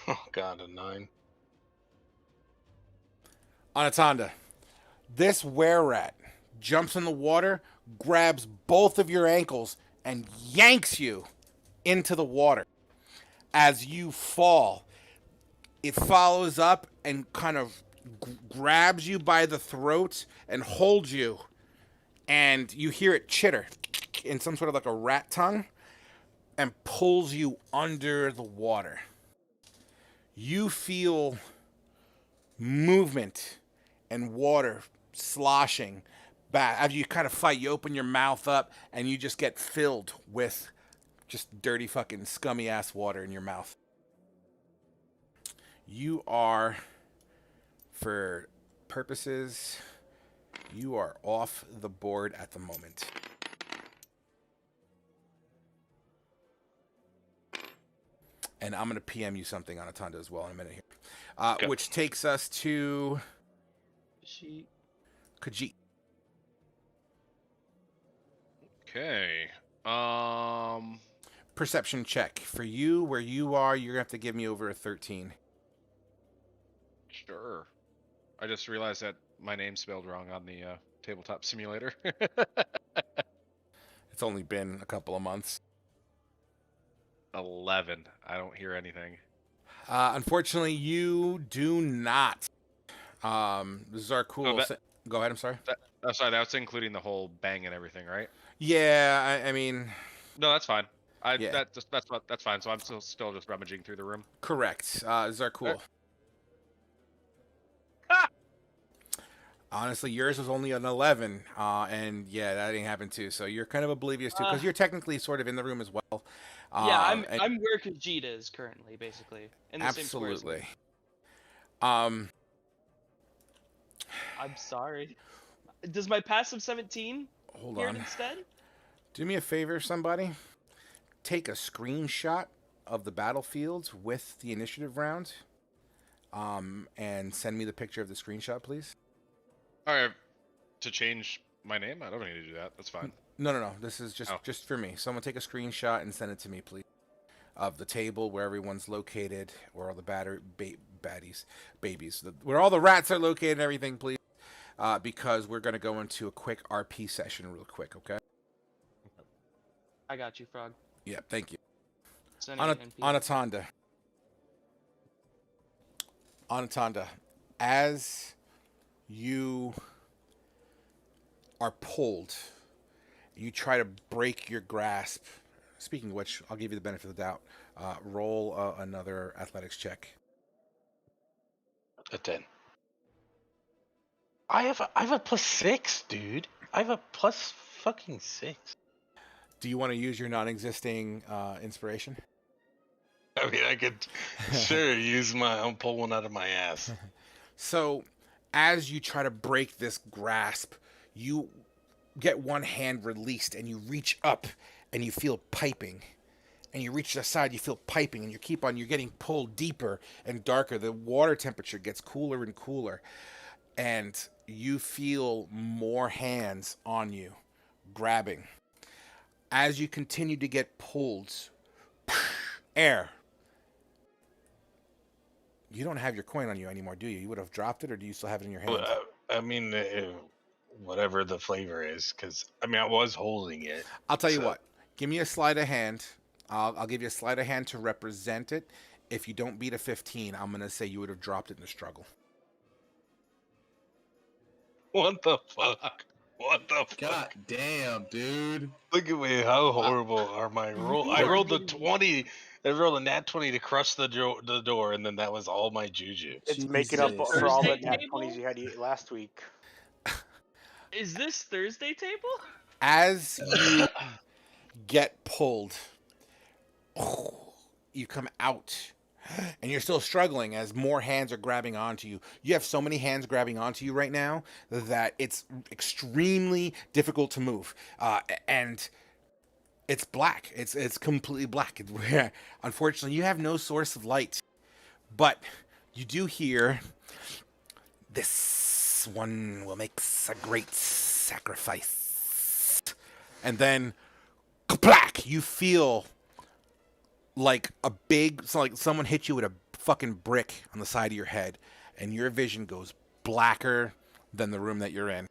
Oh god, a 9. Anatanda, This were-rat jumps in the water, grabs both of your ankles, and yanks you into the water. As you fall, it follows up and kind of grabs you by the throat and holds you. And you hear it chitter in some sort of like a rat tongue and pulls you under the water. You feel movement and water sloshing back. As you kind of fight, you open your mouth up and you just get filled with just dirty fucking scummy ass water in your mouth. You are, for purposes, you are off the board at the moment. And I'm going to PM you something on Atanda as well in a minute here. Okay. Which takes us to She. Khajiit. Okay. Perception check. For you, where you are, you're going to have to give me over a 13. Sure. I just realized that my name's spelled wrong on the tabletop simulator. It's only been a couple of months. 11. I don't hear anything. Unfortunately, you do not. Zarkul. Oh, that- Go ahead, I'm sorry. Oh, sorry, that's including the whole bang and everything, right? Yeah, I mean, No, that's fine. Yeah. That's fine. So I'm still just rummaging through the room. correct. Zarkul. Honestly, yours was only an 11, and yeah, that didn't happen too. So you're kind of oblivious too, because you're technically sort of in the room as well. Yeah, and- I'm where Khajiit is currently, basically. In the same square as me. absolutely. I'm sorry. Does my passive 17 Hold hear it on. instead? Do me a favor, somebody. Take a screenshot of the battlefields with the initiative round, and send me the picture of the screenshot, please. All right. To change my name, I don't need to do that. That's fine. No. This is Oh. just for me. Someone take a screenshot and send it to me, please. Of the table where everyone's located, where all the babies, where all the rats are located and everything, please. Because we're going to go into a quick RP session real quick, okay? I got you, Frog. Yeah, thank you. Sending it in Anatanda. Anatanda, as you are pulled, you try to break your grasp. Speaking of which, I'll give you the benefit of the doubt. Roll another athletics check. A 10. I have a +6, dude. I have a plus fucking 6. Do you want to use your non-existing inspiration? I mean, I could sure use I'll pull one out of my ass. So, as you try to break this grasp, you get one hand released and you reach up and you feel piping. And you reach the side, you feel piping, and you're getting pulled deeper and darker. The water temperature gets cooler and cooler. And you feel more hands on you, grabbing. As you continue to get pulled, air. You don't have your coin on you anymore, do you? You would have dropped it, or do you still have it in your hand? I mean, whatever the flavor is, because I mean, I was holding it. I'll tell you what. Give me a sleight of hand. I'll give you a sleight of hand to represent it. If you don't beat a 15, I'm going to say you would have dropped it in the struggle. What the fuck? What the fuck? God damn, dude. Look at me. How horrible are my roll? I rolled the 20. I rolled a nat 20 to crush the door, and then that was all my juju. It's making up Jesus. for all the Thursday nat table? 20s you had to eat last week. Is this Thursday table? As you get pulled, you come out, and you're still struggling as more hands are grabbing onto you. You have so many hands grabbing onto you right now that it's extremely difficult to move. And it's black. It's completely black. Unfortunately, you have no source of light. But you do hear, "This one will make a great sacrifice." And then, black, you feel like like someone hit you with a fucking brick on the side of your head, and your vision goes blacker, than the room that you're in.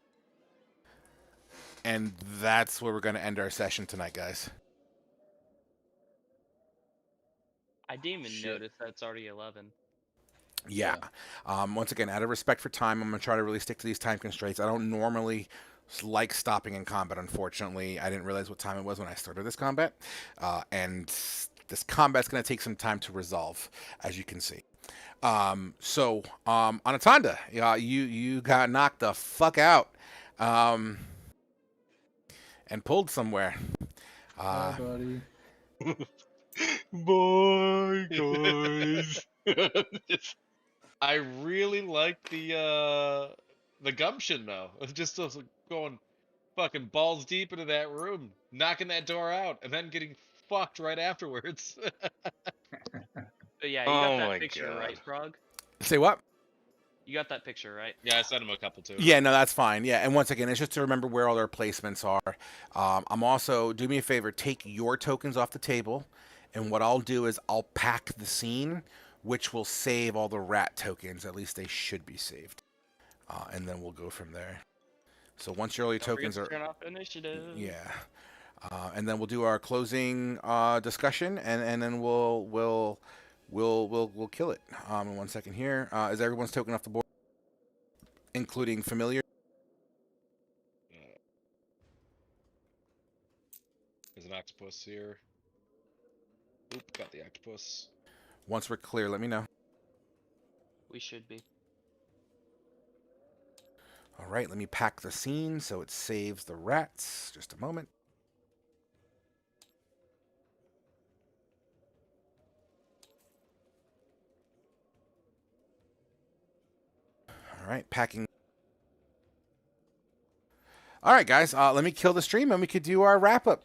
And that's where we're going to end our session tonight, guys. I didn't even Shit. notice that's already 11. Yeah. Once again, out of respect for time, I'm going to try to really stick to these time constraints. I don't normally like stopping in combat, unfortunately. I didn't realize what time it was when I started this combat. And this combat's going to take some time to resolve, as you can see. Anatanda, you got knocked the fuck out. And pulled somewhere. Hi, buddy. Boy, guys. I really like the gumption though. It's just going fucking balls deep into that room, knocking that door out, and then getting fucked right afterwards. But yeah, you got Oh that my picture, God. right, Frog? Say what? You got that picture, right? Yeah, I sent him a couple too. Yeah, no, that's fine. Yeah, and once again, it's just to remember where all their placements are. I'm also, do me a favor, take your tokens off the table, and what I'll do is I'll pack the scene, which will save all the rat tokens. At least they should be saved. And then we'll go from there. So once your early Don't forget tokens to are... turn off initiative. Yeah. And then we'll do our closing discussion, and then we'll kill it. In 1 second here. Is everyone's token off the board, including familiar? There's an octopus here. Oop, got the octopus. Once we're clear, let me know. We should be. All right, let me pack the scene so it saves the rats. Just a moment. All right, packing. All right, guys, let me kill the stream and we could do our wrap up.